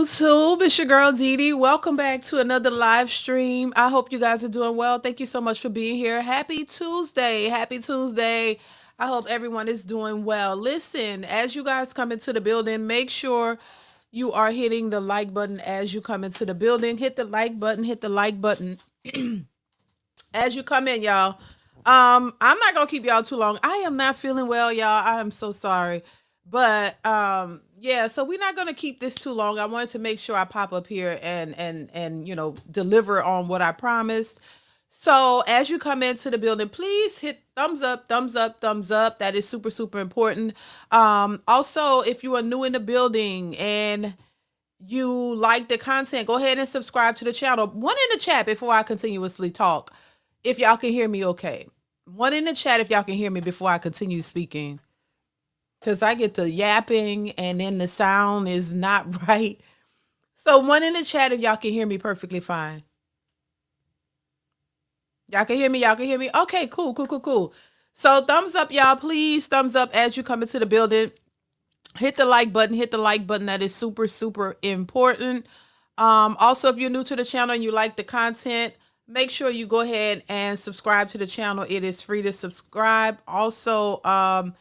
YouTube? It's your girl DeeDee. Welcome back to another live stream. I hope you guys are doing well. Thank you so much for being here. Happy Tuesday. Happy Tuesday. I hope everyone is doing well. Listen, as you guys come into the building, make sure you are hitting the like button as you come into the building. Hit the like button, hit the like button as you come in, y'all. I'm not gonna keep y'all too long. I am not feeling well, y'all. I am so sorry. But yeah, so we're not gonna keep this too long. I wanted to make sure I pop up here and deliver on what I promised. So as you come into the building, please hit thumbs up, thumbs up, thumbs up. That is super, super important. Also, if you are new in the building and you like the content, go ahead and subscribe to the channel. One in the chat before I continuously talk. If y'all can hear me okay. One in the chat if y'all can hear me before I continue speaking. Because I get the yapping and then the sound is not right. So one in the chat if y'all can hear me perfectly fine. Y'all can hear me? Y'all can hear me? Okay, cool, cool, cool, cool. So thumbs up, y'all. Please, thumbs up as you come into the building. Hit the like button. Hit the like button. That is super, super important. Also, if you're new to the channel and you like the content, make sure you go ahead and subscribe to the channel. It is free to subscribe. Also,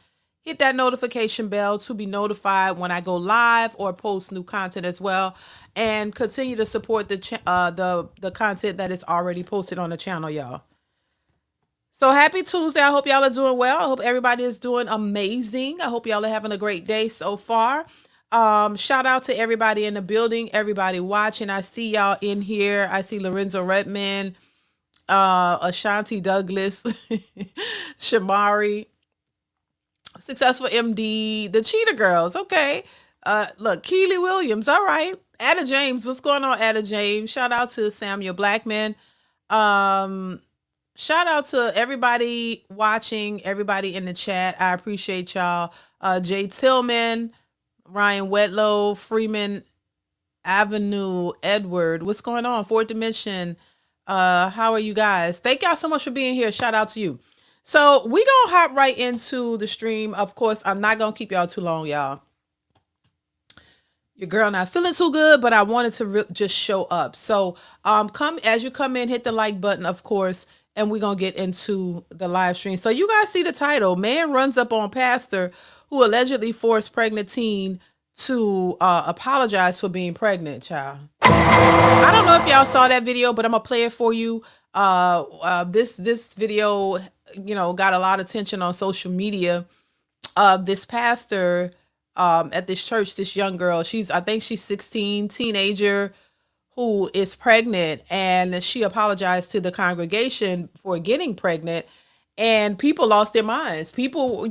hit that notification bell to be notified when I go live or post new content as well. And continue to support the content that is already posted on the channel, y'all. So happy Tuesday. I hope y'all are doing well. I hope everybody is doing amazing. I hope y'all are having a great day so far. Shout out to everybody in the building, everybody watching. I see y'all in here. I see Lorenzo Redman, Ashanti Douglas, Shamari, Successful MD, the Cheetah Girls. Okay. Look, Keely Williams. All right. Ada James. What's going on, Ada James? Shout out to Samuel Blackman. Shout out to everybody watching, everybody in the chat. I appreciate y'all. Jay Tillman, Ryan Wedlow, Freeman Avenue, Edward. What's going on? Fourth Dimension. How are you guys? Thank y'all so much for being here. Shout out to you. So we gonna hop right into the stream. Of course, I'm not gonna keep y'all too long, y'all. Your girl not feeling too good, but I wanted to just show up. So come as you come in, hit the like button, of course, and we're gonna get into the live stream. So you guys see the title: Man runs up on pastor who allegedly forced pregnant teen to apologize for being pregnant. Child, I don't know if y'all saw that video, but I'm gonna play it for you. This video, got a lot of attention on social media. This pastor at this church, this young girl, I think she's 16, teenager, who is pregnant, and she apologized to the congregation for getting pregnant, and people lost their minds. People,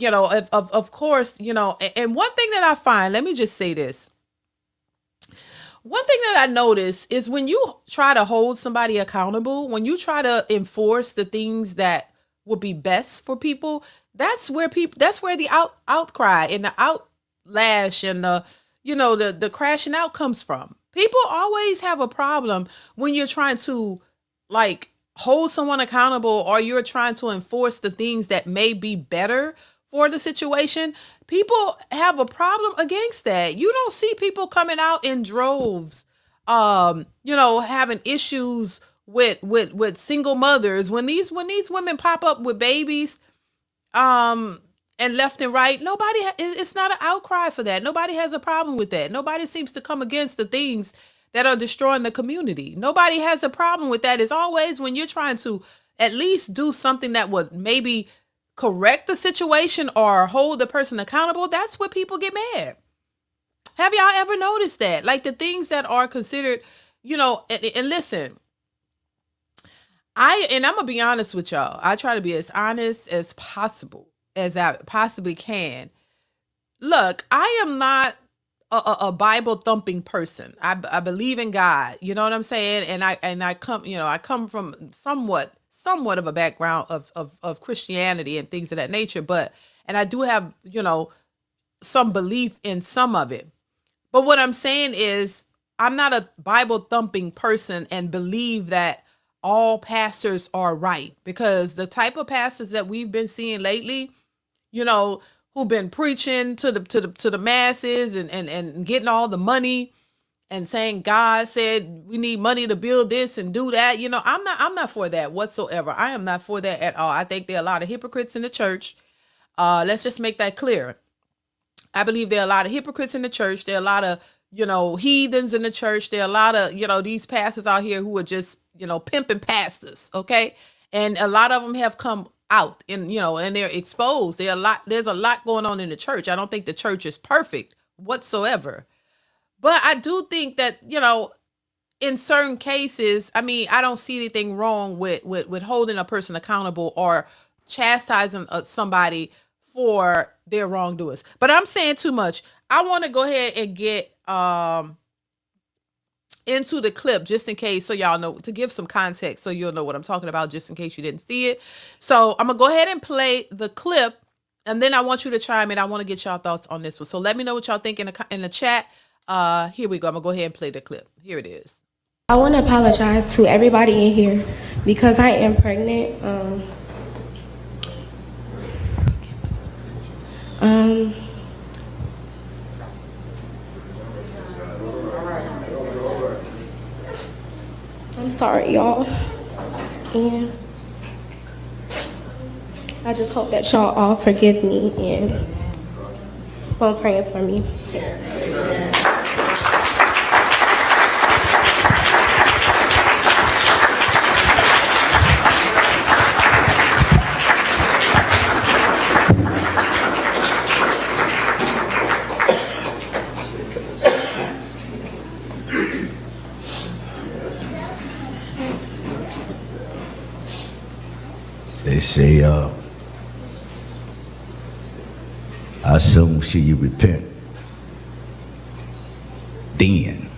of course, and one thing that I find, let me just say this. One thing that I notice is when you try to hold somebody accountable, when you try to enforce the things that would be best for people, that's where the outcry and the outlash and the crashing out comes from. People always have a problem when you're trying to like hold someone accountable or you're trying to enforce the things that may be better for the situation. People have a problem against that. You don't see people coming out in droves, having issues with single mothers. When these women pop up with babies, and left and right, it's not an outcry for that. Nobody has a problem with that. Nobody seems to come against the things that are destroying the community. Nobody has a problem with that. It's always when you're trying to at least do something that would maybe correct the situation or hold the person accountable. That's where people get mad. Have y'all ever noticed that? Like the things that are considered, and listen, I'm gonna be honest with y'all. I try to be as honest as possible as I possibly can. Look, I am not a Bible thumping person. I believe in God. You know what I'm saying? And I come from somewhat of a background of Christianity and things of that nature. And I do have, some belief in some of it. But what I'm saying is I'm not a Bible thumping person and believe that all pastors are right, because the type of pastors that we've been seeing lately, who've been preaching to the masses and getting all the money and saying God said we need money to build this and do that. I'm not for that whatsoever. I am not for that at all. I think there are a lot of hypocrites in the church. Let's just make that clear. I believe there are a lot of hypocrites in the church. There are a lot of, heathens in the church. There are a lot of, these pastors out here who are just, pimping pastors. Okay. And a lot of them have come out and they're exposed. There's a lot going on in the church. I don't think the church is perfect whatsoever. But I do think that, in certain cases, I mean, I don't see anything wrong with holding a person accountable or chastising somebody for their wrongdoings. But I'm saying too much. I want to go ahead and get into the clip just in case, so y'all know, to give some context so you'll know what I'm talking about, just in case you didn't see it. So I'm gonna go ahead and play the clip, and then I want you to chime in. I want to get y'all thoughts on this one. So let me know what y'all think in the chat. Here we go. I'm gonna go ahead and play the clip. Here it is. I want to apologize to everybody in here because I am pregnant. I'm sorry, y'all. And I just hope that y'all all forgive me and keep on praying for me. They say, how soon should you repent? Then.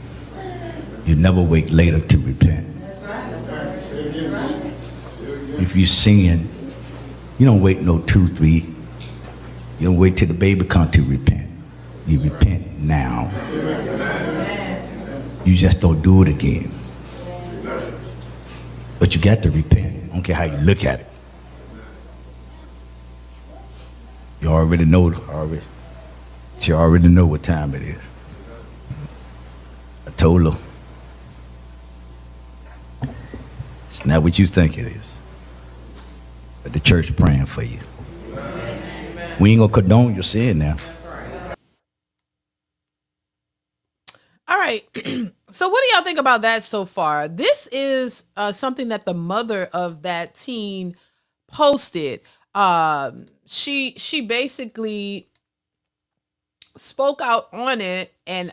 You never wait later to repent. If you sin, you don't wait no 2, 3. You don't wait till the baby come to repent. You repent now. You just don't do it again. But you got to repent. I don't care how you look at it. You already know, she already know what time it is. I told her, it's not what you think it is. But the church praying for you. We ain't gonna condone your sin now. All right. So what do y'all think about that so far? This is something that the mother of that teen posted. She basically spoke out on it, and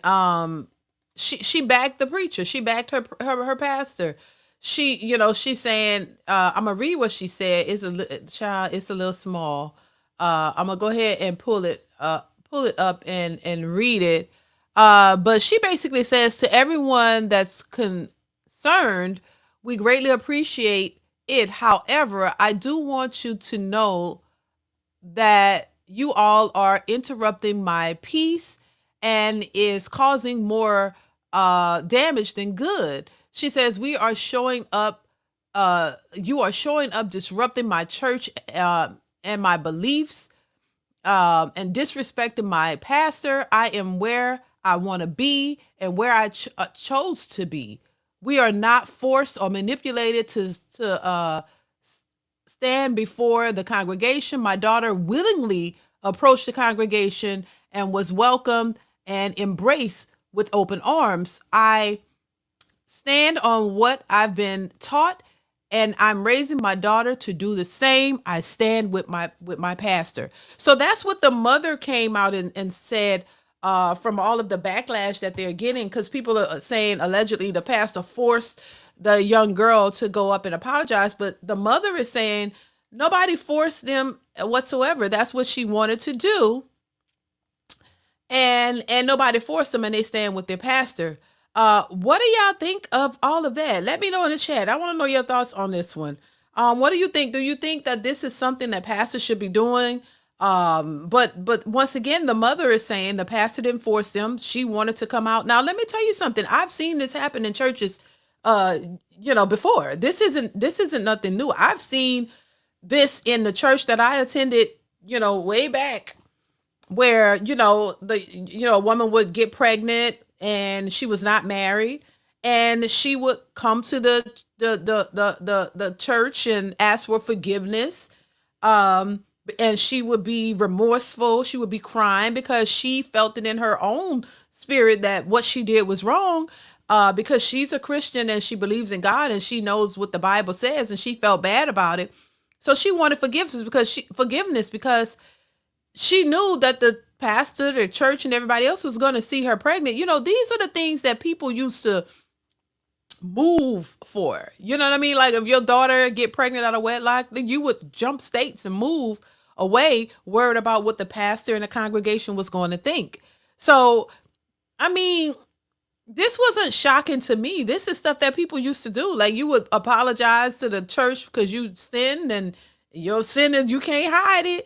she backed the preacher. She backed her pastor. She's saying, I'm gonna read what she said. It's a little small. I'm gonna go ahead and pull it up and read it. But she basically says, to everyone that's concerned, we greatly appreciate it. However, I do want you to know that you all are interrupting my peace and is causing more damage than good. She says, we are showing up, you are showing up, disrupting my church and my beliefs, and disrespecting my pastor. I am where I want to be and where I chose to be. We are not forced or manipulated to stand before the congregation. My daughter willingly approached the congregation and was welcomed and embraced with open arms. I stand on what I've been taught, and I'm raising my daughter to do the same. I stand with my pastor. So that's what the mother came out and said, from all of the backlash that they're getting, because people are saying allegedly the pastor forced the young girl to go up and apologize. But the mother is saying nobody forced them whatsoever. That's what she wanted to do. And nobody forced them, and they stand with their pastor. What do y'all think of all of that? Let me know in the chat. I want to know your thoughts on this one. What do you think? Do you think that this is something that pastors should be doing? But once again, the mother is saying the pastor didn't force them. She wanted to come out. Now, let me tell you something. I've seen this happen in churches, before. This isn't nothing new. I've seen this in the church that I attended, way back, where, a woman would get pregnant and she was not married, and she would come to the church and ask for forgiveness. um and she would be remorseful, she would be crying because she felt it in her own spirit that what she did was wrong, because she's a Christian and she believes in God and she knows what the Bible says, and she felt bad about it. So she wanted forgiveness because she knew that the pastor, the church, and everybody else was going to see her pregnant. These are the things that people used to move for. You know what I mean? Like if your daughter get pregnant out of wedlock, then you would jump states and move away, worried about what the pastor and the congregation was going to think. So, I mean, this wasn't shocking to me. This is stuff that people used to do. Like you would apologize to the church because you sinned, and your sin is you can't hide it.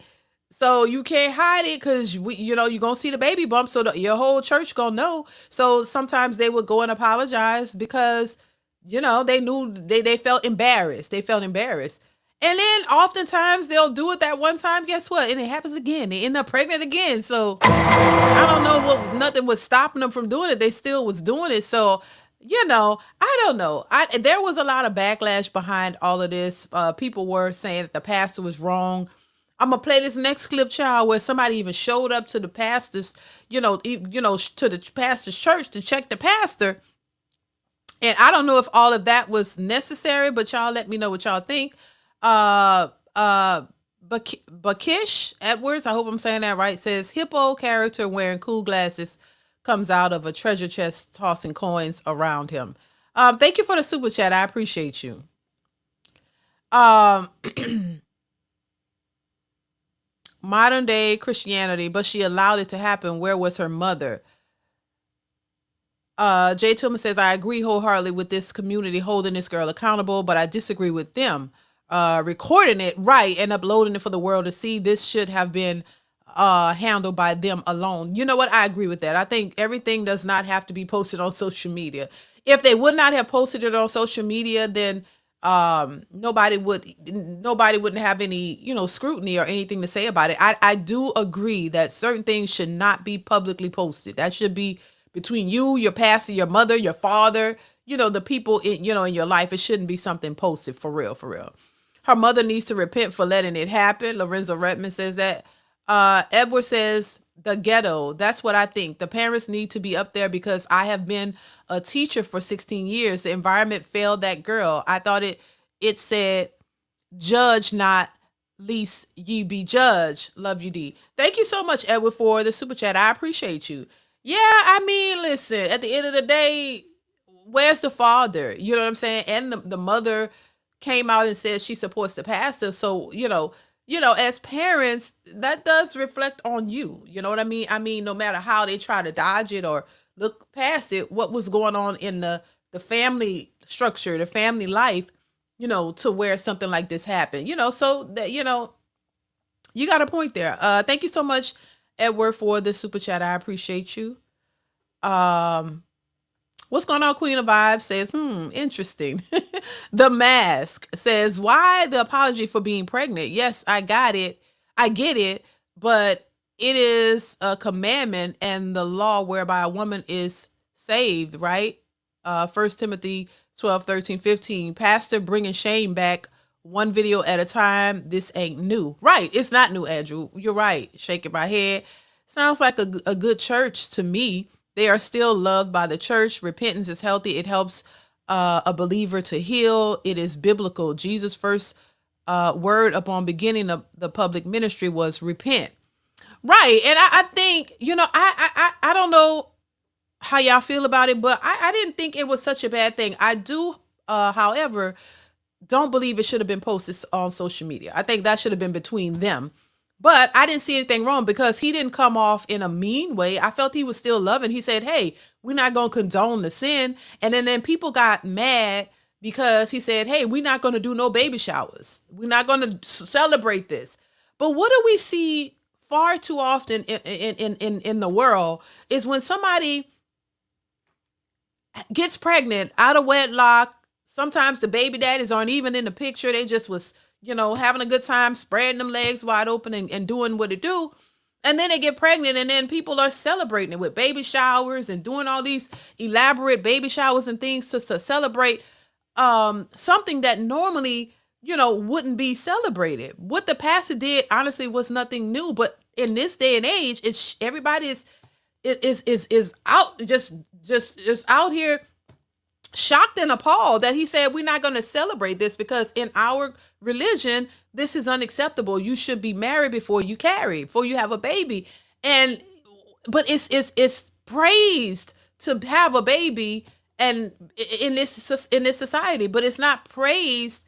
So you can't hide it because you're gonna see the baby bump. So your whole church gonna know. So sometimes they would go and apologize because they knew they felt embarrassed. They felt embarrassed. And then oftentimes they'll do it that one time. Guess what? And it happens again. They end up pregnant again. So I don't know nothing was stopping them from doing it. They still was doing it. So, I don't know. There was a lot of backlash behind all of this. People were saying that the pastor was wrong. I'm gonna play this next clip, child, where somebody even showed up to the pastor's, to the pastor's church to check the pastor. And I don't know if all of that was necessary, but y'all let me know what y'all think. Uh, uh, Bakish Edwards, I hope I'm saying that right, says hippo character wearing cool glasses comes out of a treasure chest tossing coins around him. Thank you for the super chat. I appreciate you. Modern day Christianity, but she allowed it to happen. Where was her mother? Jay Tillman says, I agree wholeheartedly with this community holding this girl accountable, but I disagree with them recording it right and uploading it for the world to see. This should have been handled by them alone. You know what? I agree with that. I think everything does not have to be posted on social media. If they would not have posted it on social media, then nobody wouldn't have any scrutiny or anything to say about it. I do agree that certain things should not be publicly posted. That should be between you, your pastor, your mother, your father, the people in your life. It shouldn't be something posted for real. Her mother needs to repent for letting it happen. Lorenzo Redmond says that. Edward says the ghetto. That's what I think. The parents need to be up there because I have been a teacher for 16 years. The environment failed that girl. I thought it said, judge not, least ye be judged. Love you, D. Thank you so much, Edward, for the super chat. I appreciate you. Yeah, I mean, listen, at the end of the day, where's the father? You know what I'm saying? And the mother came out and said she supports the pastor. So, as parents, that does reflect on you. You know what I mean? I mean, no matter how they try to dodge it or look past it, what was going on in the family structure, the family life, to where something like this happened, so that, you got a point there. Thank you so much, Edward, for the super chat. I appreciate you. What's going on? Queen of Vibes says, interesting. The Mask says, why the apology for being pregnant? Yes, I got it. I get it, but it is a commandment and the law whereby a woman is saved, right? 1 Timothy 12:13-15. Pastor bringing shame back one video at a time. This ain't new. Right. It's not new, Andrew. You're right. Shaking my head. Sounds like a good church to me. They are still loved by the church. Repentance is healthy. It helps a believer to heal. It is biblical. Jesus' first word upon beginning of the public ministry was repent. Right. And I think, I don't know how y'all feel about it, but I didn't think it was such a bad thing. I do, however, don't believe it should have been posted on social media. I think that should have been between them. But I didn't see anything wrong because he didn't come off in a mean way. I felt he was still loving. He said, hey, we're not going to condone the sin. And then people got mad because he said, hey, we're not going to do no baby showers. We're not going to celebrate this. But what do we see far too often in the world is when somebody gets pregnant out of wedlock. Sometimes the baby daddies aren't even in the picture. They just was, having a good time, spreading them legs wide open and doing what it do. And then they get pregnant, and then people are celebrating it with baby showers and doing all these elaborate baby showers and things to celebrate something that normally, wouldn't be celebrated. What the pastor did, honestly, was nothing new. But in this day and age, it's everybody is out just out here shocked and appalled that he said we're not going to celebrate this because in our religion this is unacceptable. You should be married before you carry, before you have a baby. But it's praised to have a baby and in this society, but it's not praised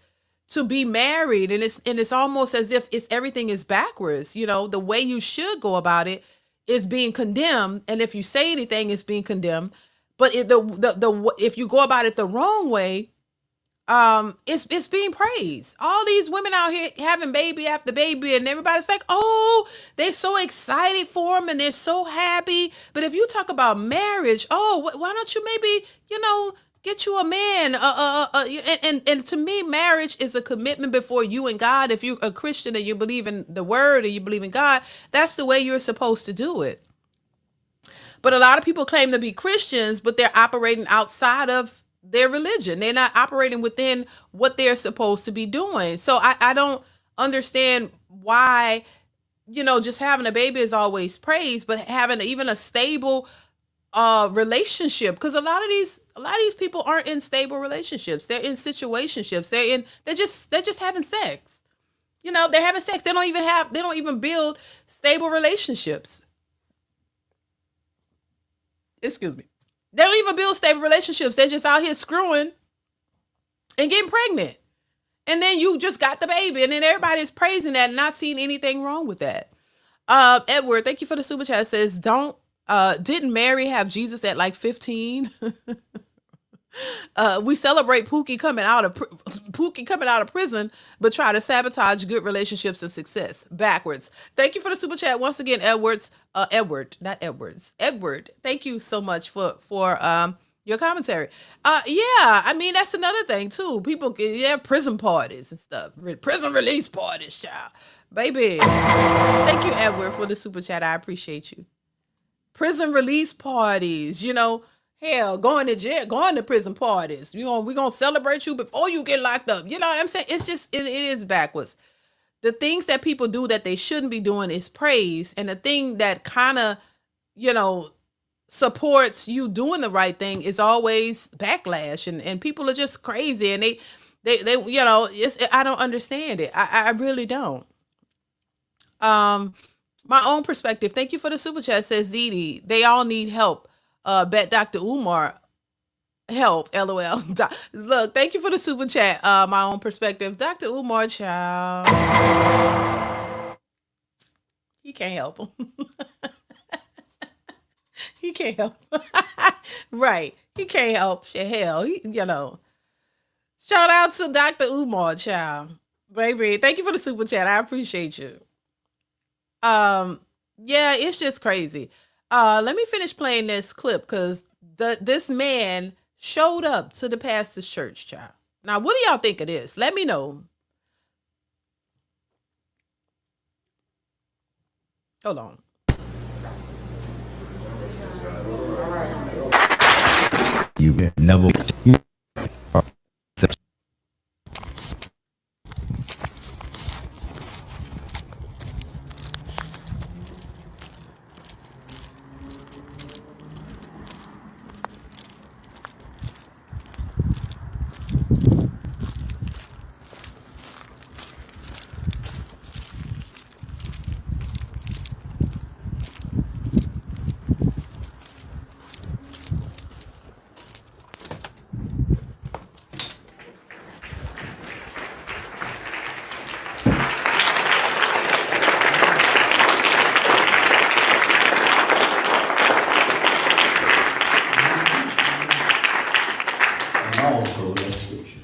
to be married. And it's almost as if everything is backwards. The way you should go about it is being condemned, and if you say anything, it's being condemned. But if you go about it the wrong way, it's being praised. All these women out here having baby after baby, and everybody's like, oh, they're so excited for them and they're so happy. But if you talk about marriage, oh, why don't you maybe, get you a man? And to me, marriage is a commitment before you and God. If you're a Christian and you believe in the word and you believe in God, that's the way you're supposed to do it. But a lot of people claim to be Christians, but they're operating outside of their religion. They're not operating within what they're supposed to be doing. So I don't understand why, just having a baby is always praised, but having even a stable relationship, because a lot of these people aren't in stable relationships. They're in situationships. They're just having sex. They're having sex. They don't even build stable relationships. Excuse me. They don't even build stable relationships. They're just out here screwing and getting pregnant. And then you just got the baby. And then everybody's praising that and not seeing anything wrong with that. Edward, thank you for the super chat. It says, didn't Mary have Jesus at like 15? We celebrate Pookie coming out of prison, but try to sabotage good relationships and success. Backwards. Thank you for the super chat once again, Edward. Thank you so much for your commentary. I mean, that's another thing too. People have prison parties and stuff. Prison release parties, child. Baby. Thank you, Edward, for the super chat. I appreciate you. Prison release parties, hell, going to jail, going to prison parties. We're going to celebrate you before you get locked up. You know what I'm saying? It's just, it is backwards. The things that people do that they shouldn't be doing is praise. And the thing that kind of, supports you doing the right thing is always backlash. And people are just crazy. And they I don't understand it. I really don't. My own perspective. Thank you for the super chat. Says DeeDee. They all need help. Bet Dr. Umar help. LOL. Look, thank you for the super chat. My own perspective. Dr. Umar, child. He can't help him. He can't help. Right. He can't help. Hell, Shout out to Dr. Umar, child. Baby, thank you for the super chat. I appreciate you. Yeah, it's just crazy. Let me finish playing this clip because this man showed up to the pastor's church, child. Now, what do y'all think of this? Let me know. Hold on. You never. Also, that's scripture.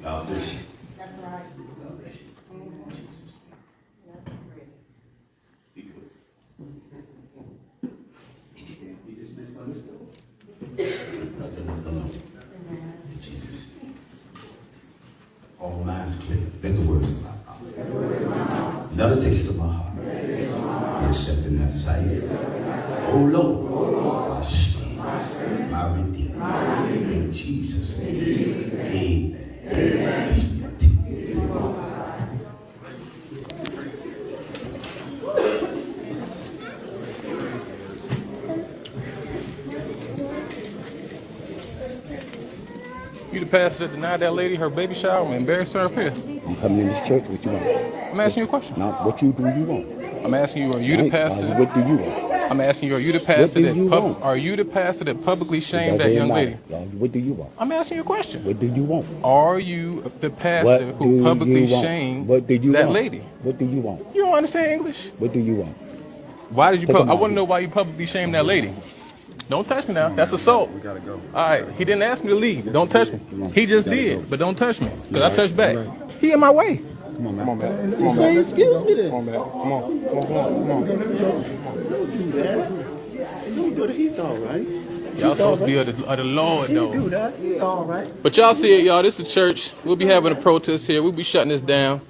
God bless you. That's right. God bless you. Be good. Be dismissed from this door. In Jesus. All minds clear. Let the words of my mouth. Meditation of my heart. Yes, sir. Jesus. Amen. Peace be unto you. You the pastor that denied that lady her baby shower and embarrassed her up here? You coming in this church? What you want? I'm asking you a question. Now, what you do you want? I'm asking you, are you the Right? pastor? What do you want? I'm asking you, are you the pastor What do you want? are you the pastor that publicly shamed that doesn't young matter. lady? What do you want? I'm asking you a question. What do you want? Are you the pastor What who do publicly you want? shamed What do you that want? lady? What do you want? You don't understand English? What do you want? Why did you? Take him I out want to here. know why you publicly shamed that lady. Don't touch me now. That's assault. We gotta go. All right. He didn't ask me to leave. Don't touch me. He just did, but don't touch me because I touched back. He in my way. Come on, man. Come on, man. Come on, man. Excuse me then. Come on, man. Come on. Come on. Come on. Don't do that. Don't do that. He's all right. Y'all supposed to be of the Lord, He though. do that. He's all right. But y'all see it, y'all. This is the church. We'll be having a protest here. We'll be shutting this down.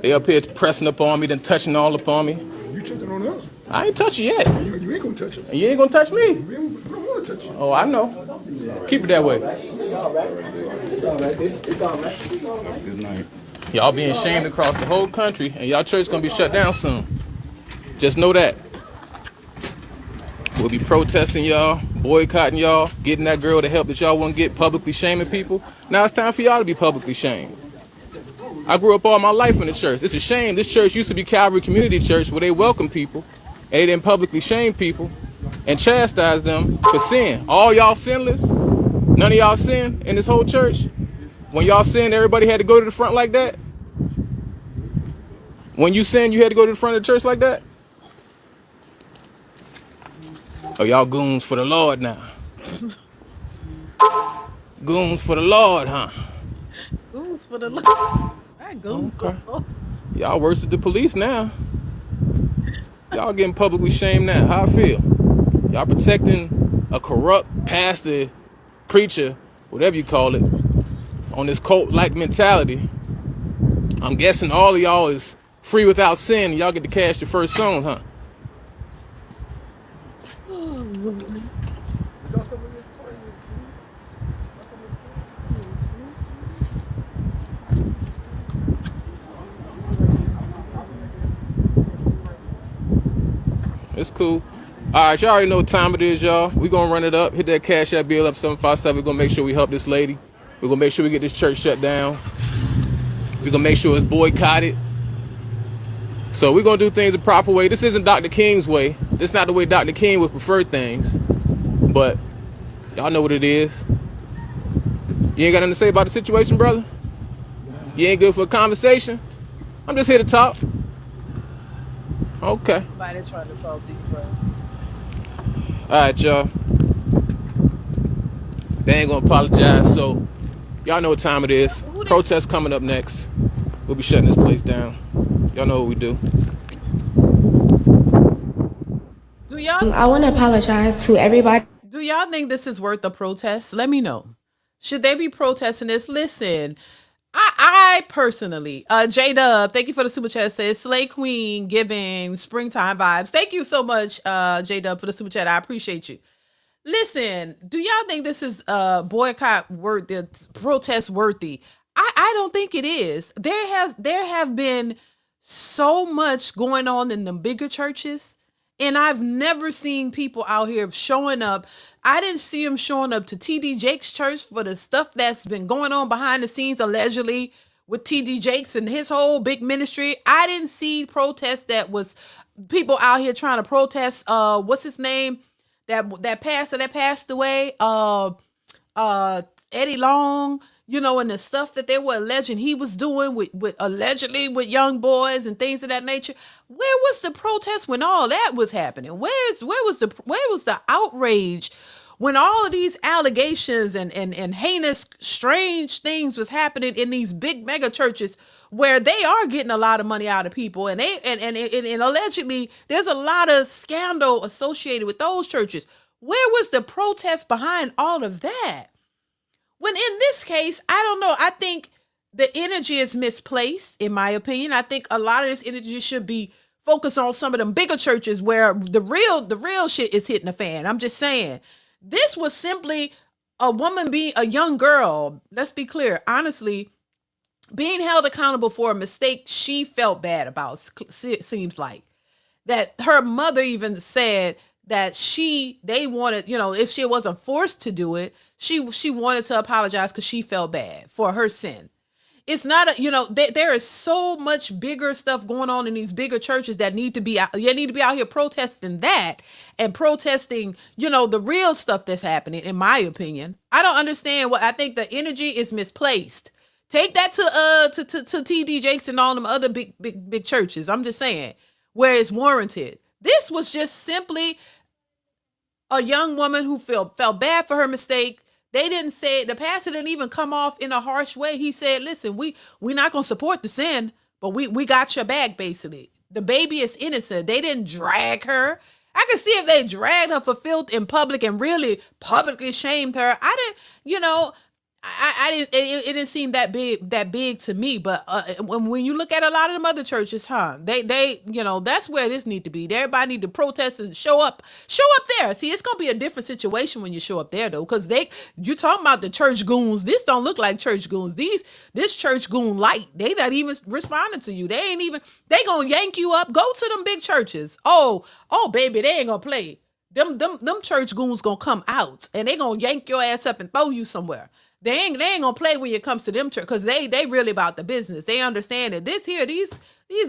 They up here pressing up on me, then touching all up on me. You touching on us? I ain't touching yet. You ain't gonna touch us. And you ain't gonna touch me. We don't want to touch you. Oh, I know. Keep it that way. It's all right. It's all right. It's all right. Good night. Y'all being shamed across the whole country, and y'all church gonna be shut down soon. Just know that. We'll be protesting y'all, boycotting y'all, getting that girl the help that y'all won't get, publicly shaming people. Now it's time for y'all to be publicly shamed. I grew up all my life in the church. It's a shame. This church used to be Calvary Community Church where they welcome people and they didn't publicly shame people and chastise them for sin. All y'all sinless? None of y'all sin in this whole church? When y'all sinned, everybody had to go to the front like that? When you sinned, you had to go to the front of the church like that? Oh, y'all goons for the Lord now. Goons for the Lord, huh? Goons for the Lord. Goons for the Lord. Y'all worse than the police now. Y'all getting publicly shamed now. How I feel? Y'all protecting a corrupt pastor, preacher, whatever you call it, on this cult-like mentality. I'm guessing all of y'all is free without sin and y'all get to cash your first song, huh? It's cool. All right, y'all already know what time it is, y'all. We're going to run it up. Hit that Cash App bill up 757. We're going to make sure we help this lady. We're going to make sure we get this church shut down. We're going to make sure it's boycotted. So we're going to do things the proper way. This isn't Dr. King's way. This is not the way Dr. King would prefer things. But y'all know what it is. You ain't got nothing to say about the situation, brother? You ain't good for a conversation? I'm just here to talk. Okay. Somebody trying to talk to you, bro. All right, y'all. They ain't gonna apologize, so y'all know what time it is. Protest coming up next. We'll be shutting this place down. Y'all know what we do. I want to apologize to everybody. Do y'all think this is worth a protest? Let me know. Should they be protesting this? Listen, I personally, J-Dub, thank you for the super chat. Says Slay Queen giving springtime vibes. Thank you so much, J-Dub, for the super chat. I appreciate you. Listen, do y'all think this is boycott worthy, protest worthy? I don't think it is. There have been so much going on in the bigger churches. And I've never seen people out here showing up. I didn't see them showing up to TD Jakes' church for the stuff that's been going on behind the scenes, allegedly, with TD Jakes and his whole big ministry. I didn't see protests that was people out here trying to protest. What's his name? That pastor that passed away. Eddie Long. You know, and the stuff that they were alleging he was doing with allegedly with young boys and things of that nature. Where was the protest when all that was happening? Where was the outrage when all of these allegations and heinous, strange things was happening in these big mega churches where they are getting a lot of money out of people and allegedly there's a lot of scandal associated with those churches. Where was the protest behind all of that? When in this case, I don't know. I think the energy is misplaced, in my opinion. I think a lot of this energy should be focused on some of them bigger churches where the real shit is hitting the fan. I'm just saying. This was simply a woman being a young girl, let's be clear, honestly, being held accountable for a mistake she felt bad about, seems like. That her mother even said that they wanted, if she wasn't forced to do it, she wanted to apologize because she felt bad for her sin. It's not there is so much bigger stuff going on in these bigger churches that need to be out. You need to be out here protesting that and protesting, the real stuff that's happening. In my opinion, I don't understand I think the energy is misplaced. Take that to TD Jakes and all them other big churches. I'm just saying, where it's warranted. This was just simply a young woman who felt bad for her mistake. They didn't say, the pastor didn't even come off in a harsh way. He said, listen, we're not going to support the sin, but we got your back, basically. The baby is innocent. They didn't drag her. I could see if they dragged her for filth in public and really publicly shamed her. I didn't, it didn't seem that big to me. But when you look at a lot of them other churches, they that's where this need to be. Everybody need to protest and show up there. See, it's gonna be a different situation when you show up there, though, because you talking about the church goons. This don't look like church goons. This church goon light. They not even responding to you. They gonna yank you up. Go to them big churches. Oh, baby, they ain't gonna play. Them church goons gonna come out and they gonna yank your ass up and throw you somewhere. They ain't gonna play when it comes to them church, because they really about the business. They understand that these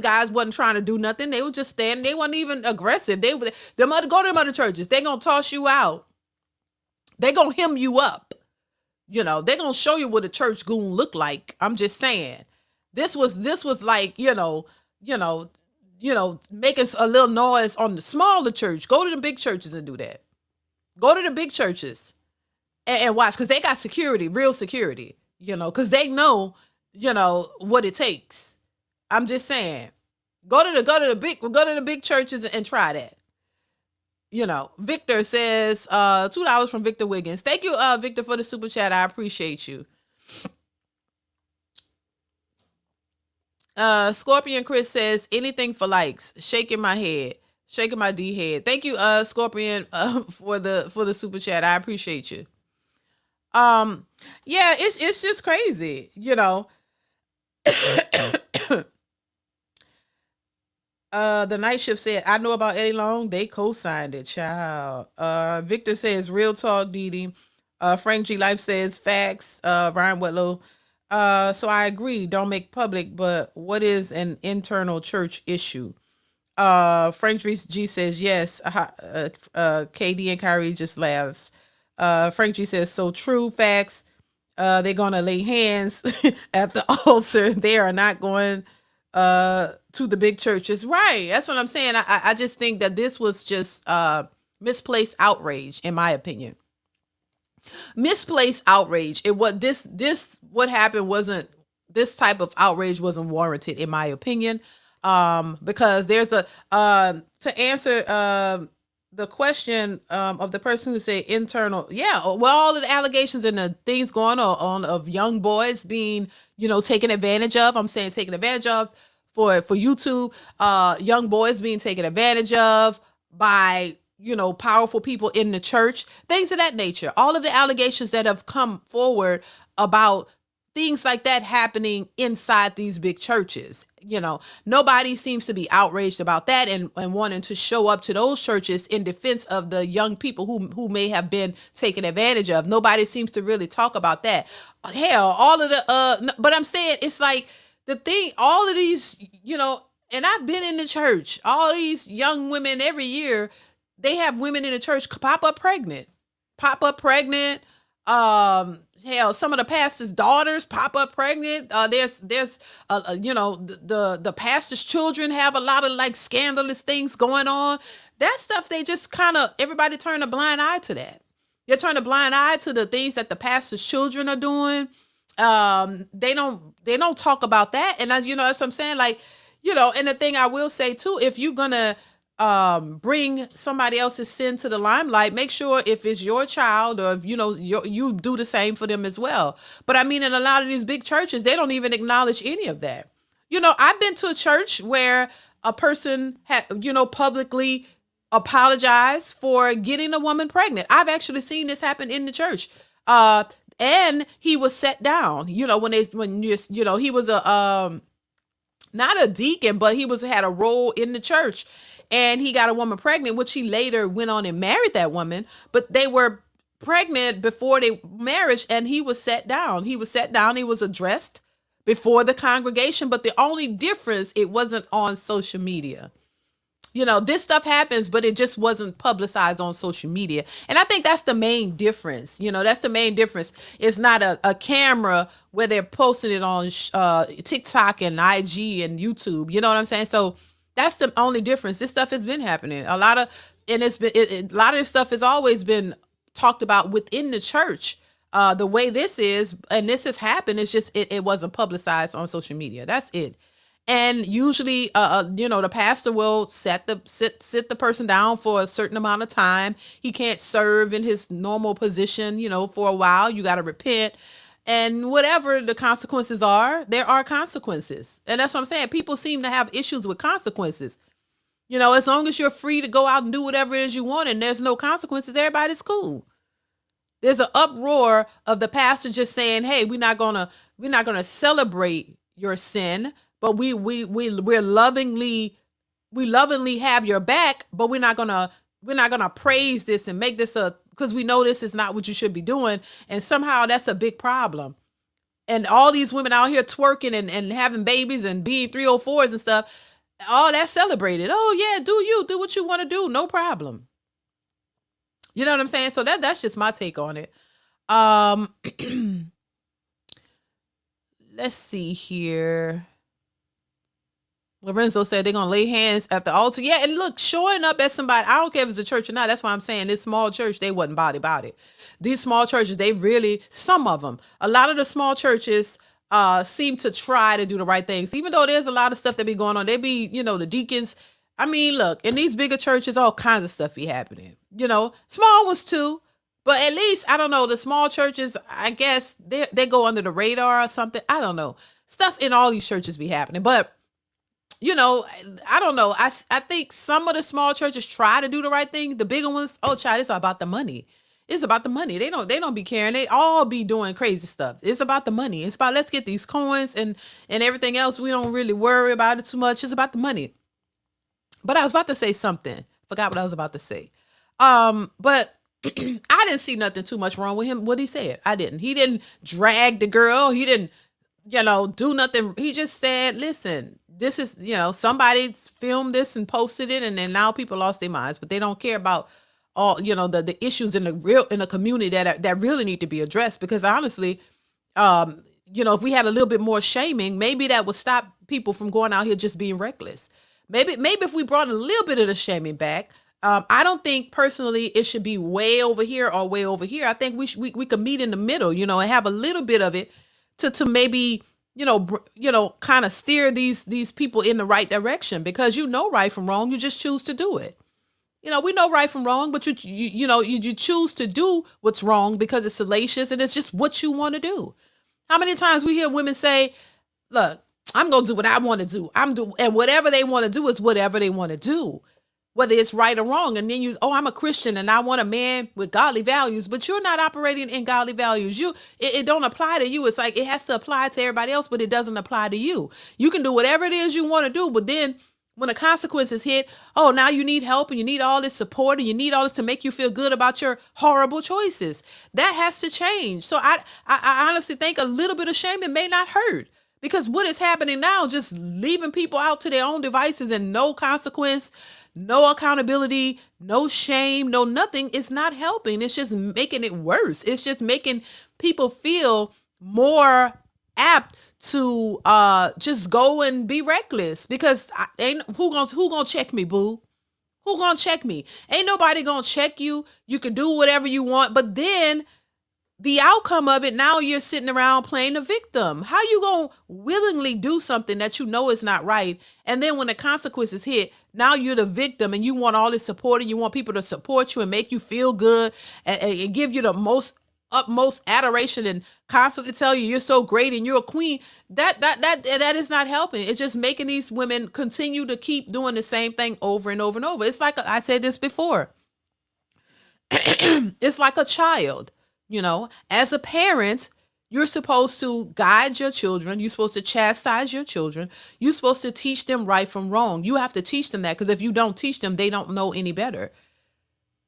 guys wasn't trying to do nothing. They were just standing. They wasn't even aggressive. Go to them other churches. They gonna toss you out. They gonna hem you up. They gonna show you what a church goon look like. I'm just saying. This was like, making a little noise on the smaller church. Go to the big churches and do that. Go to the big churches and watch, because they got security, real security, because they know, what it takes. I'm just saying, go to the big churches and try that. Victor says, $2 from Victor Wiggins. Thank you, Victor, for the super chat. I appreciate you. Scorpion Chris says, anything for likes. Shaking my D head. Thank you, Scorpion, for the super chat. I appreciate you. Yeah, it's just crazy, The night shift said, I know about Eddie Long. They co-signed it, child. Victor says, real talk, DeeDee. Frank G. Life says, facts. Ryan Wetlow. So I agree. Don't make public, but what is an internal church issue? Frank G says, yes. KD and Kyrie just laughs. Frank G says, so true, facts. They're going to lay hands at the altar. They are not going to the big churches. Right. That's what I'm saying. I just think that this was just misplaced outrage, in my opinion. Misplaced outrage. What happened wasn't, this type of outrage wasn't warranted, in my opinion. Because there's to answer the question of the person who say internal, well, all of the allegations and the things going on of young boys being, taken advantage of. I'm saying taken advantage of for YouTube, young boys being taken advantage of by, powerful people in the church, things of that nature. All of the allegations that have come forward about things like that happening inside these big churches. Nobody seems to be outraged about that and wanting to show up to those churches in defense of the young people who may have been taken advantage of. Nobody seems to really talk about that. Hell, all of the, but I'm saying, it's like the thing, all of these, and I've been in the church, all these young women every year, they have women in the church pop up pregnant. Hell, some of the pastor's daughters pop up pregnant. There's the pastor's children have a lot of like scandalous things going on. That stuff, they just everybody turn a blind eye to that. They turn a blind eye to the things that the pastor's children are doing. They don't talk about that. And that's what I'm saying. Like, and the thing I will say too, if you're gonna bring somebody else's sin to the limelight, make sure if it's your child or if you do the same for them as well. But I mean, in a lot of these big churches, they don't even acknowledge any of that. I've been to a church where a person had publicly apologized for getting a woman pregnant. I've actually seen this happen in the church. And he was set down, he was a, not a deacon, but he had a role in the church, and he got a woman pregnant, which he later went on and married that woman, but they were pregnant before they marriage, and he was set down. He was addressed before the congregation, but the only difference, it wasn't on social media. This stuff happens, but it just wasn't publicized on social media. And I think that's the main difference. That's the main difference. It's not a camera where they're posting it on TikTok and IG and YouTube. You know what I'm saying? So that's the only difference. This stuff has been happening. A lot of this stuff has always been talked about within the church. The way this is, and this has happened, it's just it wasn't publicized on social media. That's it. And usually, the pastor will sit the person down for a certain amount of time. He can't serve in his normal position, for a while. You got to repent. And whatever the consequences are, there are consequences. And that's what I'm saying. People seem to have issues with consequences. As long as you're free to go out and do whatever it is you want and there's no consequences, everybody's cool. There's an uproar of the pastor just saying, "Hey, we're not gonna celebrate your sin, but we lovingly have your back, but we're not gonna praise this and make this because we know this is not what you should be doing." And somehow that's a big problem. And all these women out here twerking and having babies and being 304s and stuff, all that's celebrated. Oh yeah, do what you want to do, no problem. You know what I'm saying? So that's just my take on it. Let's see here. Lorenzo said they're gonna lay hands at the altar. Yeah, and look, showing up at somebody, I don't care if it's a church or not. That's why I'm saying this small church, they wasn't body about it. These small churches, some of them, a lot of the small churches seem to try to do the right things, even though there's a lot of stuff that be going on. They be, the deacons. I mean, look, in these bigger churches, all kinds of stuff be happening. Small ones too. But at least, I don't know, the small churches, I guess they go under the radar or something. I don't know. Stuff in all these churches be happening. But, I don't know. I think some of the small churches try to do the right thing. The bigger ones, oh, child, it's about the money. It's about the money. They don't be caring. They all be doing crazy stuff. It's about the money. It's about, let's get these coins and everything else. We don't really worry about it too much. It's about the money. But I was about to say something. Forgot what I was about to say. But I didn't see nothing too much wrong with him. What he said, I didn't. He didn't drag the girl. He didn't, do nothing. He just said, listen, this is, somebody filmed this and posted it, and then now people lost their minds, but they don't care about all, the issues in the community that really need to be addressed. Because honestly, if we had a little bit more shaming, maybe that would stop people from going out here just being reckless. Maybe if we brought a little bit of the shaming back. I don't think personally it should be way over here or way over here. I think we could meet in the middle, and have a little bit of it to maybe, kind of steer these people in the right direction, because right from wrong. You just choose to do it. We know right from wrong, but you choose to do what's wrong because it's salacious and it's just what you want to do. How many times we hear women say, look, I'm going to do what I want to do. And whatever they want to do is whatever they want to do, whether it's right or wrong. And then I'm a Christian and I want a man with godly values, but you're not operating in godly values. It don't apply to you. It's like it has to apply to everybody else, but it doesn't apply to you. You can do whatever it is you want to do, but then when the consequences hit, oh, now you need help and you need all this support and you need all this to make you feel good about your horrible choices. That has to change. So I honestly think a little bit of shame, it may not hurt. Because what is happening now, just leaving people out to their own devices and no consequence, no accountability, no shame, no nothing, it's not helping. It's just making it worse. It's just making people feel more apt to just go and be reckless. Because who gonna check me, boo? Who gonna check me? Ain't nobody gonna check you. You can do whatever you want, but then the outcome of it, now you're sitting around playing the victim. How you gonna willingly do something that you know is not right, and then when the consequences hit, now you're the victim and you want all this support and you want people to support you and make you feel good and give you the utmost adoration and constantly tell you you're so great and you're a queen. That is not helping. It's just making these women continue to keep doing the same thing over and over and over. It's like I said this before. It's like a child. As a parent, you're supposed to guide your children. You're supposed to chastise your children. You're supposed to teach them right from wrong. You have to teach them that, because if you don't teach them, they don't know any better.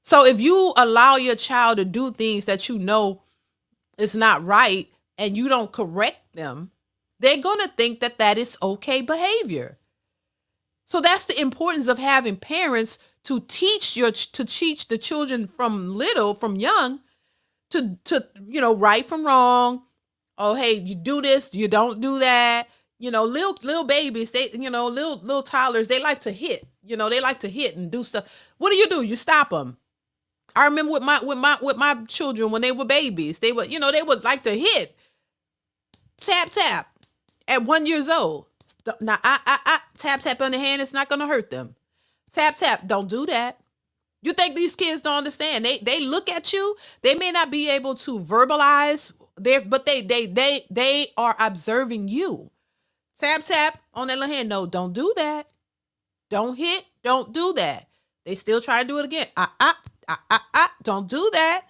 So if you allow your child to do things that you know is not right and you don't correct them, they're going to think that that is okay behavior. So that's the importance of having parents to teach the children from young, to right from wrong. Oh, hey, you do this, you don't do that. Little babies, they, little toddlers, they like to hit. They like to hit and do stuff. What do? You stop them. I remember with my children when they were babies, they would like to hit, tap tap, at 1 year old. Now I tap on the hand. It's not going to hurt them. Tap tap. Don't do that. You think these kids don't understand? They look at you. They may not be able to verbalize but they are observing you. Tap tap on that little hand. No, don't do that. Don't hit. Don't do that. They still try to do it again. Don't do that.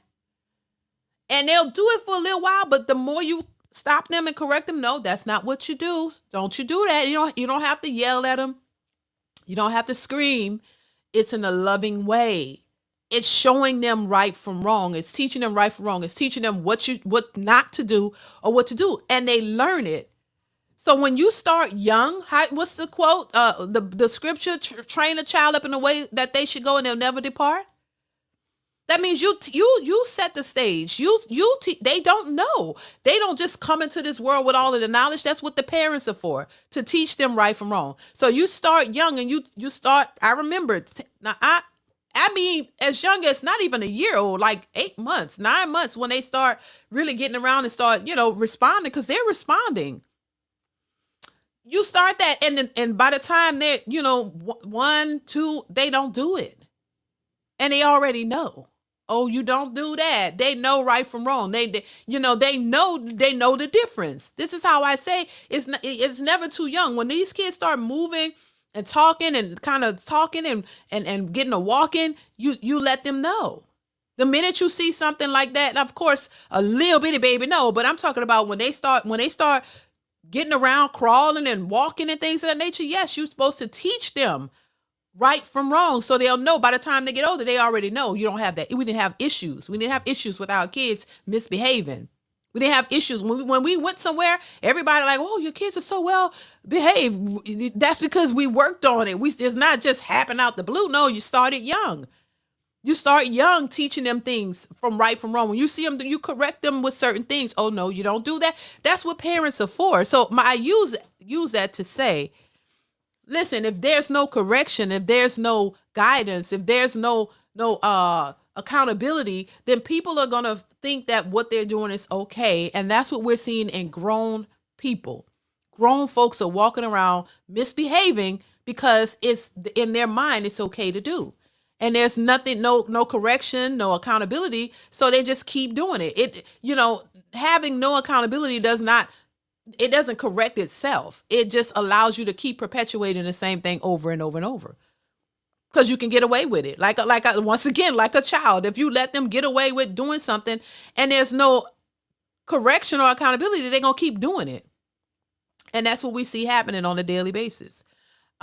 And they'll do it for a little while, but the more you stop them and correct them, no, that's not what you do. Don't you do that. You don't have to yell at them. You don't have to scream. It's in a loving way. It's showing them right from wrong. It's teaching them right from wrong. It's teaching them what not to do or what to do. And they learn it. So when you start young, what's the quote? The scripture, train a child up in the way that they should go and they'll never depart. That means you set the stage. They don't know. They don't just come into this world with all of the knowledge. That's what the parents are for, to teach them right from wrong. So you start young, and you start. I remember now. I mean, as young as not even a year old, like 8 months, 9 months, when they start really getting around and start responding, because they're responding. You start that, and by the time they're 1, 2, they don't do it, and they already know. Oh, you don't do that. They know right from wrong. They know the difference. This is how I say it's never too young. When these kids start moving and talking and kind of talking and getting a walking, you let them know. The minute you see something like that, and of course, a little bitty baby, no, but I'm talking about when they start getting around, crawling and walking and things of that nature. Yes, you're supposed to teach them right from wrong, so they'll know. By the time they get older, they already know. You don't have that. We didn't have issues. We didn't have issues with our kids misbehaving. We didn't have issues when we went somewhere. Everybody like, oh, your kids are so well behaved. That's because we worked on it. It's not just happen out the blue. No, you started young. You start young, teaching them things from right from wrong. When you see them, you correct them with certain things. Oh no, you don't do that. That's what parents are for. So I use that to say, listen, if there's no correction, if there's no guidance, if there's no accountability, then people are going to think that what they're doing is okay. And that's what we're seeing in grown people. Grown folks are walking around misbehaving because it's in their mind, it's okay to do. And there's nothing, no correction, no accountability. So they just keep doing it. Having no accountability doesn't correct itself. It just allows you to keep perpetuating the same thing over and over and over, because you can get away with it. Once again, like a child, if you let them get away with doing something and there's no correction or accountability, they're going to keep doing it. And that's what we see happening on a daily basis.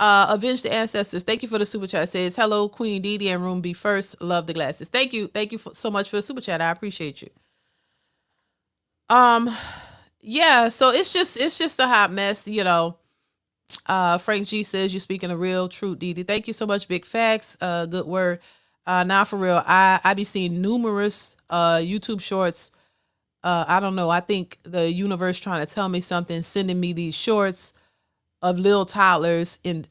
Avenge the Ancestors. Thank you for the super chat. It says, hello, Queen DeeDee and Room B First. Love the glasses. Thank you. Thank you so much for the super chat. I appreciate you. Yeah, so it's just a hot mess, Frank G says, you're speaking a real truth, DeeDee. Thank you so much. Big facts. Good word. Now for real, I be seeing numerous YouTube shorts. I don't know. I think the universe trying to tell me something, sending me these shorts of little toddlers in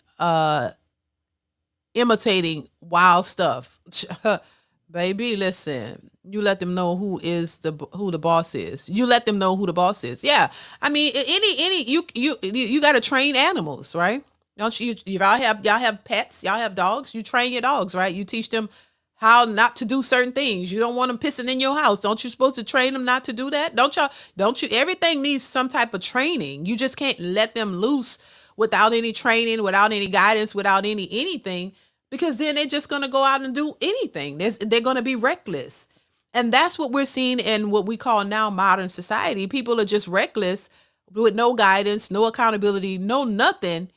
imitating wild stuff. Baby, listen, you let them know who the boss is. You let them know who the boss is. Yeah. I mean, you got to train animals, right? Don't you? Y'all have pets, y'all have dogs. You train your dogs, right? You teach them how not to do certain things. You don't want them pissing in your house. Don't you supposed to train them not to do that? Don't you? Everything needs some type of training. You just can't let them loose without any training, without any guidance, without anything. Because then they're just going to go out and do anything. They're going to be reckless. And that's what we're seeing in what we call now modern society. People are just reckless with no guidance, no accountability, no nothing.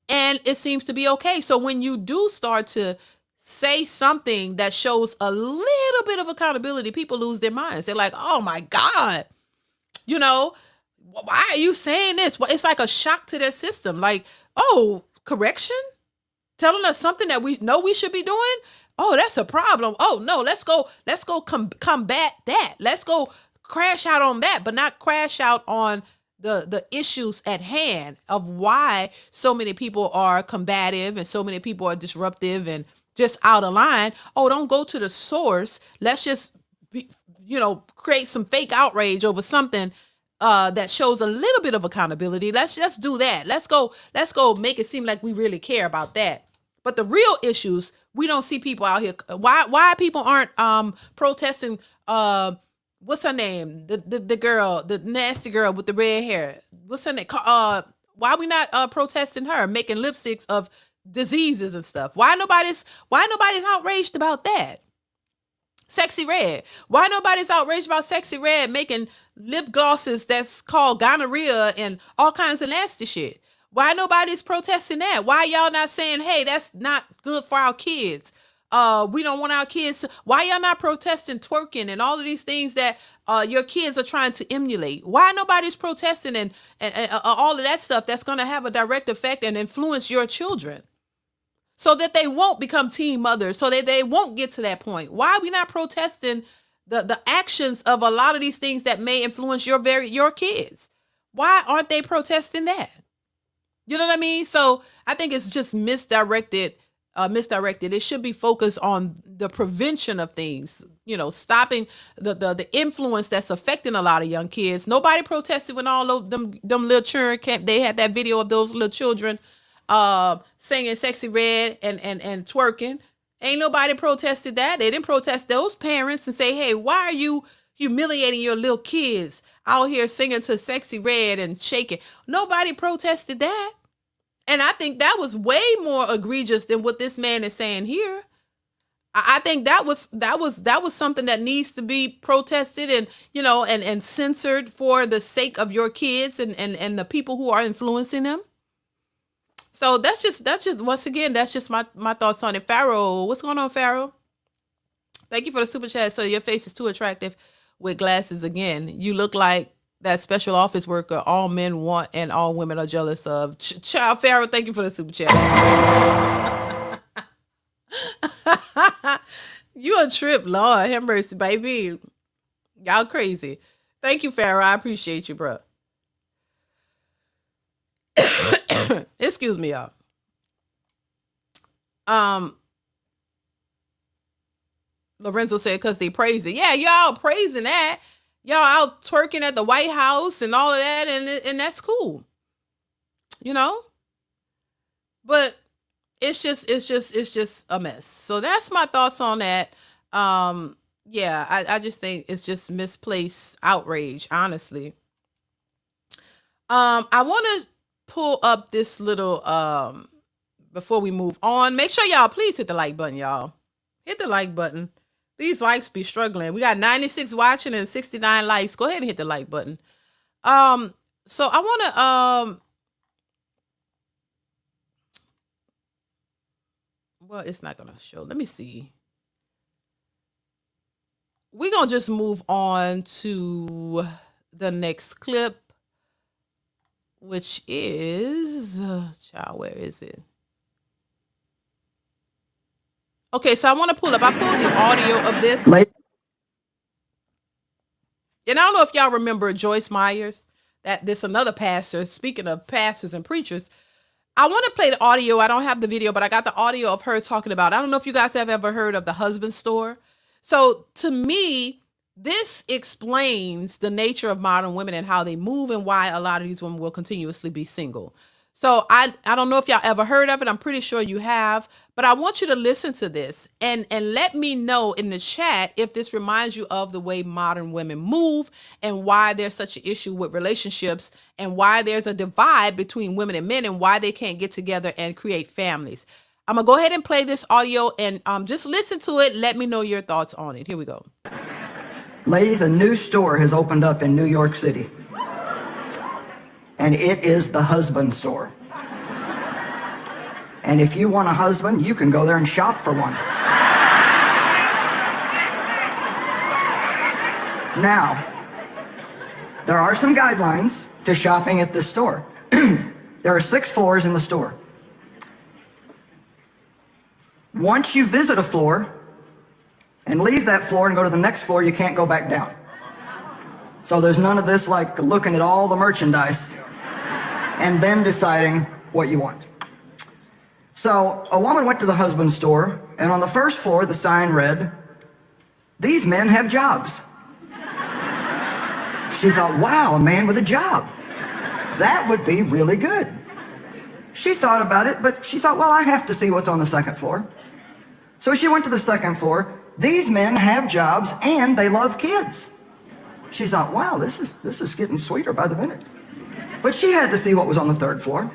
And it seems to be okay. So when you do start to say something that shows a little bit of accountability, people lose their minds. They're like, oh my God, you know, why are you saying this? Well, it's like a shock to their system. Like, oh, correction? Telling us something that we know we should be doing? Oh, that's a problem. Oh no, let's go combat that. Let's go crash out on that, but not crash out on the issues at hand of why so many people are combative and so many people are disruptive and just out of line. Oh, don't go to the source. Let's just create some fake outrage over something that shows a little bit of accountability. Let's just do that. Let's go make it seem like we really care about that. But the real issues, we don't see people out here. Why people aren't protesting? What's her name? The girl, the nasty girl with the red hair. What's her name? Why we not protesting her, making lipsticks of diseases and stuff? Why nobody's outraged about that? Sexy Red. Why nobody's outraged about Sexy Red making lip glosses that's called gonorrhea and all kinds of nasty shit? Why nobody's protesting that? Why y'all not saying, hey, that's not good for our kids? We don't want our kids to. Why y'all not protesting twerking and all of these things that your kids are trying to emulate? Why nobody's protesting and all of that stuff that's going to have a direct effect and influence your children so that they won't become teen mothers, so that they won't get to that point? Why are we not protesting the actions of a lot of these things that may influence your kids? Why aren't they protesting that? You know what I mean? So I think it's just misdirected. It should be focused on the prevention of things, stopping the influence that's affecting a lot of young kids. Nobody protested when all of them little children came. They had that video of those little children singing Sexy Red and twerking. Ain't nobody protested that. They didn't protest those parents and say, hey, why are you humiliating your little kids out here singing to Sexy Red and shaking? Nobody protested that. And I think that was way more egregious than what this man is saying here. I think that was something that needs to be protested and and censored for the sake of your kids and the people who are influencing them. So that's just once again, that's just my thoughts on it. Pharaoh, what's going on, Pharaoh? Thank you for the super chat. So your face is too attractive with glasses again. You look like that special office worker all men want and all women are jealous of. Child Pharaoh, thank you for the super chat. You a trip, Lord have mercy, baby. Y'all crazy. Thank you, Pharaoh. I appreciate you, bro. Excuse me, y'all. Lorenzo said because they praise it. Yeah, y'all praising that. Y'all out twerking at the White House and all of that, and that's cool. But it's just a mess. So that's my thoughts on that. Yeah, I just think it's just misplaced outrage, honestly. I want to pull up this little before we move on. Make sure y'all please hit the like button, y'all. Hit the like button. These likes be struggling. We got 96 watching and 69 likes. Go ahead and hit the like button. So I want to well, it's not going to show. Let me see. We're going to just move on to the next clip, which is child, where is it? Okay, so I want to pull up. I pulled the audio of this. And I don't know if y'all remember Joyce Myers, that this another pastor. Speaking of pastors and preachers, I want to play the audio. I don't have the video, but I got the audio of her talking about, I don't know if you guys have ever heard of the husband store. So to me, this explains the nature of modern women and how they move and why a lot of these women will continuously be single. So I don't know if y'all ever heard of it. I'm pretty sure you have, but I want you to listen to this and let me know in the chat if this reminds you of the way modern women move and why there's such an issue with relationships and why there's a divide between women and men and why they can't get together and create families. I'm gonna go ahead and play this audio and just listen to it. Let me know your thoughts on it. Here we go. Ladies, a new store has opened up in New York City. And it is the husband store. And if you want a husband, you can go there and shop for one. Now, there are some guidelines to shopping at this store. There are 6 floors in the store. Once you visit a floor and leave that floor and go to the next floor, you can't go back down. So there's none of this like looking at all the merchandise and then deciding what you want. So a woman went to the husband store, and on the first floor the sign read, "These men have jobs." She thought, wow, a man with a job. That would be really good. She thought about it, but she thought, well, I have to see what's on the second floor. So she went to the second floor. These men have jobs and they love kids. She thought, wow, this is getting sweeter by the minute. But she had to see what was on the third floor.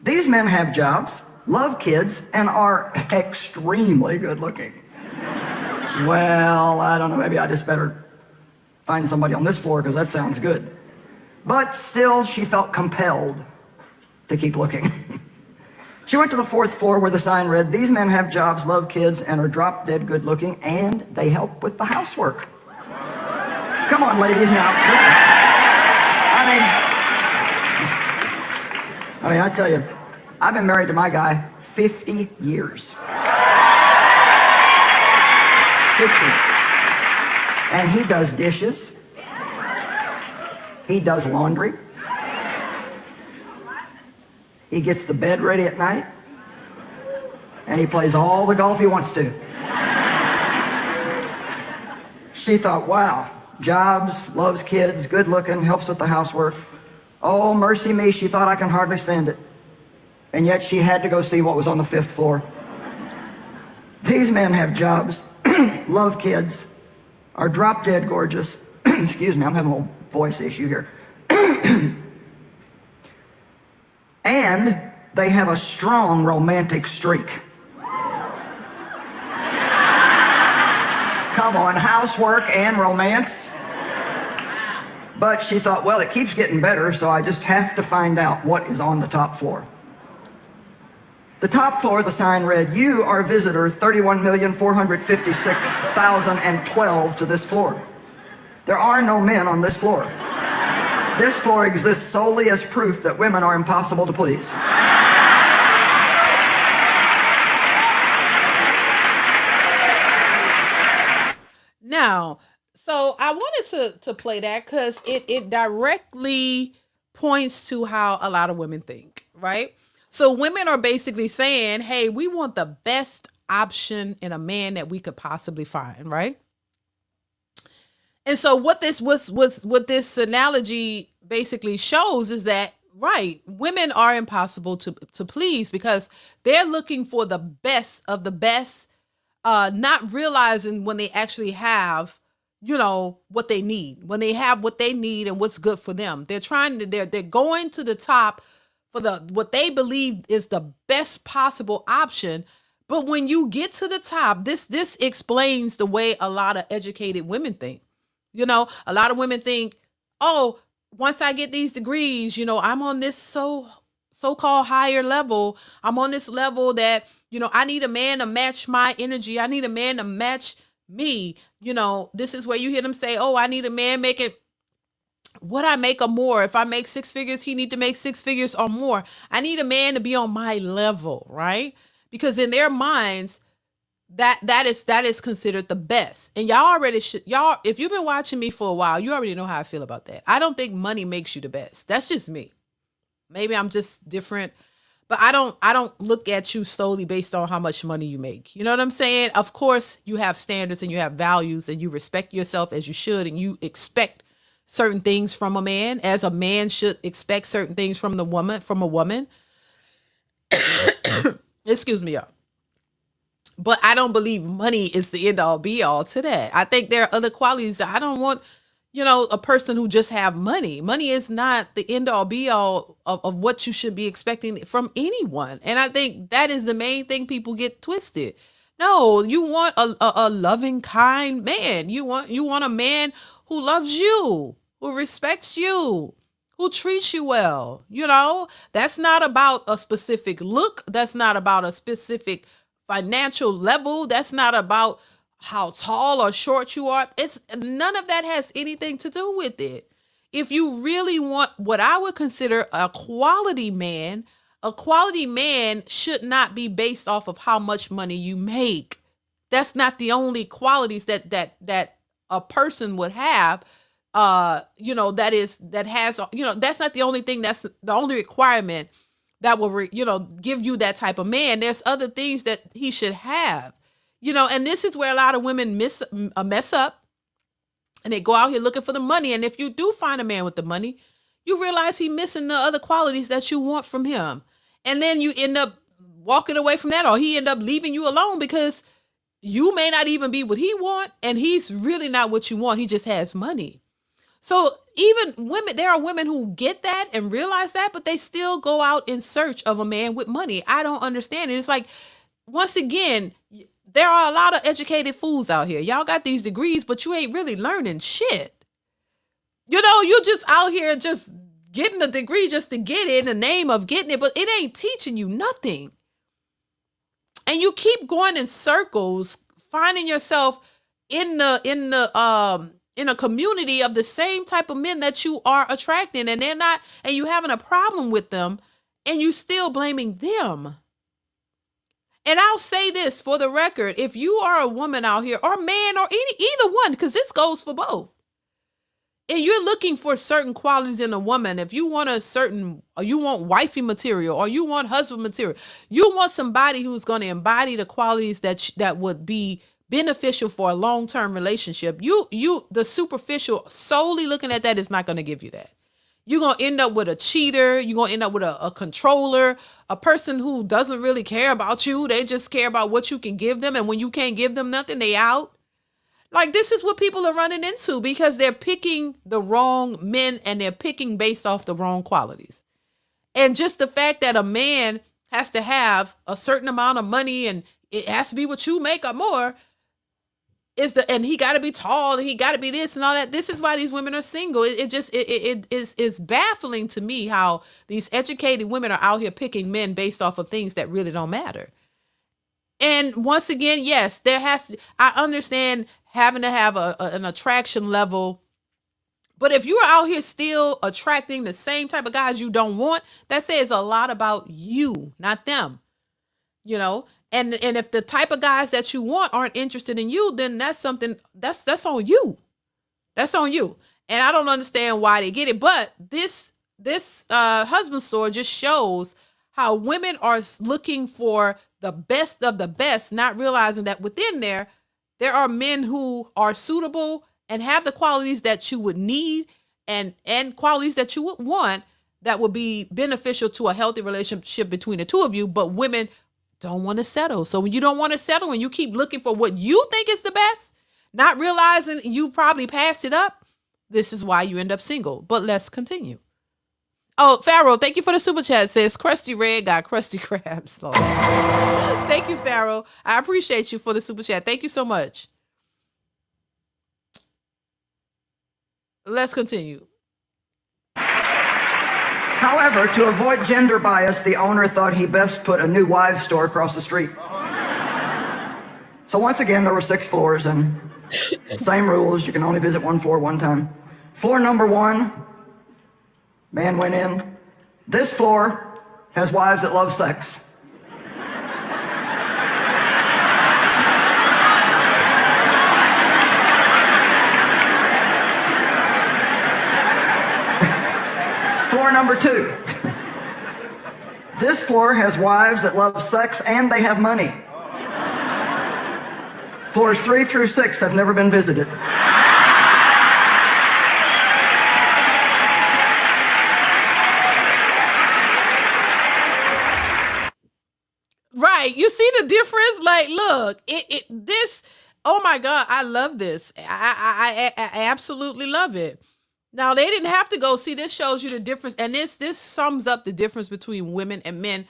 These men have jobs, love kids, and are extremely good looking. Well, I don't know, maybe I just better find somebody on this floor because that sounds good. But still, she felt compelled to keep looking. She went to the fourth floor where the sign read, "These men have jobs, love kids, and are drop-dead good looking, and they help with the housework." Come on, ladies, now, listen. I mean, I tell you, I've been married to my guy 50 years. 50. And he does dishes. He does laundry. He gets the bed ready at night. And he plays all the golf he wants to. She thought, wow, jobs, loves kids, good looking, helps with the housework. Oh, mercy me, she thought I can hardly stand it. And yet she had to go see what was on the 5th floor. These men have jobs, love kids, are drop-dead gorgeous. Excuse me, I'm having a little voice issue here. And they have a strong romantic streak. Come on, housework and romance. But she thought, well, it keeps getting better, so I just have to find out what is on the top floor. The top floor, the sign read, "You are visitor 31,456,012 to this floor. There are no men on this floor. This floor exists solely as proof that women are impossible to please." Now, so I wanted to play that because it directly points to how a lot of women think, right? So women are basically saying, hey, we want the best option in a man that we could possibly find, right? And so what this analogy basically shows is that, right, women are impossible to please because they're looking for the best of the best, not realizing when they actually have, what they need, when they have what they need and what's good for them. They're going to the top for what they believe is the best possible option. But when you get to the top, this explains the way a lot of educated women think. A lot of women think, oh, once I get these degrees, I'm on this so-called higher level. I'm on this level that, I need a man to match my energy. I need a man to match me. This is where you hear them say, oh, I need a man making what I make or more. If I make 6 figures, he need to make 6 figures or more. I need a man to be on my level, right? Because in their minds, that is considered the best. And if you've been watching me for a while, you already know how I feel about that. I don't think money makes you the best. That's just me. Maybe I'm just different, but I don't look at you solely based on how much money you make. You know what I'm saying? Of course, you have standards and you have values and you respect yourself as you should, and you expect certain things from a man, as a man should expect certain things from a woman. Excuse me, y'all. But I don't believe money is the end all be all to that. I think there are other qualities. I don't want, a person who just have money. Money is not the end all be all of what you should be expecting from anyone. And I think that is the main thing people get twisted. No, you want a loving, kind man. You want a man who loves you, who respects you, who treats you well. That's not about a specific look. That's not about a specific financial level. That's not about how tall or short you are. It's none of that has anything to do with it. If you really want what I would consider a quality man should not be based off of how much money you make. That's not the only qualities that a person would have. That's not the only thing. That's the only requirement that will give you that type of man. There's other things that he should have. And this is where a lot of women mess up, and they go out here looking for the money. And if you do find a man with the money, you realize he's missing the other qualities that you want from him. And then you end up walking away from that, or he end up leaving you alone because you may not even be what he want, and he's really not what you want. He just has money. So even women, there are women who get that and realize that, but they still go out in search of a man with money. I don't understand it. It's like, once again, there are a lot of educated fools out here. Y'all got these degrees, but you ain't really learning shit. You just out here just getting a degree just to get it in the name of getting it, but it ain't teaching you nothing. And you keep going in circles, finding yourself in a community of the same type of men that you are attracting, and they're not, and you having a problem with them, and you still blaming them. And I'll say this for the record: if you are a woman out here, or man, or either one, because this goes for both, and you're looking for certain qualities in a woman, if you want or you want wifey material, or you want husband material, you want somebody who's going to embody the qualities that would be beneficial for a long-term relationship. The superficial, solely looking at that, is not going to give you that. You're going to end up with a cheater. You're going to end up with a controller, a person who doesn't really care about you. They just care about what you can give them. And when you can't give them nothing, they out. Like, this is what people are running into because they're picking the wrong men, and they're picking based off the wrong qualities. And just the fact that a man has to have a certain amount of money, and it has to be what you make or more, and he got to be tall, and he got to be this and all that. This is why these women are single. It's baffling to me how these educated women are out here picking men based off of things that really don't matter. And once again, yes, I understand having to have an attraction level, but if you are out here still attracting the same type of guys you don't want, that says a lot about you, not them. And if the type of guys that you want aren't interested in you, then that's something that's on you. That's on you. And I don't understand why they get it. But this husband story just shows how women are looking for the best of the best, not realizing that within there are men who are suitable and have the qualities that you would need and qualities that you would want that would be beneficial to a healthy relationship between the two of you. But women don't want to settle. So when you don't want to settle and you keep looking for what you think is the best, not realizing you probably passed it up, this is why you end up single. But let's continue. Oh, Pharaoh, thank you for the super chat. It says Krusty Red got Krusty Krabs. Lord. Thank you, Pharaoh. I appreciate you for the super chat. Thank you so much. Let's continue. However, to avoid gender bias, the owner thought he best put a new wives store across the street. So once again, there were 6 floors, and same rules. You can only visit one floor one time. Floor number 1, man went in. This floor has wives that love sex. Floor number 2. This floor has wives that love sex and they have money. Floors 3 through 6 have never been visited. Right. You see the difference? Like, look, this, oh my God, I love this. I absolutely love it. Now, they didn't have to go. See, this shows you the difference. And this sums up the difference between women and men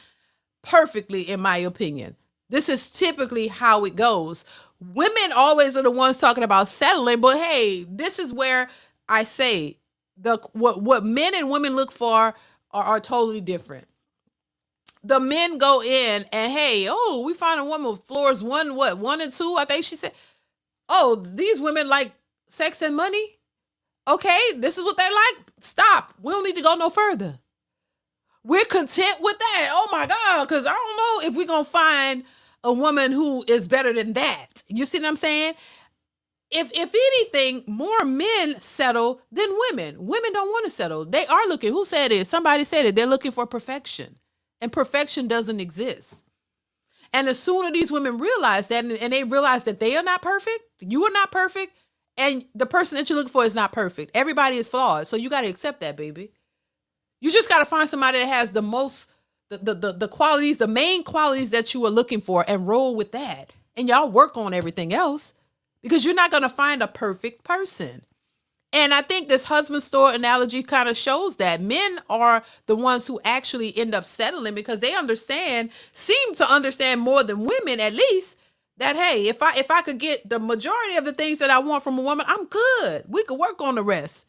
perfectly, in my opinion. This is typically how it goes. Women always are the ones talking about settling, but hey, this is where I say what men and women look for are totally different. The men go in and hey, oh, we find a woman with floors one and two. I think she said, oh, these women like sex and money. Okay, this is what they like. Stop. We don't need to go no further. We're content with that. Oh my God, because I don't know if we're gonna find a woman who is better than that. You see what I'm saying? If anything, more men settle than women. Women don't want to settle. They are looking. Who said it? Somebody said it. They're looking for perfection, and perfection doesn't exist. And the sooner these women realize that, and they realize that they are not perfect, you are not perfect, and the person that you're looking for is not perfect. Everybody is flawed, so you got to accept that, baby. You just got to find somebody that has the most, the qualities, the main qualities that you are looking for, and roll with that. And y'all work on everything else, because you're not going to find a perfect person. And I think this husband store analogy kind of shows that men are the ones who actually end up settling, because they seem to understand more than women, at least, that, hey, if I could get the majority of the things that I want from a woman, I'm good. We could work on the rest.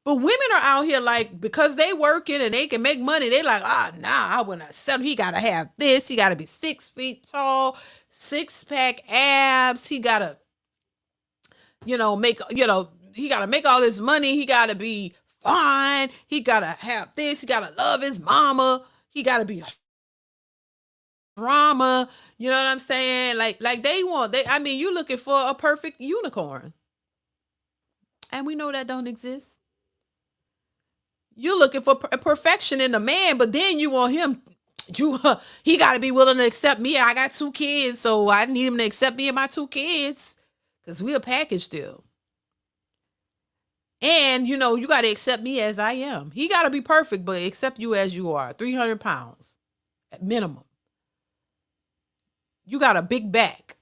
But women are out here like, because they working and they can make money, they like, I wouldn't settle. He got to have this. He got to be 6 feet tall, 6-pack abs. He got to, he got to make all this money. He got to be fine. He got to have this. He got to love his mama. He got to be drama. You know what I'm saying? Like you looking for a perfect unicorn. And we know that don't exist. You're looking for perfection in a man, but then you want him, he got to be willing to accept me. I got 2 kids, so I need him to accept me and my 2 kids, because we a package deal. And, you got to accept me as I am. He got to be perfect, but accept you as you are. 300 pounds at minimum. You got a big back.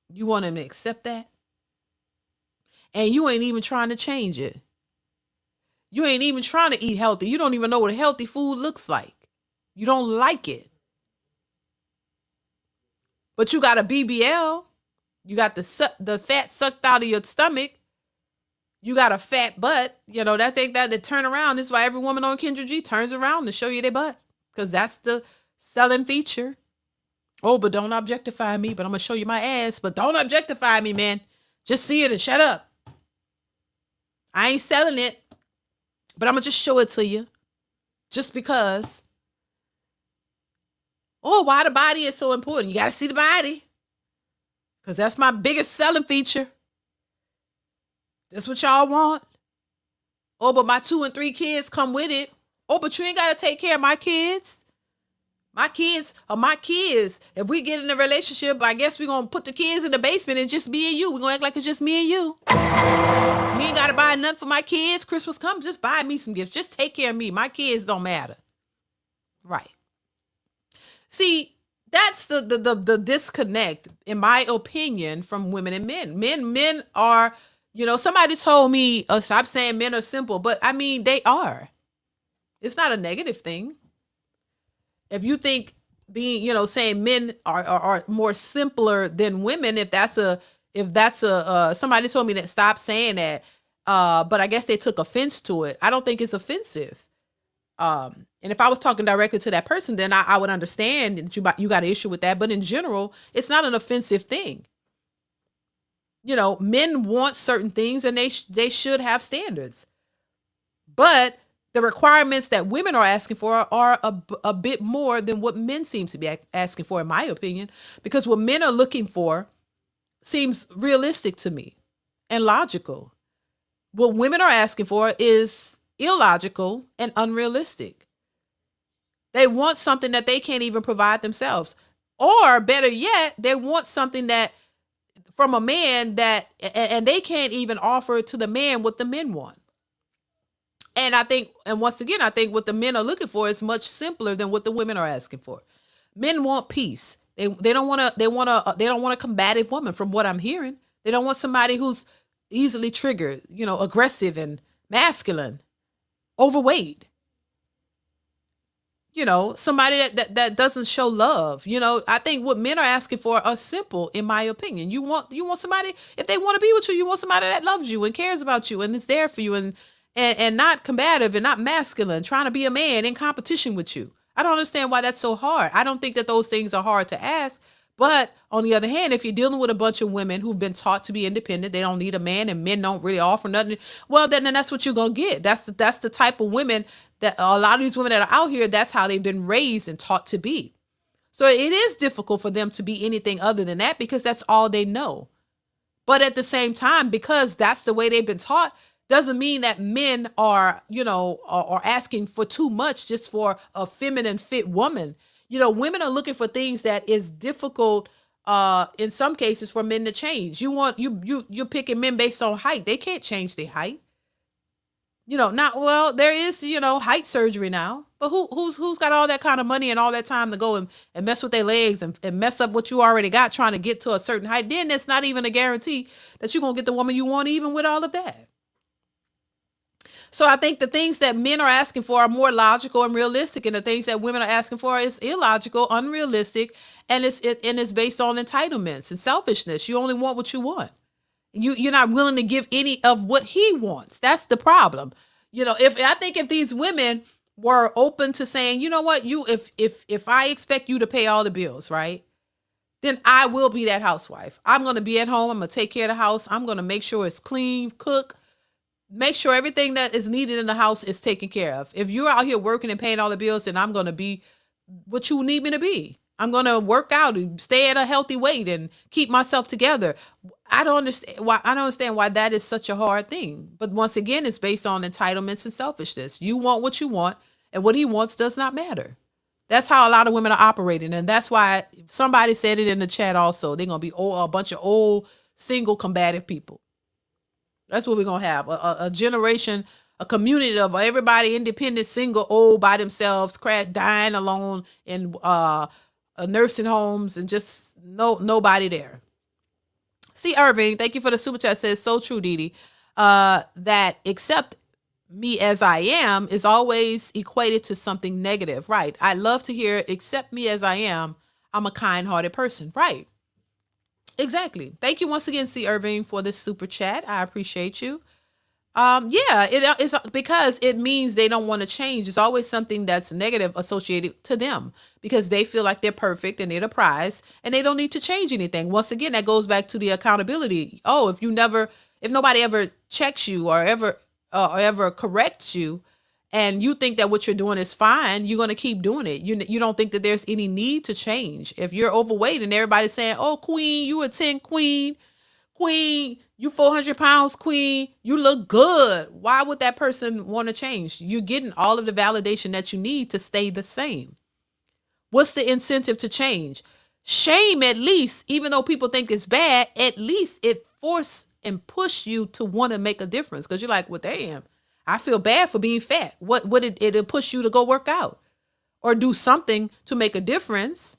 You want him to accept that? And you ain't even trying to change it. You ain't even trying to eat healthy. You don't even know what healthy food looks like. You don't like it. But you got a BBL. You got the fat sucked out of your stomach. You got a fat butt. That thing that turn around. This is why every woman on Kendra G turns around to show you their butt. Because that's the selling feature. Oh, but don't objectify me. But I'm going to show you my ass. But don't objectify me, man. Just see it and shut up. I ain't selling it. But I'm going to just show it to you. Just because. Oh, why the body is so important. You got to see the body. Because that's my biggest selling feature. That's what y'all want. Oh, but my 2 and 3 kids come with it. Oh, but you ain't got to take care of my kids. My kids are my kids. If we get in a relationship, I guess we're going to put the kids in the basement and just me and you. We're going to act like it's just me and you. We ain't got to buy nothing for my kids. Christmas comes, just buy me some gifts. Just take care of me. My kids don't matter. Right. See, that's the disconnect, in my opinion, from women and men. Men are, somebody told me, stop saying men are simple, but I mean, they are. It's not a negative thing. If you think saying men are more simpler than women, if that's somebody told me that, stop saying that. But I guess they took offense to it. I don't think it's offensive. And if I was talking directly to that person, then I would understand that you got an issue with that. But in general, it's not an offensive thing. Men want certain things and they should have standards. But the requirements that women are asking for are a bit more than what men seem to be asking for, in my opinion, because what men are looking for seems realistic to me and logical. What women are asking for is illogical and unrealistic. They want something that they can't even provide themselves. Or better yet, they want something that from a man that, and they can't even offer to the man what the men want. And I think what the men are looking for is much simpler than what the women are asking for. Men want peace. They don't want a combative woman, from what I'm hearing. They don't want somebody who's easily triggered, aggressive and masculine, overweight. somebody that doesn't show love. I think what men are asking for are simple, in my opinion. You want somebody, if they want to be with you, you want somebody that loves you and cares about you and is there for you, and not combative and not masculine, trying to be a man in competition with you. I don't understand why that's so hard. I don't think that those things are hard to ask. But on the other hand, if you're dealing with a bunch of women who've been taught to be independent, they don't need a man, and men don't really offer nothing, well, then that's what you're going to get. That's the type of women that a lot of these women that are out here, that's how they've been raised and taught to be. So it is difficult for them to be anything other than that, because that's all they know. But at the same time, because that's the way they've been taught, doesn't mean that men are asking for too much just for a feminine fit woman. Women are looking for things that is difficult in some cases for men to change. You're picking men based on height. They can't change their height. Not well. There is height surgery now, but who's got all that kind of money and all that time to go and mess with their legs and mess up what you already got trying to get to a certain height? Then it's not even a guarantee that you're gonna get the woman you want, even with all of that. So I think the things that men are asking for are more logical and realistic, and the things that women are asking for is illogical, unrealistic, and it's based on entitlements and selfishness. You only want what you want. You're not willing to give any of what he wants. That's the problem. If these women were open to saying, you know what, if I expect you to pay all the bills, right, then I will be that housewife. I'm going to be at home. I'm going to take care of the house. I'm going to make sure it's clean, cook, make sure everything that is needed in the house is taken care of. If you're out here working and paying all the bills, then I'm going to be what you need me to be. I'm going to work out and stay at a healthy weight and keep myself together. I don't understand why that is such a hard thing. But once again, it's based on entitlements and selfishness. You want what you want, and what he wants does not matter. That's how a lot of women are operating. And that's why somebody said it in the chat also. They're going to be a bunch of old, single, combative people. That's what we're going to have. A generation, a community of everybody independent, single, old, by themselves, dying alone in nursing homes, and just nobody there. See, Irving, thank you for the super chat. Says, so true, DeeDee, that accept me as I am is always equated to something negative. Right. I love to hear accept me as I am. I'm a kind-hearted person. Right. Exactly. Thank you once again, C. Irving, for this super chat. I appreciate you. It is because it means they don't want to change. It's always something that's negative associated to them because they feel like they're perfect and they're the prize and they don't need to change anything. Once again, that goes back to the accountability. Oh, if nobody ever checks you or ever corrects you, and you think that what you're doing is fine, you're going to keep doing it. You don't think that there's any need to change. If you're overweight and everybody's saying, oh, queen, you a 10 queen, you 400 pounds, queen, you look good. Why would that person want to change? You're getting all of the validation that you need to stay the same. What's the incentive to change? Shame, at least, even though people think it's bad, at least it force and push you to want to make a difference. Because you're like, well, damn, I feel bad for being fat. What would it'll push you to go work out or do something to make a difference?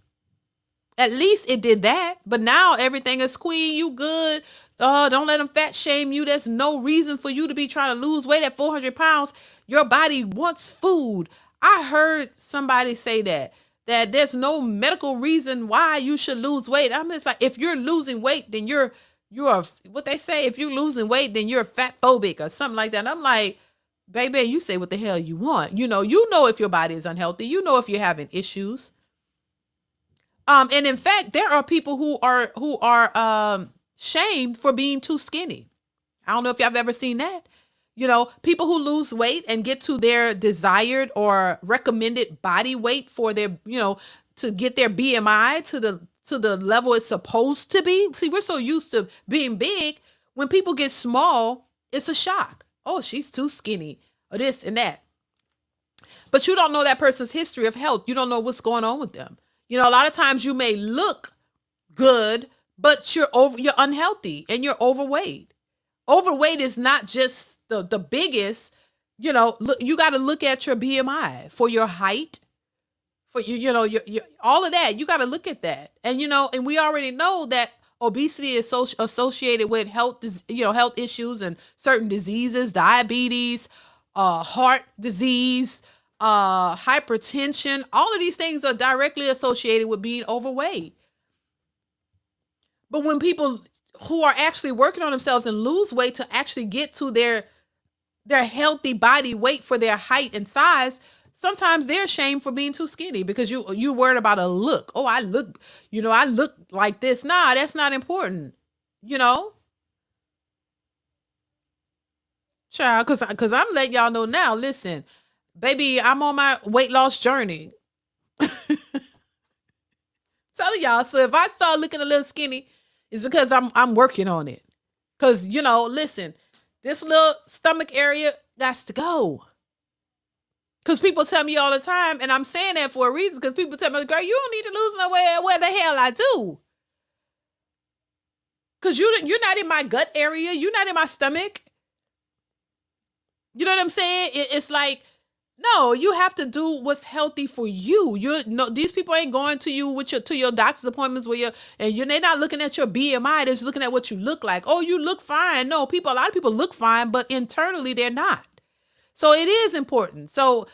At least it did that. But now everything is queen, you good. Don't let them fat shame you. There's no reason for you to be trying to lose weight at 400 pounds. Your body wants food. I heard somebody say that there's no medical reason why you should lose weight. I'm just like, if you're losing weight, then you're what they say, if you're losing weight, then you're fat phobic or something like that. And I'm like, baby, you say what the hell you want. You know if your body is unhealthy. You know if you're having issues. And in fact, there are people who are shamed for being too skinny. I don't know if y'all have ever seen that. People who lose weight and get to their desired or recommended body weight for their, to get their BMI to the level it's supposed to be. See, we're so used to being big. When people get small, it's a shock. Oh, she's too skinny or this and that. But you don't know that person's history of health. You don't know what's going on with them. A lot of times you may look good, but you're unhealthy and you're overweight. Overweight is not just the biggest, look, you got to look at your BMI for your height, for your all of that. You got to look at that. And, and we already know that obesity is associated with health issues and certain diseases, diabetes, heart disease, hypertension. All of these things are directly associated with being overweight. But when people who are actually working on themselves and lose weight to actually get to their healthy body weight for their height and size, sometimes they're ashamed for being too skinny because you worried about a look. Oh, I look like this. Nah, that's not important. Child, because I'm letting y'all know now. Listen, baby, I'm on my weight loss journey. Telling y'all. So if I start looking a little skinny, it's because I'm working on it. Because listen, this little stomach area got to go. Because people tell me all the time, and I'm saying that for a reason, because people tell me, girl, you don't need to lose no weight. Where the hell I do? Because you're not in my gut area. You're not in my stomach. You know what I'm saying? It's like, no, you have to do what's healthy for you. These people ain't going to you to your doctor's appointments they're not looking at your BMI. They're just looking at what you look like. Oh, you look fine. No, a lot of people look fine, but internally they're not. So it is important. So,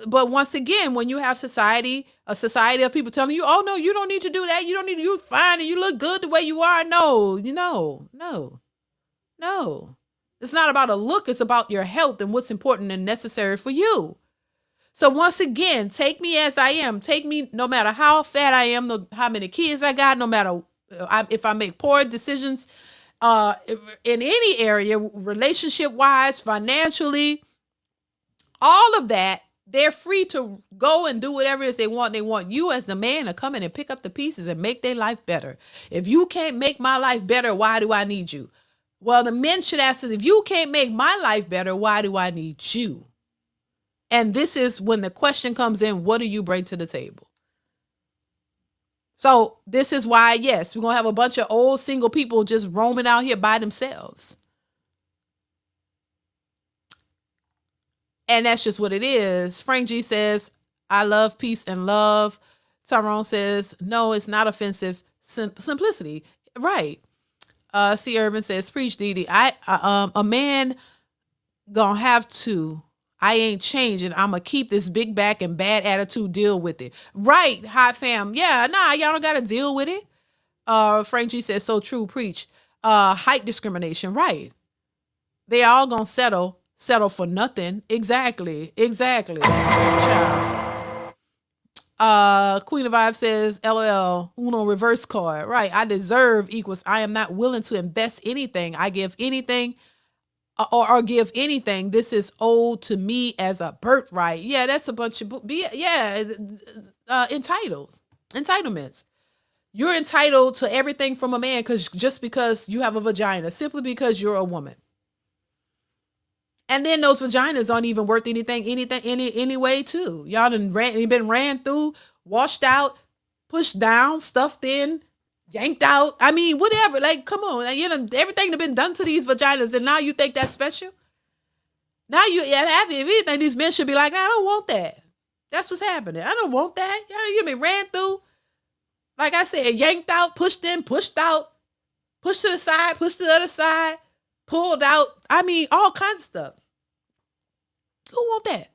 but once again, when you have a society of people telling you, oh no, you don't need to do that. You're fine and you look good the way you are. No. It's not about a look. It's about your health and what's important and necessary for you. So once again, take me as I am. Take me no matter how fat I am, how many kids I got, no matter if I make poor decisions in any area, relationship-wise, financially, all of that, they're free to go and do whatever it is they want. They want you as the man to come in and pick up the pieces and make their life better. If you can't make my life better, why do I need you? Well, the men should ask us, if you can't make my life better, why do I need you? And this is when the question comes in, what do you bring to the table? So this is why, yes, we're going to have a bunch of old single people just roaming out here by themselves. And that's just what it is. Frank G says, I love peace and love. Tyrone says, no, it's not offensive. Simplicity. Right. C. Irvin says, preach, DeeDee. A man gonna have to. I ain't changing. I'm gonna keep this big back and bad attitude. Deal with it. Right, hot fam. Yeah, nah, y'all don't gotta deal with it. Frank G says, so true, preach. Height discrimination. Right. They all gonna settle for nothing. Exactly. Child. Queen of Vibe says, LOL, Uno reverse card. Right. I deserve equals I am not willing to invest anything. I give anything or give anything. This is owed to me as a birthright. Yeah, that's a bunch of entitlements. You're entitled to everything from a man just because you have a vagina, simply because you're a woman. And then those vaginas aren't even worth anything anyway, too. Y'all been ran through, washed out, pushed down, stuffed in, yanked out. I mean, whatever. Like, come on. Everything that's been done to these vaginas, and now you think that's special? Now if anything, these men should be like, I don't want that. That's what's happening. I don't want that. You've been ran through, like I said, yanked out, pushed in, pushed out, pushed to the side, pushed to the other side, pulled out. I mean, all kinds of stuff. Who want that?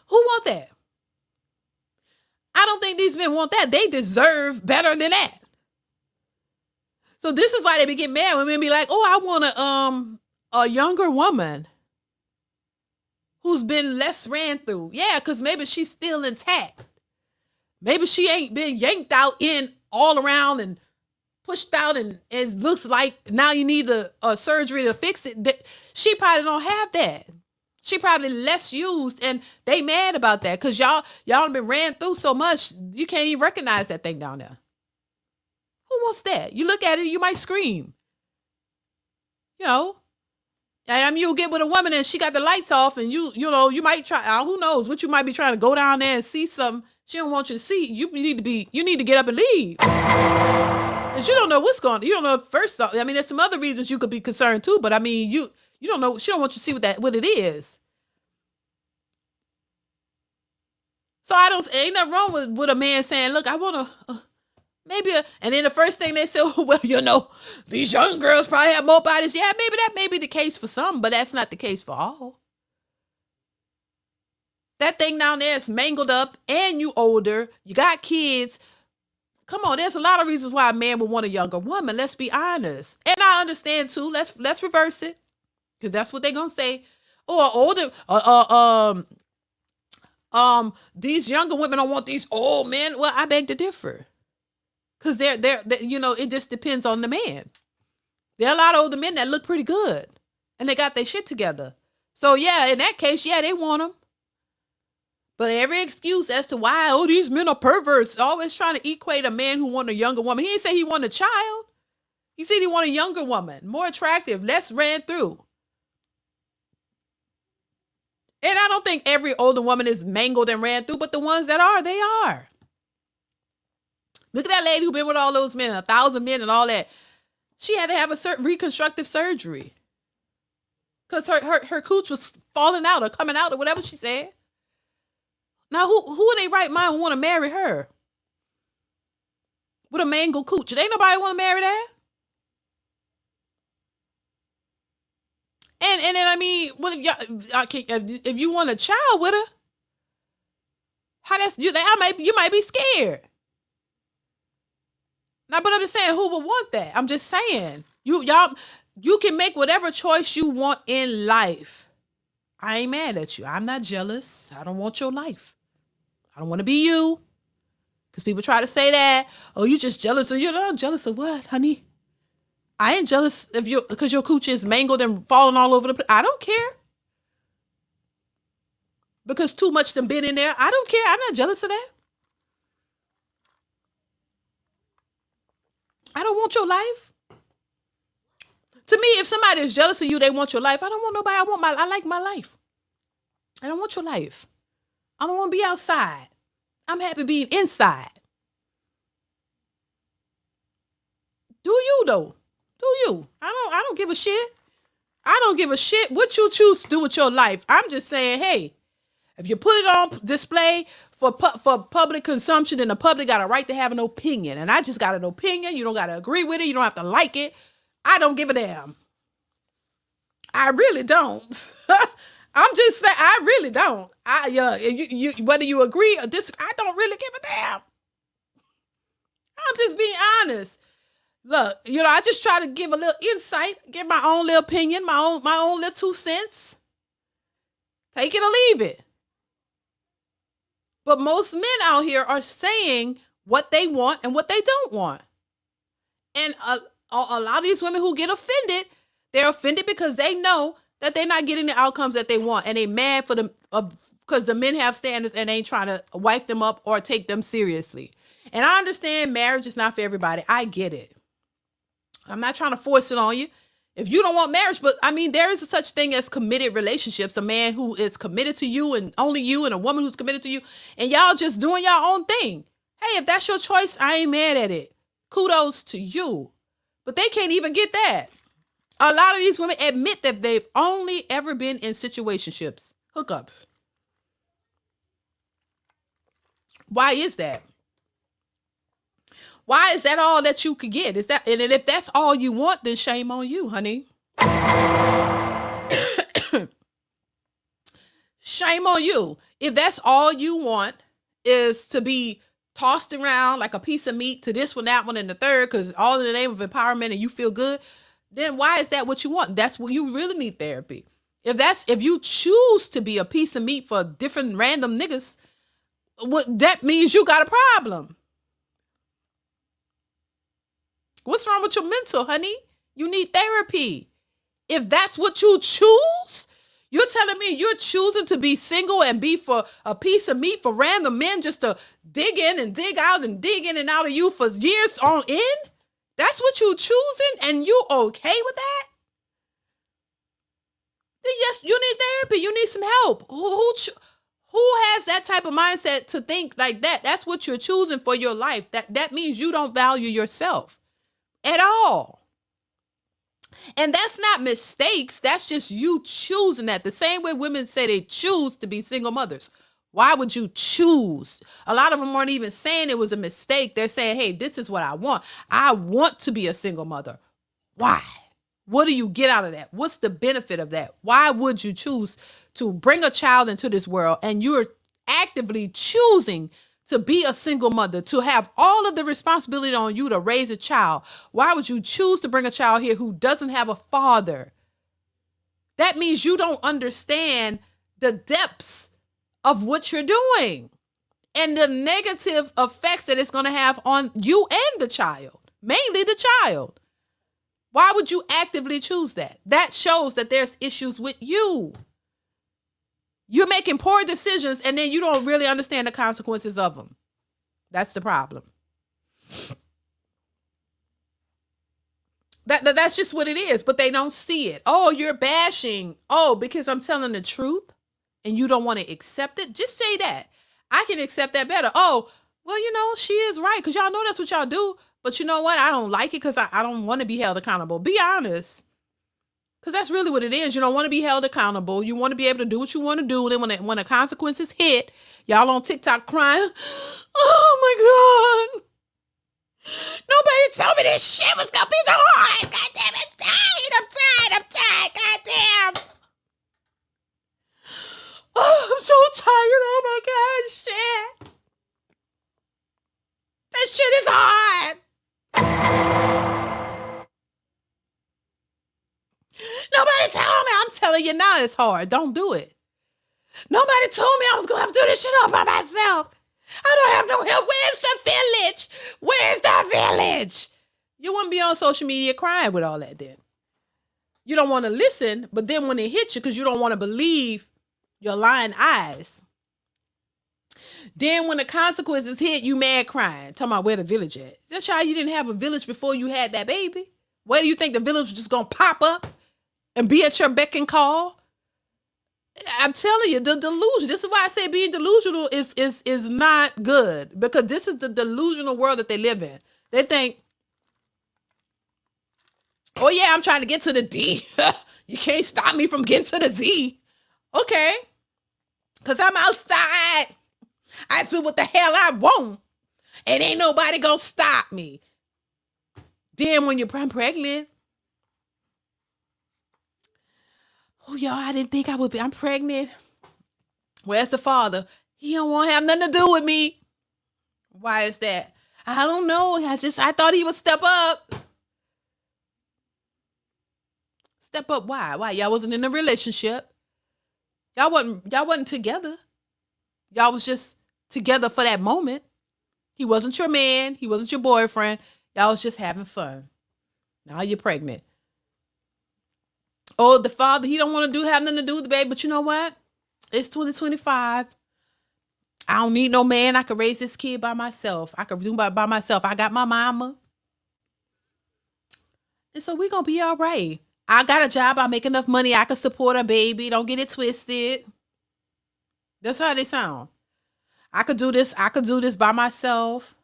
Who want that? I don't think these men want that. They deserve better than that. So this is why they be getting mad when men be like, oh, I want a younger woman who's been less ran through. Yeah, because maybe she's still intact. Maybe she ain't been yanked out in all around and pushed out, and it looks like now you need a surgery to fix it. She probably don't have that. She probably less used, and they mad about that because y'all been ran through so much you can't even recognize that thing down there. Who wants that? You look at it, you might scream. I mean, you'll get with a woman and she got the lights off, and you might try. Who knows what you might be trying to go down there and see something she don't want you to see. You need to get up and leave. Because you don't know what's going on. You don't know first off. I mean, there's some other reasons you could be concerned too, but I mean, you don't know. She don't want you to see what it is. So ain't nothing wrong with a man saying, look, I want to, Maybe, and then the first thing they say, oh, well, you know, these young girls probably have more bodies. Yeah, maybe that may be the case for some, but that's not the case for all. That thing down there is mangled up, and you older, you got kids. Come on, there's a lot of reasons why a man would want a younger woman. Let's be honest. And I understand too. Let's reverse it, because that's what they're gonna say. Oh, older, these younger women don't want these old men. Well, I beg to differ. Because they're, you know, it just depends on the man. There are a lot of older men that look pretty good. And they got their shit together. So, yeah, in that case, yeah, they want them. But every excuse as to why, oh, these men are perverts. Always trying to equate a man who want a younger woman. He didn't say he wanted a child. He said he wanted a younger woman. More attractive. Less ran through. And I don't think every older woman is mangled and ran through. But the ones that are, they are. Look at that lady who been with all those men, 1,000 men and all that. She had to have a certain reconstructive surgery. Because her cooch was falling out or coming out or whatever she said. Now, who in their right mind would want to marry her? With a mangled cooch. Ain't nobody want to marry that. And then, I mean, what if you want a child with her? How that's, you might be scared. Now, but I'm just saying, who would want that? I'm just saying, you can make whatever choice you want in life. I ain't mad at you. I'm not jealous. I don't want your life. I don't want to be you. Because people try to say that. Oh, you just jealous of you. I'm jealous of what, honey? I ain't jealous of you because your coochie is mangled and falling all over the place. I don't care. Because too much done been in there. I don't care. I'm not jealous of that. I don't want your life. To me, if somebody is jealous of you, they want your life. I don't want nobody. I like my life. I don't want your life. I don't want to be outside. I'm happy being inside. Do you though? Do you? I don't give a shit. I don't give a shit what you choose to do with your life. I'm just saying, hey, if you put it on display for public consumption, then the public got a right to have an opinion. And I just got an opinion. You don't got to agree with it. You don't have to like it. I don't give a damn. I really don't. I'm just saying, I really don't. You whether you agree or disagree, I don't really give a damn. I'm just being honest. Look, I just try to give a little insight, give my own little opinion, my own little 2 cents. Take it or leave it. But most men out here are saying what they want and what they don't want. And a lot of these women who get offended, they're offended because they know that they're not getting the outcomes that they want. And they mad for them because the men have standards and they ain't trying to wipe them up or take them seriously. And I understand marriage is not for everybody. I get it. I'm not trying to force it on you. If you don't want marriage, but I mean, there is a such thing as committed relationships. A man who is committed to you and only you, and a woman who's committed to you, and y'all just doing your own thing. Hey, if that's your choice, I ain't mad at it. Kudos to you. But they can't even get that. A lot of these women admit that they've only ever been in situationships, hookups. Why is that? Why is that all that you could get? And if that's all you want, then shame on you, honey. Shame on you. If that's all you want is to be tossed around like a piece of meat to this one, that one, and the third, because all in the name of empowerment and you feel good, then why is that what you want? That's what you really need therapy. If you choose to be a piece of meat for different random niggas, that means you got a problem. What's wrong with your mental, honey? You need therapy. If that's what you choose, you're telling me you're choosing to be single and be for a piece of meat for random men just to dig in and dig out and dig in and out of you for years on end? That's what you choosing and you okay with that? Then yes, you need therapy. You need some help. Who has that type of mindset to think like that? That's what you're choosing for your life. That means you don't value yourself at all. And that's not mistakes. That's just you choosing that. The same way women say they choose to be single mothers. Why would you choose? A lot of them weren't even saying it was a mistake. They're saying, hey, this is what I want. I want to be a single mother. Why? What do you get out of that? What's the benefit of that? Why would you choose to bring a child into this world and you're actively choosing to be a single mother, to have all of the responsibility on you to raise a child? Why would you choose to bring a child here who doesn't have a father? That means you don't understand the depths of what you're doing and the negative effects that it's going to have on you and the child, mainly the child. Why would you actively choose that? That shows that there's issues with you. You're making poor decisions and then you don't really understand the consequences of them. That's the problem. That's just what it is, but they don't see it. Oh, you're bashing. Oh, because I'm telling the truth and you don't want to accept it. Just say that. I can accept that better. Oh, well, she is right because y'all know that's what y'all do. But you know what? I don't like it because I don't want to be held accountable. Be honest. Because that's really what it is. You don't want to be held accountable. You want to be able to do what you want to do. Then when the consequences hit, y'all on TikTok crying, oh my God. Nobody told me this shit was going to be so hard. God damn it. I'm tired. God damn. Oh, I'm so tired. Oh my God, shit. That shit is hard. Nobody told me. I'm telling you now, it's hard. Don't do it. Nobody told me I was going to have to do this shit all by myself. I don't have no help. Where's the village? Where's the village? You wouldn't be on social media crying with all that then. You don't want to listen, but then when it hits you, because you don't want to believe your lying eyes. Then when the consequences hit, you mad crying. Talking about where the village at. That's how you didn't have a village before you had that baby. Where do you think the village was just going to pop up and be at your beck and call? I'm telling you, the delusion. This is why I say being delusional is not good, because this is the delusional world that they live in. They think, oh yeah, I'm trying to get to the D. You can't stop me from getting to the D. Okay. Because I'm outside. I do what the hell I want. And ain't nobody gonna stop me. Then when I'm pregnant. Oh, y'all, I didn't think I would be. I'm pregnant. Where's the father? He don't want to have nothing to do with me. Why is that? I don't know. I thought he would step up. Step up, why? Why? Y'all wasn't in a relationship. Y'all wasn't together. Y'all was just together for that moment. He wasn't your man. He wasn't your boyfriend. Y'all was just having fun. Now you're pregnant. Oh, the father, he don't want to have nothing to do with the baby. But you know what? It's 2025. I don't need no man. I could raise this kid by myself. I could do by myself. I got my mama. And so we're going to be all right. I got a job. I make enough money. I can support a baby. Don't get it twisted. That's how they sound. I could do this. I could do this by myself.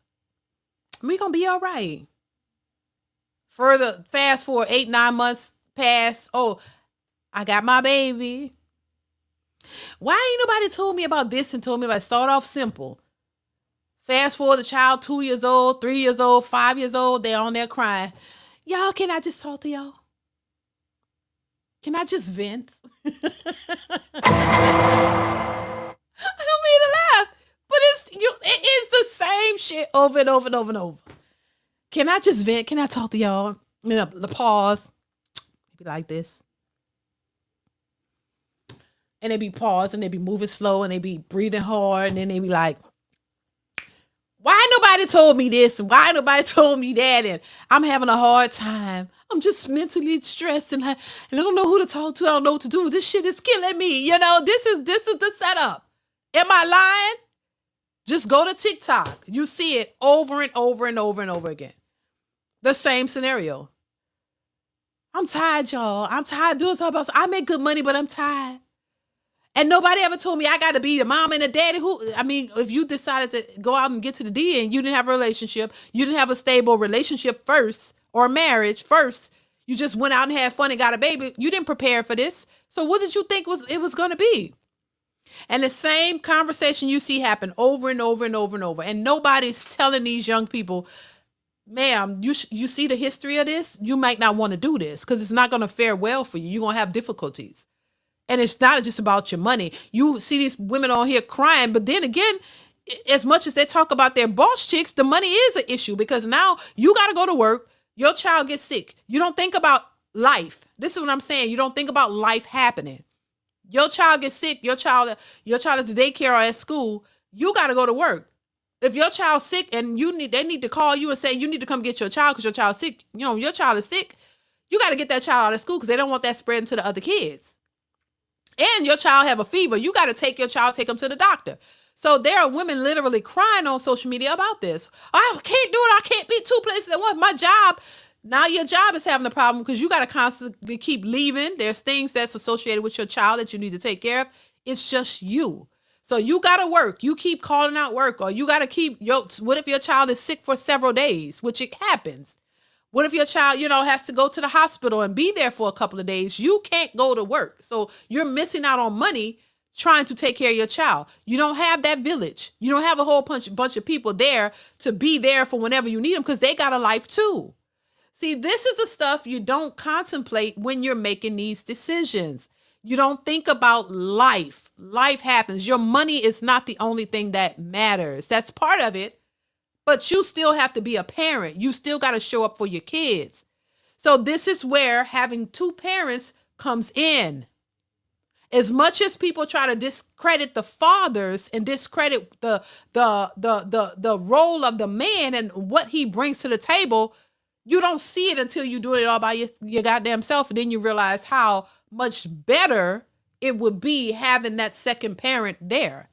We're going to be all right. Further, fast forward 8-9 months past. Oh, I got my baby. Why ain't nobody told me about this and told me about start off simple? Fast forward the child 2 years old, 3 years old, 5 years old. They're on there crying. Y'all, can I just talk to y'all? Can I just vent? I don't mean to laugh, but it is the same shit over and over and over and over. Can I just vent? Can I talk to y'all? The pause. Be like this. And they be paused and they be moving slow and they be breathing hard. And then they be like, why nobody told me this? And why nobody told me that? And I'm having a hard time. I'm just mentally stressed and I don't know who to talk to. I don't know what to do. This shit is killing me. This is the setup. Am I lying? Just go to TikTok. You see it over and over and over and over again. The same scenario. I'm tired, y'all. I'm tired doing something else. I make good money, but I'm tired. And nobody ever told me I got to be the mom and the daddy. If you decided to go out and get to the D and you didn't have a relationship, you didn't have a stable relationship first or marriage first, you just went out and had fun and got a baby. You didn't prepare for this. So what did you think it was going to be? And the same conversation you see happen over and over and over and over. And nobody's telling these young people, ma'am, you see the history of this? You might not want to do this because it's not going to fare well for you. You're going to have difficulties. And it's not just about your money. You see these women on here crying, but then again, as much as they talk about their boss chicks, the money is an issue because now you got to go to work. Your child gets sick. You don't think about life. This is what I'm saying. You don't think about life happening. Your child gets sick. Your child at the daycare or at school. You got to go to work. If your child's sick and they need to call you and say you need to come get your child because your child's sick. You know, your child is sick. You got to get that child out of school because they don't want that spreading to the other kids. And your child have a fever. You got to take your child, take them to the doctor. So there are women literally crying on social media about this. I can't do it. I can't be two places at once. My job. Now your job is having a problem because you got to constantly keep leaving. There's things that's associated with your child that you need to take care of. It's just you. So you got to work. You keep calling out work, or you got to keep what if your child is sick for several days, which it happens? What if your child, has to go to the hospital and be there for a couple of days? You can't go to work. So you're missing out on money trying to take care of your child. You don't have that village. You don't have a whole bunch of people there to be there for whenever you need them because they got a life too. See, this is the stuff you don't contemplate when you're making these decisions. You don't think about life. Life happens. Your money is not the only thing that matters. That's part of it. But you still have to be a parent. You still got to show up for your kids. So this is where having two parents comes in. As much as people try to discredit the fathers and discredit the role of the man and what he brings to the table, you don't see it until you do it all by your goddamn self. And then you realize how much better it would be having that second parent there.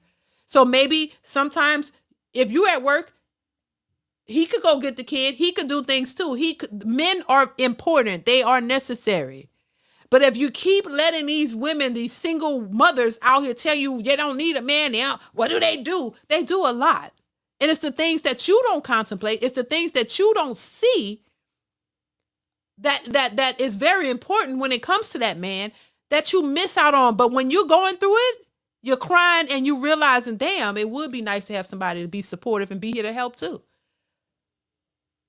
So maybe sometimes if you're at work, he could go get the kid. He could do things too. Men are important. They are necessary. But if you keep letting these women, these single mothers out here tell you they don't need a man, what do? They do a lot. And it's the things that you don't contemplate. It's the things that you don't see that is very important when it comes to that man that you miss out on. But when you're going through it, you're crying and you realizing, damn, it would be nice to have somebody to be supportive and be here to help too.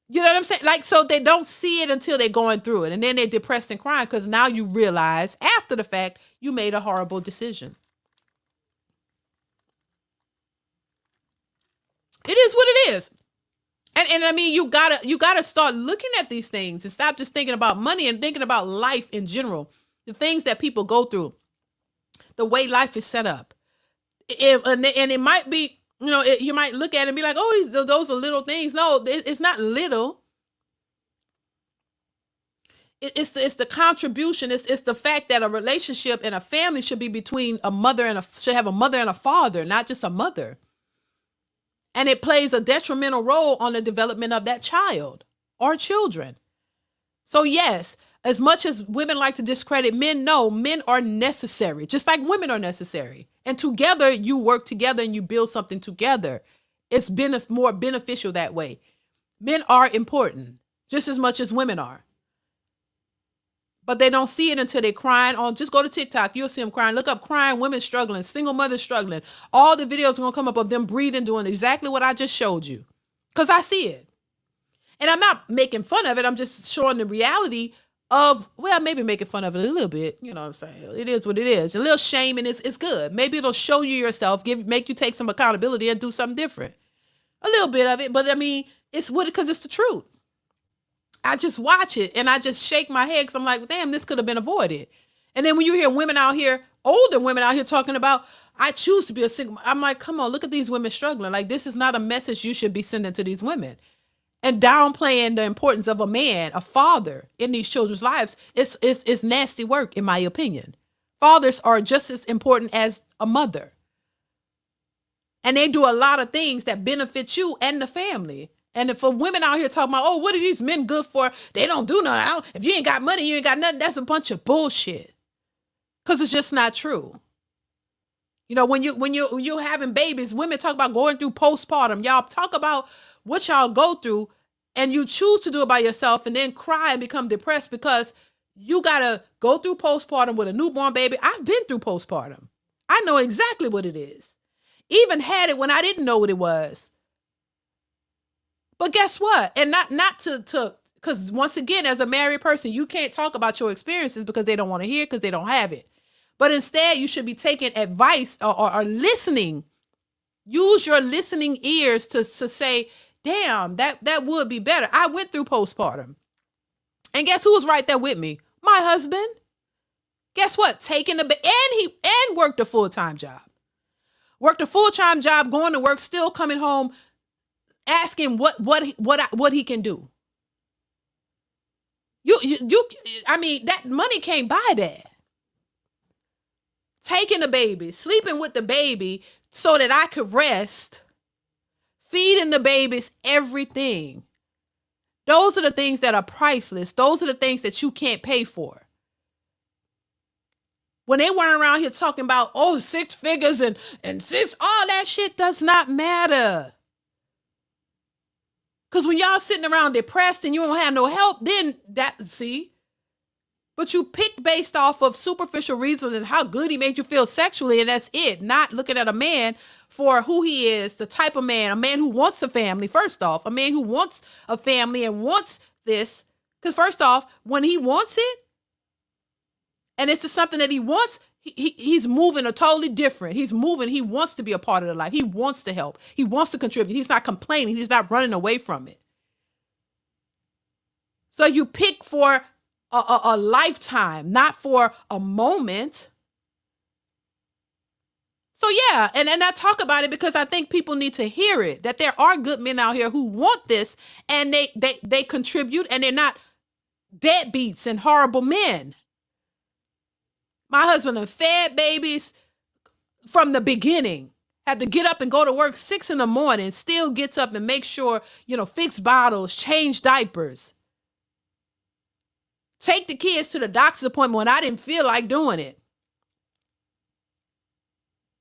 You know what I'm saying? Like, so they don't see it until they're going through it. And then they're depressed and crying because now you realize after the fact, you made a horrible decision. It is what it is. And I mean, you gotta start looking at these things and stop just thinking about money and thinking about life in general. The things that people go through, the way life is set up. And it might be, you might look at it and be like, oh, those are little things. No, it's not little. It's the contribution. It's the fact that a relationship and a family should be between should have a mother and a father, not just a mother. And it plays a detrimental role on the development of that child or children. So yes, as much as women like to discredit men, no, men are necessary, just like women are necessary. And together, you work together and you build something together. It's been more beneficial that way. Men are important, just as much as women are. But they don't see it until they're crying on. Just go to TikTok. You'll see them crying. Look up crying women struggling, single mothers struggling. All the videos are going to come up of them breathing, doing exactly what I just showed you. Because I see it. And I'm not making fun of it. I'm just showing the reality of, well, maybe making fun of it a little bit. You know what I'm saying? It is what it is. A little shame and it's good. Maybe it'll show you yourself, make you take some accountability and do something different. A little bit of it. But I mean, because it's the truth. I just watch it and I just shake my head because I'm like, damn, this could have been avoided. And then when you hear women out here, older women out here talking about, I choose to be a single, I'm like, come on, look at these women struggling. Like, this is not a message you should be sending to these women. And downplaying the importance of a man, a father in these children's lives, it's nasty work, in my opinion. Fathers are just as important as a mother. And they do a lot of things that benefit you and the family. And for women out here talking about, oh, what are these men good for? They don't do nothing. If you ain't got money, you ain't got nothing. That's a bunch of bullshit. Because it's just not true. You know, when you're having babies, women talk about going through postpartum. Y'all talk about what y'all go through, and you choose to do it by yourself and then cry and become depressed because you got to go through postpartum with a newborn baby. I've been through postpartum. I know exactly what it is. Even had it when I didn't know what it was. But guess what? And not to because once again, as a married person, you can't talk about your experiences because they don't want to hear because they don't have it. But instead, you should be taking advice or listening. Use your listening ears to say, damn, that would be better. I went through postpartum. And guess who was right there with me? My husband. Guess what? Taking and worked a full-time job. Worked a full-time job, going to work, still coming home, asking what he can do. I mean, that money can't buy that. Taking the baby, sleeping with the baby so that I could rest, feeding the babies, everything. Those are the things that are priceless. Those are the things that you can't pay for. When they weren't around here talking about, 6 figures and six, all that shit does not matter. Because when y'all sitting around depressed and you don't have no help, then but you pick based off of superficial reasons and how good he made you feel sexually, and that's it. Not looking at a man for who he is, the type of man, a man who wants a family, first off, a man who wants a family and wants this. Because first off, when he wants it, and it's just something that he wants, he's moving a totally different. He's moving. He wants to be a part of the life. He wants to help. He wants to contribute. He's not complaining. He's not running away from it. So you pick for a lifetime, not for a moment. So yeah, and I talk about it because I think people need to hear it, that there are good men out here who want this and they contribute, and they're not deadbeats and horrible men. My husband had fed babies from the beginning. Had to get up and go to work 6 a.m, still gets up and makes sure, fix bottles, change diapers. Take the kids to the doctor's appointment when I didn't feel like doing it.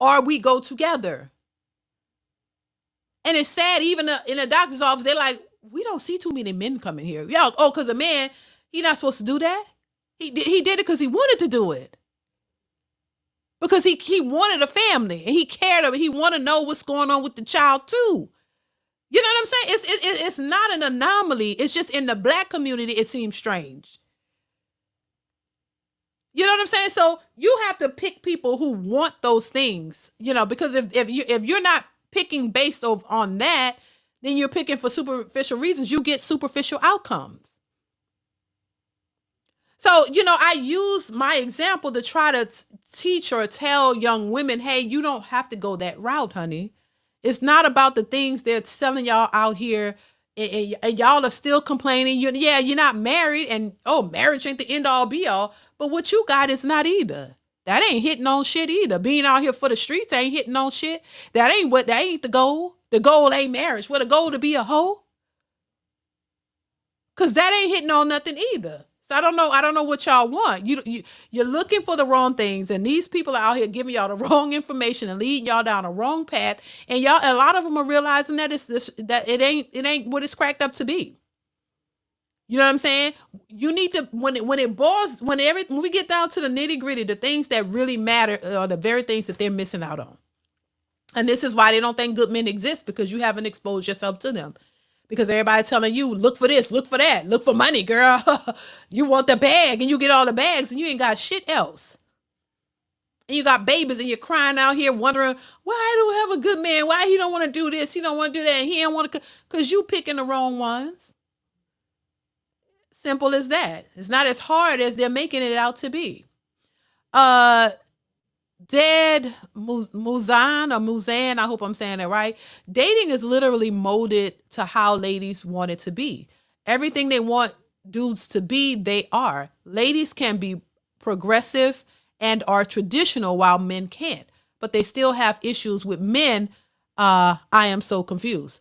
Or we go together. And it's sad, even in a doctor's office, they're like, we don't see too many men coming here. Because a man, he's not supposed to do that. He did it because he wanted to do it. Because he wanted a family and he cared about it. He wanted to know what's going on with the child too. You know what I'm saying? It's not an anomaly. It's just in the Black community, it seems strange. You know what I'm saying? So you have to pick people who want those things, because if you're not picking based on that, then you're picking for superficial reasons. You get superficial outcomes. So, I use my example to try to teach or tell young women, hey, you don't have to go that route, honey. It's not about the things they're selling y'all out here, and y'all are still complaining. You're not married, and marriage ain't the end all be all. But what you got is not either. That ain't hitting on shit either. Being out here for the streets ain't hitting on shit. That ain't the goal. The goal ain't marriage. What the goal to be a hoe? Cause that ain't hitting on nothing either. So I don't know what y'all want. You're looking for the wrong things, and these people are out here giving y'all the wrong information and leading y'all down a wrong path. And a lot of them are realizing that that it ain't what it's cracked up to be. You know what I'm saying? You need to when we get down to the nitty gritty, the things that really matter are the very things that they're missing out on. And this is why they don't think good men exist, because you haven't exposed yourself to them. Because everybody's telling you, look for this, look for that, look for money, girl. You want the bag, and you get all the bags, and you ain't got shit else. And you got babies, and you're crying out here wondering, why I don't have a good man? Why he don't want to do this? He don't want to do that. And he don't want to, because you picking the wrong ones. Simple as that. It's not as hard as they're making it out to be. Dead Muzan, I hope I'm saying it right. Dating is literally molded to how ladies want it to be. Everything they want dudes to be, they are. Ladies can be progressive and are traditional while men can't, but they still have issues with men. I am so confused.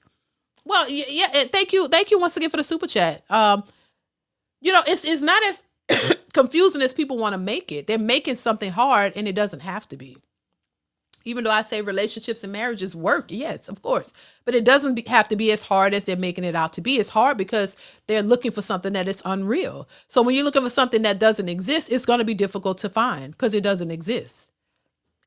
Well, yeah. Thank you once again for the super chat. It's not as confusing as people want to make it. They're making something hard, and it doesn't have to be. Even though I say relationships and marriages work, yes, of course, but it doesn't have to be as hard as they're making it out to be. It's hard because they're looking for something that is unreal. So when you're looking for something that doesn't exist, it's going to be difficult to find because it doesn't exist.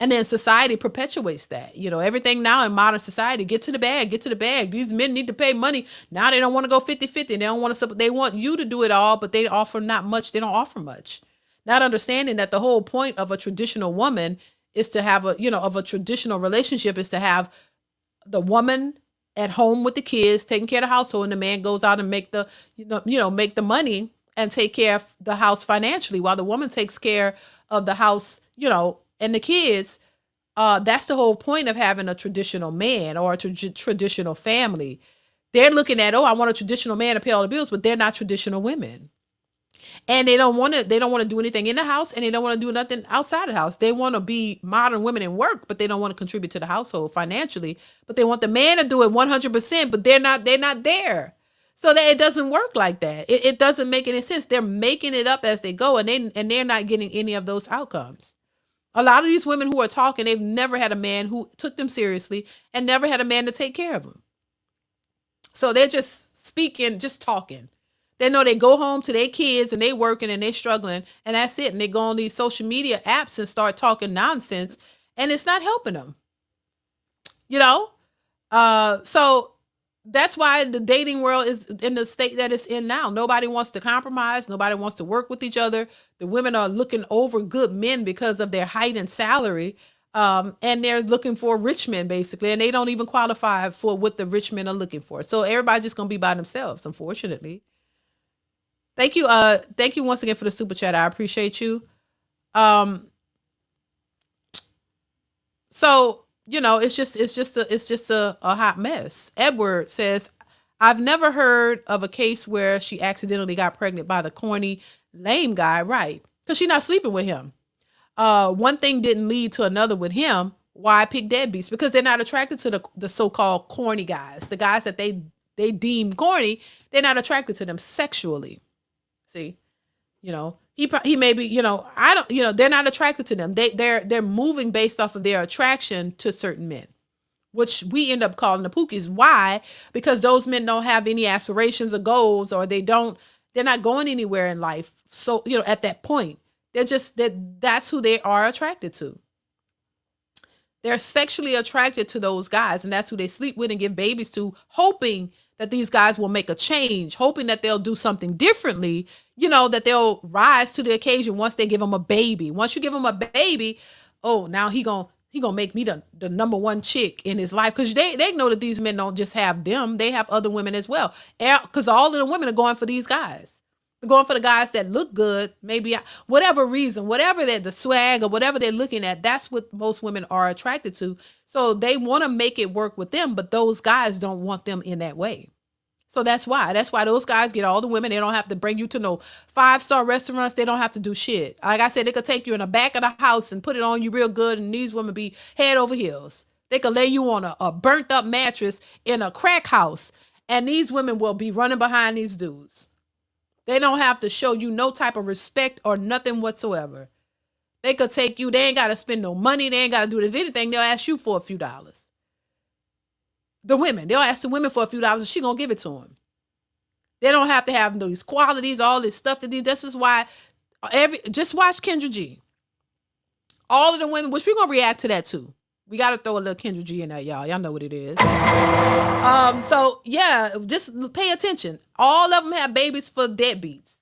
And then society perpetuates that. Everything now in modern society, get to the bag, get to the bag. These men need to pay money. Now they don't want to go 50-50. They don't want to, they want you to do it all, but they offer not much. They don't offer much. Not understanding that the whole point of a traditional woman is to have of a traditional relationship is to have the woman at home with the kids, taking care of the household, and the man goes out and make the, make the money and take care of the house financially while the woman takes care of the house, and the kids. That's the whole point of having a traditional man or a traditional family. They're looking at, I want a traditional man to pay all the bills, but they're not traditional women. And they don't want to do anything in the house, and they don't want to do nothing outside of the house. They want to be modern women and work, but they don't want to contribute to the household financially. But they want the man to do it 100%, but they're not there. So that it doesn't work like that. It doesn't make any sense. They're making it up as they go, and they're not getting any of those outcomes. A lot of these women who are talking, they've never had a man who took them seriously and never had a man to take care of them. So they're just speaking, just talking. They know they go home to their kids and they working and they struggling, and that's it. And they go on these social media apps and start talking nonsense, and it's not helping them. So that's why the dating world is in the state that it's in now. Nobody wants to compromise. Nobody wants to work with each other. The women are looking over good men because of their height and salary. And they're looking for rich men, basically, and they don't even qualify for what the rich men are looking for. So everybody's just going to be by themselves, unfortunately. Thank you. Thank you once again for the super chat. I appreciate you. So, it's just a hot mess. Edward says, I've never heard of a case where she accidentally got pregnant by the corny, lame guy. Right. Because she's not sleeping with him. One thing didn't lead to another with him. Why pick deadbeats? Because they're not attracted to the so-called corny guys. The guys that they deem corny, they're not attracted to them sexually. See, he may be, they're not attracted to them. They're moving based off of their attraction to certain men, which we end up calling the pookies. Why? Because those men don't have any aspirations or goals, or they're not going anywhere in life. So, at that point, that's who they are attracted to. They're sexually attracted to those guys, and that's who they sleep with and give babies to, hoping that these guys will make a change, hoping that they'll do something differently, that they'll rise to the occasion once they give them a baby. Once you give them a baby, now he gonna make me the number one chick in his life. Because they know that these men don't just have them, they have other women as well. Because all of the women are going for these guys. They're going for the guys that look good, maybe whatever reason, whatever the swag or whatever they're looking at, that's what most women are attracted to. So they want to make it work with them, but those guys don't want them in that way. So that's why those guys get all the women. They don't have to bring you to no 5-star restaurants. They don't have to do shit. Like I said, they could take you in the back of the house and put it on you real good, and these women be head over heels. They could lay you on a burnt up mattress in a crack house, and these women will be running behind these dudes. They don't have to show you no type of respect or nothing whatsoever. They could take you. They ain't got to spend no money. They ain't got to do it. If anything, they'll ask you for a few dollars. The women, they'll ask the women for a few dollars and she gonna give it to them. They don't have to have these qualities, all this stuff that this is why just watch Kendra G. All of the women, which we're gonna react to that too. We gotta throw a little Kendra G in there, y'all. Y'all know what it is. So yeah, just pay attention. All of them have babies for deadbeats.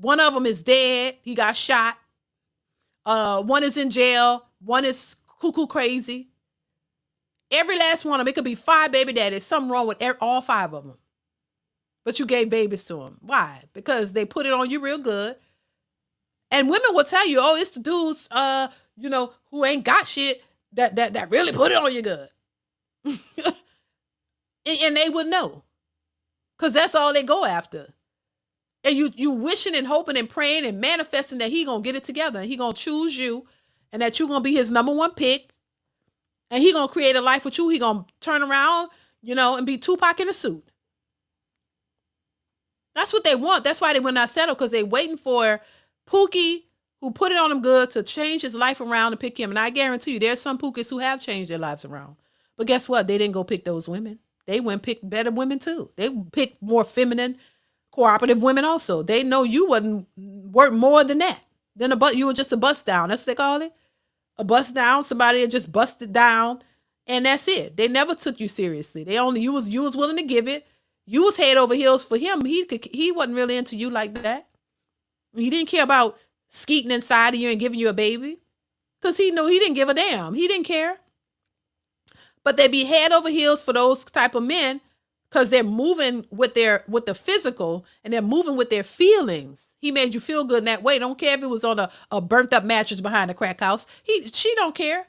One of them is dead. He got shot. One is in jail. One is cuckoo crazy. Every last one of them, it could be 5 baby daddies. Something wrong with all 5 of them. But you gave babies to them. Why? Because they put it on you real good. And women will tell you, it's the dudes, who ain't got shit that really put it on you good. and they would know. Because that's all they go after. And you wishing and hoping and praying and manifesting that he going to get it together. And he going to choose you. And that you going to be his number one pick. And he going to create a life with you. He going to turn around, and be Tupac in a suit. That's what they want. That's why they will not settle, because they waiting for Pookie, who put it on him good, to change his life around and pick him. And I guarantee you, there's some Pookies who have changed their lives around. But guess what? They didn't go pick those women. They went pick better women too. They picked more feminine, cooperative women also. They know you wasn't worth more than that. You were just a bust down. That's what they call it. a bust down, somebody that just busted down, and that's it. They never took you seriously. You was willing to give it. You was head over heels for him. He wasn't really into you like that. He didn't care about skeeting inside of you and giving you a baby, because he knew he didn't give a damn. He didn't care. But they be head over heels for those type of men, because they're moving with the physical, and they're moving with their feelings. He made you feel good in that way. Don't care if it was on a burnt up mattress behind a crack house. She don't care.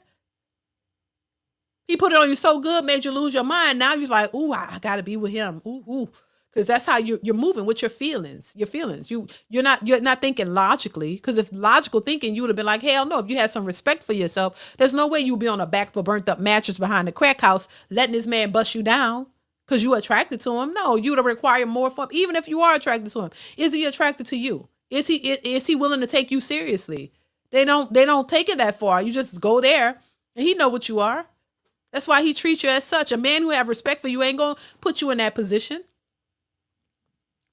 He put it on you so good, made you lose your mind. Now you're like, ooh, I gotta be with him. Ooh. Because that's how you're moving with your feelings. You're not thinking logically. Because if logical thinking, you would have been like, hell no. If you had some respect for yourself, there's no way you'd be on the back of a burnt up mattress behind the crack house, letting this man bust you down because you attracted to him. No, you would require more from him. Even if you are attracted to him, is he attracted to you? Is he willing to take you seriously? They don't take it that far. You just go there, and he know what you are. That's why he treats you as such. A man who have respect for you ain't gonna put you in that position.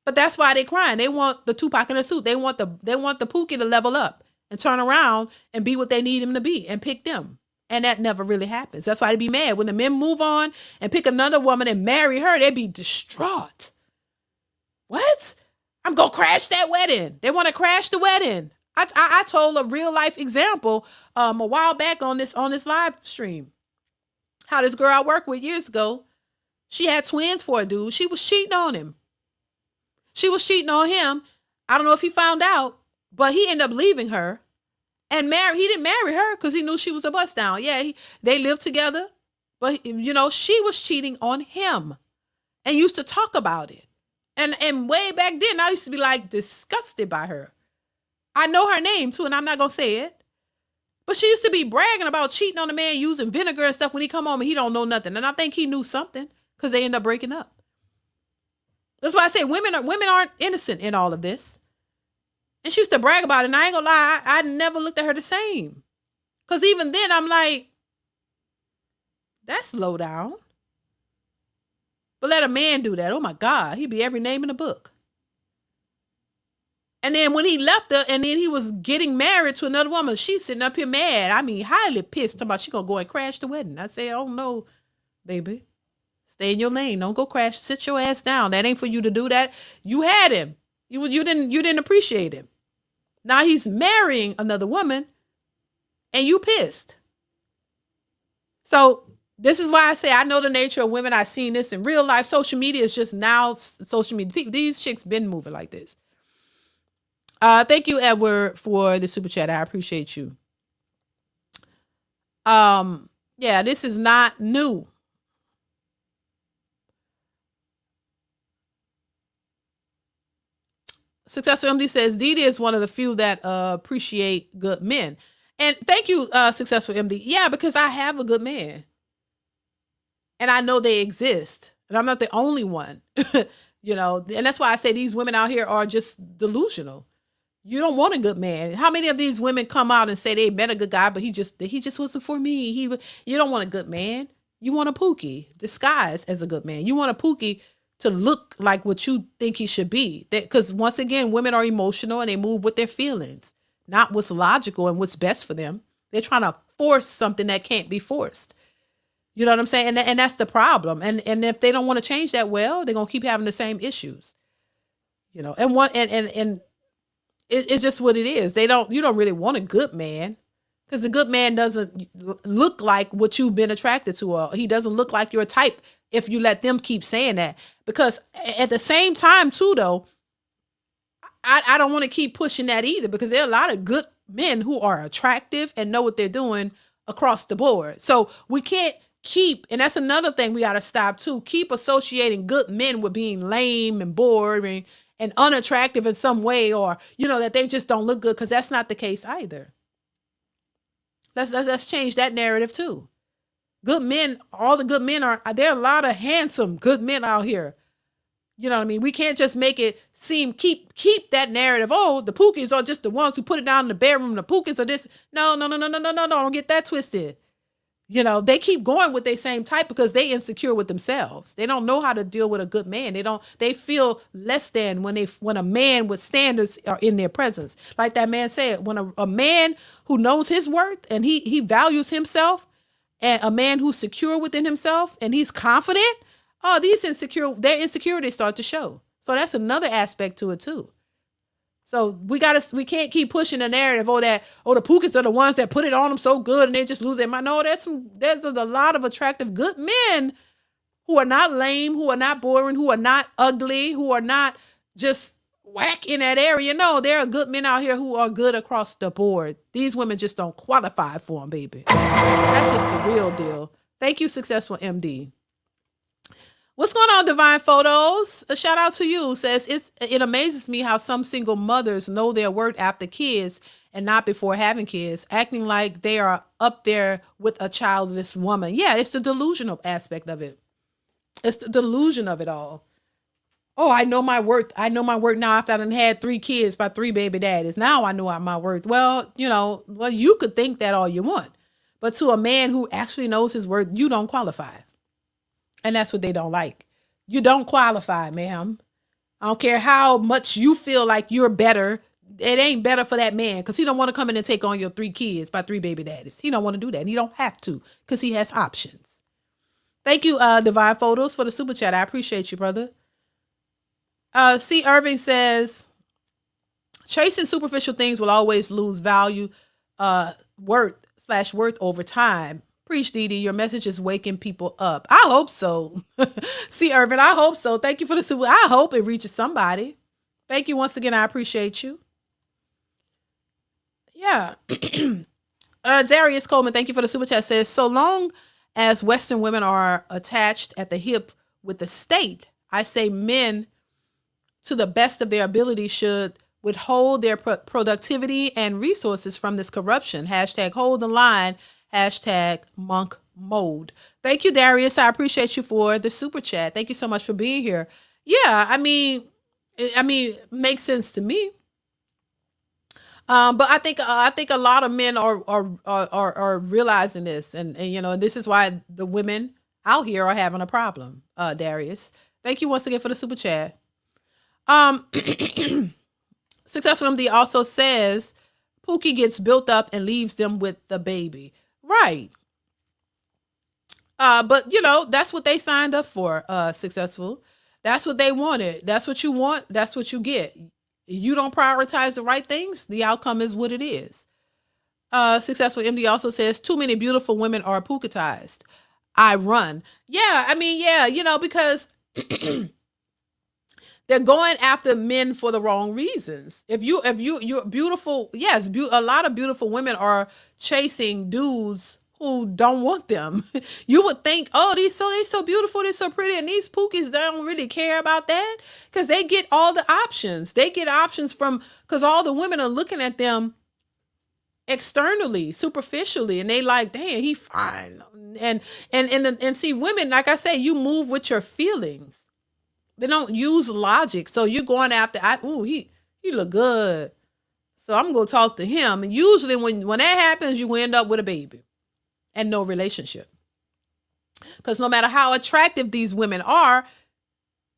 But that's why they crying. They want the Tupac in a suit. They want the Pookie to level up and turn around and be what they need him to be and pick them. And that never really happens. That's why they be mad. When the men move on and pick another woman and marry her, they be distraught. What? I'm going to crash that wedding. They want to crash the wedding. I told a real life example a while back on this live stream. How this girl I worked with years ago, she had twins for a dude. She was cheating on him. She was cheating on him. I don't know if he found out, but he ended up leaving her and marry. He didn't marry her because he knew she was a bust down. Yeah, they lived together, but she was cheating on him and used to talk about it. And way back then, I used to be like disgusted by her. I know her name too, and I'm not gonna say it. But she used to be bragging about cheating on a man using vinegar and stuff when he come home and he don't know nothing. And I think he knew something because they end up breaking up. That's why I say women aren't innocent in all of this. And she used to brag about it. And I ain't gonna lie, I never looked at her the same. Because even then, I'm like, that's low down. But let a man do that. Oh my God, he'd be every name in the book. And then when he left her and then he was getting married to another woman, she's sitting up here mad. I mean, highly pissed about she gonna go and crash the wedding. I say, oh no, baby. Stay in your lane. Don't go crash. Sit your ass down. That ain't for you to do that. You had him. You didn't appreciate him. Now he's marrying another woman and you pissed. So this is why I say I know the nature of women. I've seen this in real life. Social media is just now social media. These chicks been moving like this. Thank you, Edward, for the super chat. I appreciate you. Yeah, this is not new. Successful MD says DeeDee is one of the few that appreciate good men. And thank you, Successful MD. Yeah, because I have a good man. And I know they exist. And I'm not the only one. And that's why I say these women out here are just delusional. You don't want a good man. How many of these women come out and say they met a good guy, but he just wasn't for me. You don't want a good man. You want a Pookie disguised as a good man. You want a Pookie to look like what you think he should be. Because once again, women are emotional and they move with their feelings, not what's logical and what's best for them. They're trying to force something that can't be forced. You know what I'm saying? And that's the problem. And if they don't want to change that, well, they're gonna keep having the same issues. And it's just what it is. You don't really want a good man because the good man doesn't look like what you've been attracted to, or he doesn't look like your type if you let them keep saying that. Because at the same time too, though, I don't want to keep pushing that either, because there are a lot of good men who are attractive and know what they're doing across the board. So we can't keep, and that's another thing we got to stop too, keep associating good men with being lame and boring and unattractive in some way, or, that they just don't look good, because that's not the case either. Let's change that narrative too. Good men, all the good men there are a lot of handsome, good men out here. You know what I mean? We can't just make it seem, keep that narrative. Oh, the Pookies are just the ones who put it down in the bedroom. The Pookies are this. No. Don't get that twisted. You know, they keep going with their same type because they insecure with themselves. They don't know how to deal with a good man. They feel less than when a man with standards are in their presence. Like that man said, when a man who knows his worth and he values himself, and a man who's secure within himself and he's confident, their insecurities start to show. So that's another aspect to it too. So we can't keep pushing the narrative, the Pookies are the ones that put it on them so good and they just lose their mind. No, there's a lot of attractive, good men who are not lame, who are not boring, who are not ugly, who are not just whack in that area. No, there are good men out here who are good across the board. These women just don't qualify for them, baby. That's just the real deal. Thank you, Successful MD. What's going on, Divine Photos? A shout out to you. Says it amazes me how some single mothers know their worth after kids and not before having kids, acting like they are up there with a childless woman. Yeah, it's the delusional aspect of it. It's the delusion of it all. Oh, I know my worth. I know my worth now after I done had 3 kids by 3 baby daddies. Now I know my worth. Well, you could think that all you want. But to a man who actually knows his worth, you don't qualify. And that's what they don't like. You don't qualify, ma'am. I don't care how much you feel like you're better. It ain't better for that man because he don't want to come in and take on your 3 kids by 3 baby daddies. He don't want to do that. And he don't have to because he has options. Thank you, Divine Photos, for the super chat. I appreciate you, brother. C. Irving says, chasing superficial things will always lose value, worth over time. Preach, DeeDee. Your message is waking people up. I hope so. See, Irvin, I hope so. Thank you for the super. I hope it reaches somebody. Thank you once again. I appreciate you. Yeah. Darius Coleman, thank you for the super chat. Says, so long as Western women are attached at the hip with the state, I say men, to the best of their ability, should withhold their productivity and resources from this corruption. Hashtag hold the line. Hashtag monk mode. Thank you, Darius. I appreciate you for the super chat. Thank you so much for being here. Yeah, I mean, it makes sense to me. But I think a lot of men are realizing this, and this is why the women out here are having a problem. Darius, thank you once again for the super chat. Successful MD also says Pookie gets built up and leaves them with the baby. Right. But that's what they signed up for, Successful. That's what they wanted. That's what you want. That's what you get. You don't prioritize the right things, the outcome is what it is. Successful MD also says too many beautiful women are Pookitized. I run. Yeah, I mean, yeah, because they're going after men for the wrong reasons. If you're beautiful, yes, a lot of beautiful women are chasing dudes who don't want them. You would think, oh, they so beautiful, they're so pretty, and these Pookies don't really care about that because they get all the options. They get options because all the women are looking at them externally, superficially, and they like, damn, he fine. And see, women, like I say, you move with your feelings. They don't use logic. So you're going after, he look good, so I'm going to talk to him. And usually when that happens, you end up with a baby and no relationship. Because no matter how attractive these women are,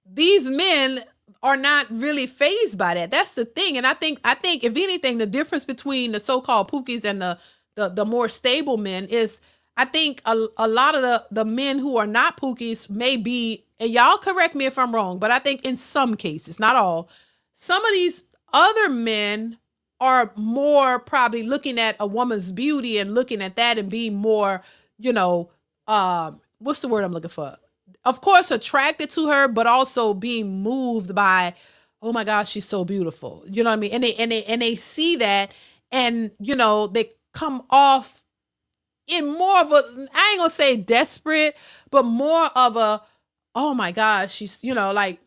these men are not really fazed by that. That's the thing. And I think if anything, the difference between the so-called Pookies and the more stable men is, I think a lot of the men who are not Pookies may be, and y'all correct me if I'm wrong, but I think in some cases, not all, some of these other men are more probably looking at a woman's beauty and looking at that and being more, what's the word I'm looking for? Of course, attracted to her, but also being moved by, oh my gosh, she's so beautiful. You know what I mean? And they see that, and they come off in more of a, I ain't gonna say desperate, but more of a, oh my gosh, she's, like,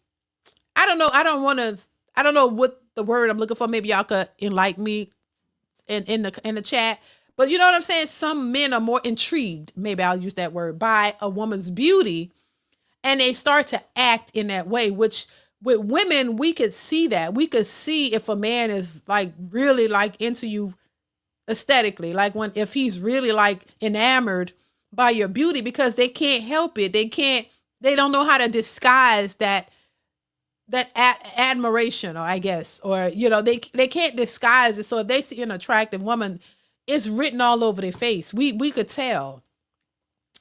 I don't know what the word I'm looking for. Maybe y'all could enlighten me in the chat. But you know what I'm saying? Some men are more intrigued, maybe I'll use that word, by a woman's beauty, and they start to act in that way, which with women, we could see that. We could see if a man is like really like into you aesthetically, like if he's really like enamored by your beauty because they can't help it. They don't know how to disguise that admiration, or I guess, or they can't disguise it. So if they see an attractive woman, it's written all over their face. We could tell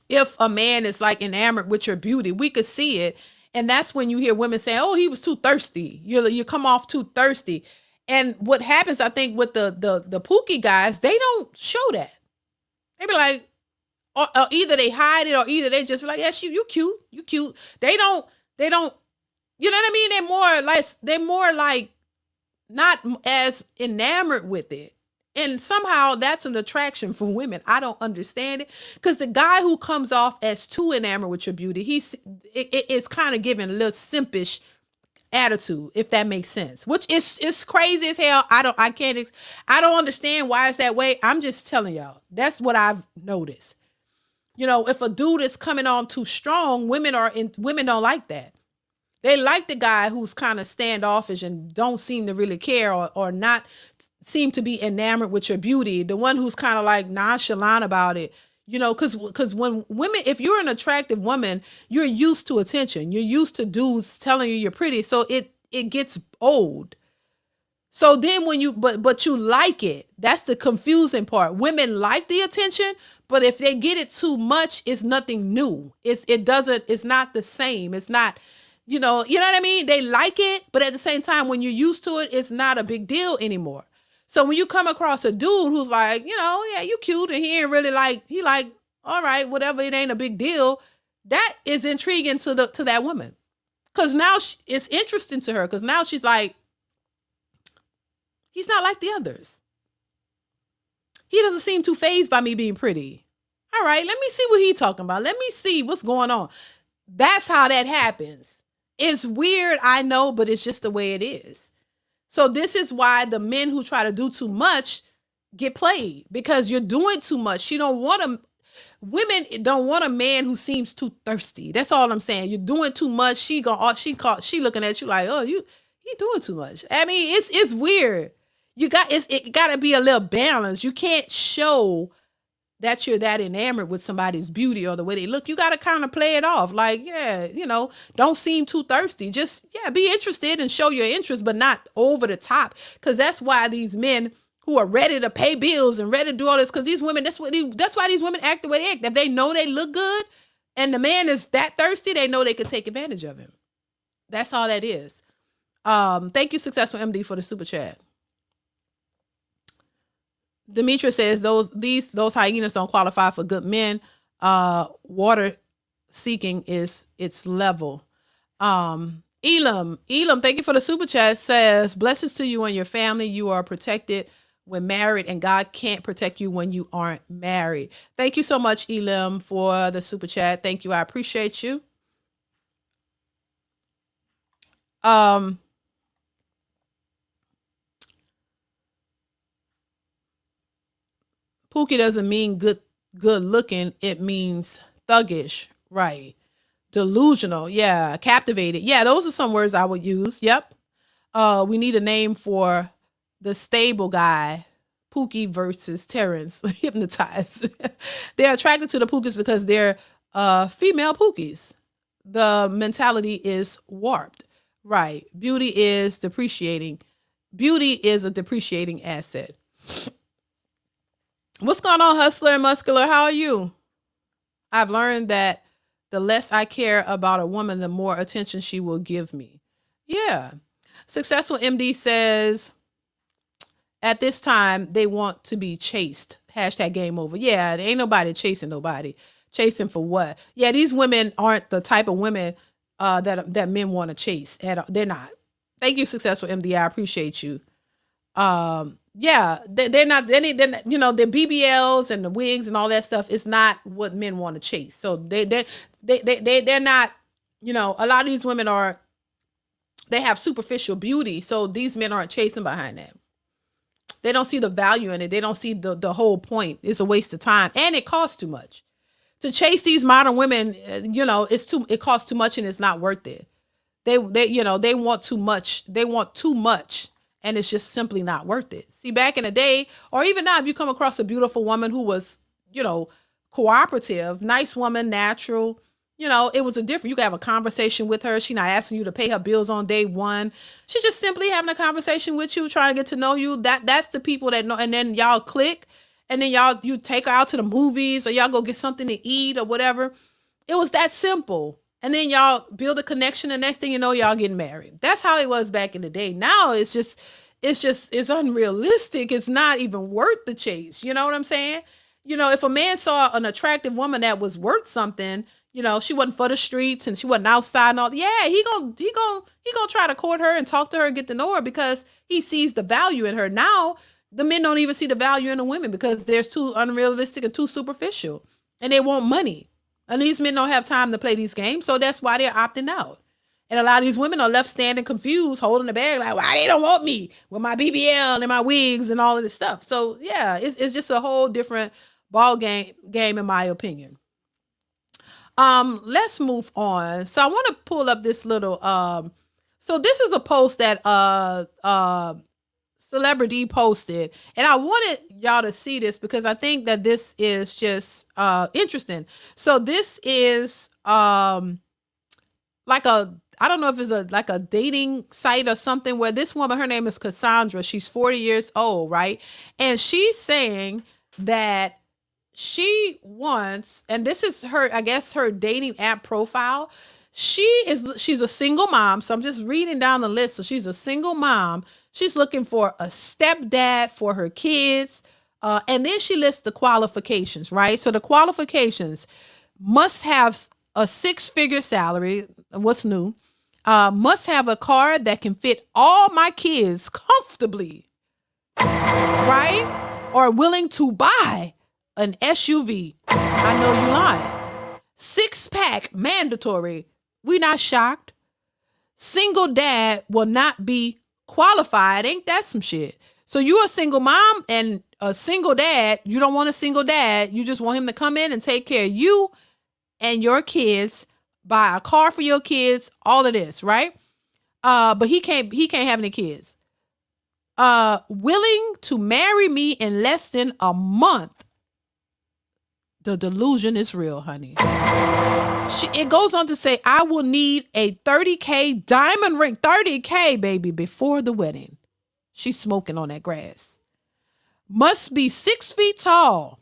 if a man is like enamored with your beauty. We could see it. And that's when you hear women saying, oh, he was too thirsty. You come off too thirsty. And what happens, I think, with the Pookie guys, they don't show that. They be like, or either they hide it, or either they just be like, yes, you cute, you cute. They don't, you know what I mean? They're more like not as enamored with it. And somehow that's an attraction for women. I don't understand it. Because the guy who comes off as too enamored with your beauty, it's kind of giving a little simpish attitude, if that makes sense. Which is crazy as hell. I don't understand why it's that way. I'm just telling y'all. That's what I've noticed. If a dude is coming on too strong, women don't like that. They like the guy who's kind of standoffish and don't seem to really care, or not seem to be enamored with your beauty. The one who's kind of like nonchalant about it, because when women, if you're an attractive woman, you're used to attention. You're used to dudes telling you you're pretty. So it gets old. So then when but you like it, that's the confusing part. Women like the attention, but if they get it too much, it's nothing new. It's not the same. It's not, you know what I mean? They like it, but at the same time, when you're used to it, it's not a big deal anymore. So when you come across a dude who's like, yeah, you cute, and he ain't really he like, all right, whatever, it ain't a big deal. That is intriguing to that woman. Cause now it's interesting to her. Cause now she's like, he's not like the others. He doesn't seem too fazed by me being pretty. All right, let me see what he's talking about. Let me see what's going on. That's how that happens. It's weird, I know, but it's just the way it is. So this is why the men who try to do too much get played, because you're doing too much. Women don't want a man who seems too thirsty. That's all I'm saying. You're doing too much. She looking at you like, oh, he doing too much. I mean, it's weird. It got to be a little balance. You can't show that you're that enamored with somebody's beauty or the way they look. You got to kind of play it off. Like, yeah, don't seem too thirsty. Just, yeah, be interested and show your interest, but not over the top. Because that's why these men who are ready to pay bills and ready to do all this, because these women, that's why these women act the way they act. If they know they look good and the man is that thirsty, they know they could take advantage of him. That's all that is. Thank you, Successful MD, for the super chat. Demetra says those hyenas don't qualify for good men. Water seeking is its level. Elam, thank you for the super chat. Says, blessings to you and your family. You are protected when married, and God can't protect you when you aren't married. Thank you so much, Elam, for the super chat. Thank you. I appreciate you. Pookie doesn't mean good looking. It means thuggish, right? Delusional, yeah. Captivated, yeah. Those are some words I would use. Yep. We need a name for the stable guy. Pookie versus Terrence. Hypnotized. They're attracted to the Pookies because they're female Pookies. The mentality is warped, right? Beauty is depreciating. Beauty is a depreciating asset. What's going on, Hustler and Muscular? How are you? I've learned that the less I care about a woman, the more attention she will give me. Yeah. Successful MD says, at this time, they want to be chased. Hashtag game over. Yeah, there ain't nobody chasing nobody. Chasing for what? Yeah, these women aren't the type of women that men want to chase. They're not. Thank you, Successful MD. I appreciate you. Yeah, they're not, their BBLs and the wigs and all that stuff is not what men want to chase. So they're not, a lot of these women they have superficial beauty. So these men aren't chasing behind that. They don't see the value in it. They don't see the whole point. It's a waste of time, and it costs too much to chase these modern women. It costs too much, and it's not worth it. They want too much. They want too much. And it's just simply not worth it. See, back in the day, or even now, if you come across a beautiful woman who was, cooperative, nice woman, natural. You know, it was a different, you could have a conversation with her. She not asking you to pay her bills on day one. She's just simply having a conversation with you, trying to get to know you. That's the people that know. And then y'all click, and then you take her out to the movies, or y'all go get something to eat or whatever. It was that simple. And then y'all build a connection. The next thing you know, y'all getting married. That's how it was back in the day. Now it's unrealistic. It's not even worth the chase. You know what I'm saying? You know, if a man saw an attractive woman that was worth something, you know, she wasn't for the streets and she wasn't outside and all. Yeah, he gonna try to court her and talk to her and get to know her because he sees the value in her. Now, the men don't even see the value in the women because they're too unrealistic and too superficial, and they want money. And these men don't have time to play these games, so that's why they're opting out. And a lot of these women are left standing confused, holding the bag like, why they don't want me with my BBL and my wigs and all of this stuff. So yeah, it's just a whole different ball game in my opinion. Let's move on. So I want to pull up this little so this is a post that Celebrity posted, and I wanted y'all to see this because I think that this is just interesting. So this is like a, I don't know if it's like a dating site or something, where this woman, her name is Cassandra. She's 40 years old, right? And she's saying that she wants, and this is her, I guess, her dating app profile. She's a single mom. So I'm just reading down the list. So she's a single mom. She's looking for a stepdad for her kids. And then she lists the qualifications, right? So the qualifications: must have a 6-figure salary. What's new? Must have a car that can fit all my kids comfortably, right? Or willing to buy an SUV. I know you lying. 6-pack mandatory. We not shocked. Single dad will not be qualified. Ain't that some shit? So you're a single mom and a single dad. You don't want a single dad. You just want him to come in and take care of you and your kids, buy a car for your kids, all of this, right? But he can't have any kids. Willing to marry me in less than a month. The delusion is real, honey. It goes on to say, I will need a $30K diamond ring, $30K, baby, before the wedding. She's smoking on that grass. Must be 6 feet tall.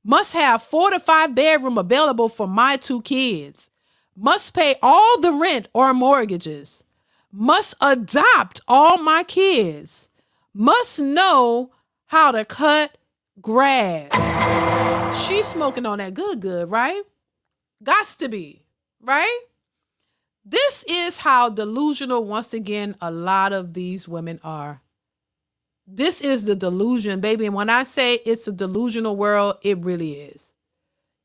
Must have 4 to 5 bedroom available for my 2 kids. Must pay all the rent or mortgages. Must adopt all my kids. Must know how to cut grass. She's smoking on that good, right? Gots to be, right? This is how delusional, once again, a lot of these women are. This is the delusion, baby. And when I say it's a delusional world, it really is.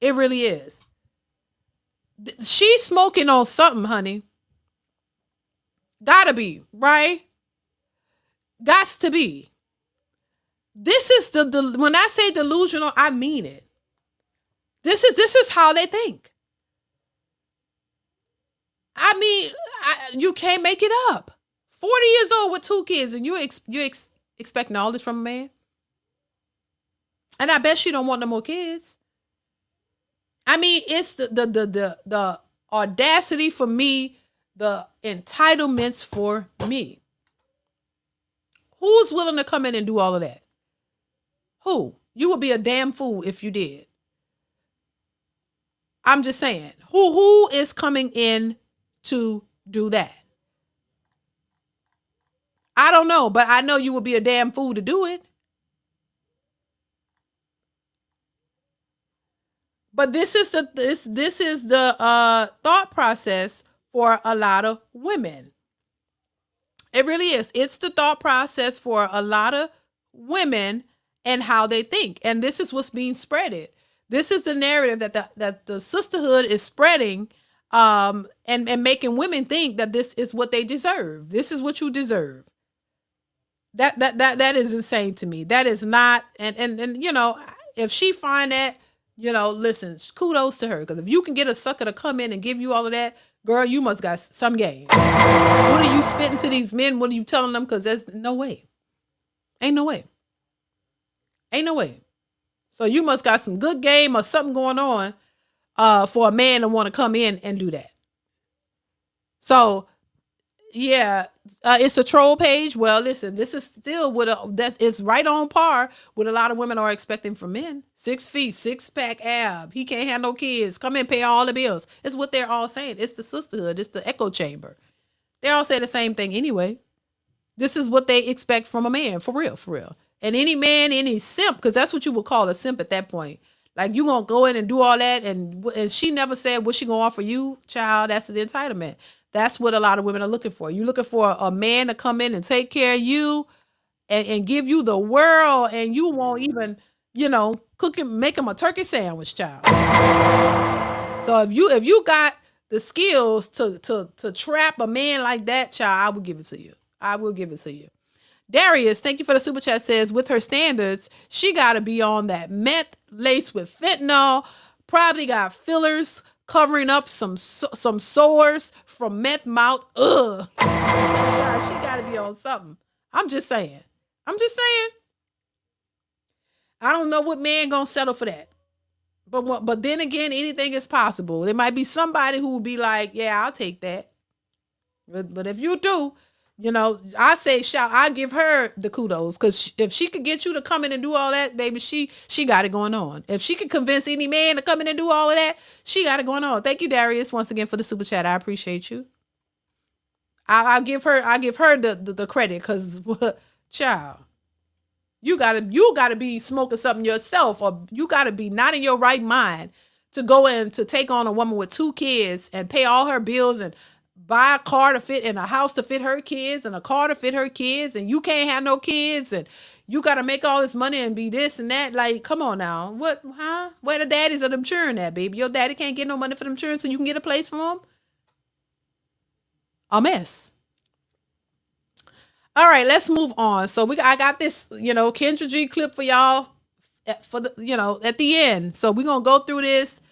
It really is. She's smoking on something, honey. Gotta be, right? Gots to be. This is when I say delusional, I mean it. This is how they think. I mean, you can't make it up. 40 years old with 2 kids, and you're expecting all this from a man? And I bet she don't want no more kids. I mean, it's the audacity for me, the entitlements for me. Who's willing to come in and do all of that? Who? You would be a damn fool if you did. I'm just saying, who is coming in to do that? I don't know, but I know you would be a damn fool to do it. But this is the thought process for a lot of women. It really is. It's the thought process for a lot of women and how they think. And this is what's being spreaded. This is the narrative that the sisterhood is spreading, and making women think that this is what they deserve. This is what you deserve. That is insane to me. That is not, and you know, if she find that, you know, listen, kudos to her. Because if you can get a sucker to come in and give you all of that, girl, you must got some game. What are you spitting to these men? What are you telling them? Because there's no way. Ain't no way. Ain't no way. So you must got some good game or something going on for a man to want to come in and do that. So yeah, it's a troll page. Well, listen, this is still it's right on par with a lot of women are expecting from men. 6 feet, 6-pack ab. He can't have no kids. Come in, pay all the bills. It's what they're all saying. It's the sisterhood. It's the echo chamber. They all say the same thing anyway. This is what they expect from a man, for real, for real. And any man, any simp, because that's what you would call a simp at that point. Like you gonna go in and do all that, and she never said what she gonna offer you, child. That's the entitlement. That's what a lot of women are looking for. You're looking for a man to come in and take care of you, and give you the world, and you won't even, cook him, make him a turkey sandwich, child. So if you got the skills to trap a man like that, child, I will give it to you. I will give it to you. Darius, thank you for the super chat, says with her standards, she got to be on that meth laced with fentanyl, probably got fillers covering up some sores from meth mouth. Ugh. Child, she got to be on something. I'm just saying. I don't know what man gonna settle for that. But then again, anything is possible. There might be somebody who will be like, yeah, I'll take that. But if you do, I say I give her the kudos, because if she could get you to come in and do all that, baby, she got it going on. If she could convince any man to come in and do all of that, she got it going on. Thank you, Darius, once again for the super chat. I appreciate you. I'll give her the credit, because child, you gotta be smoking something yourself, or you gotta be not in your right mind to go in to take on a woman with 2 kids and pay all her bills and buy a car to fit, and a house to fit her kids, and a car to fit her kids, and you can't have no kids, and you gotta make all this money and be this and that. Like, come on now. What, huh? Where the daddies of them children at, baby? Your daddy can't get no money for them children so you can get a place for them? A mess. All right, let's move on. So I got this, Kendra G clip for y'all at the end. So we're gonna go through this.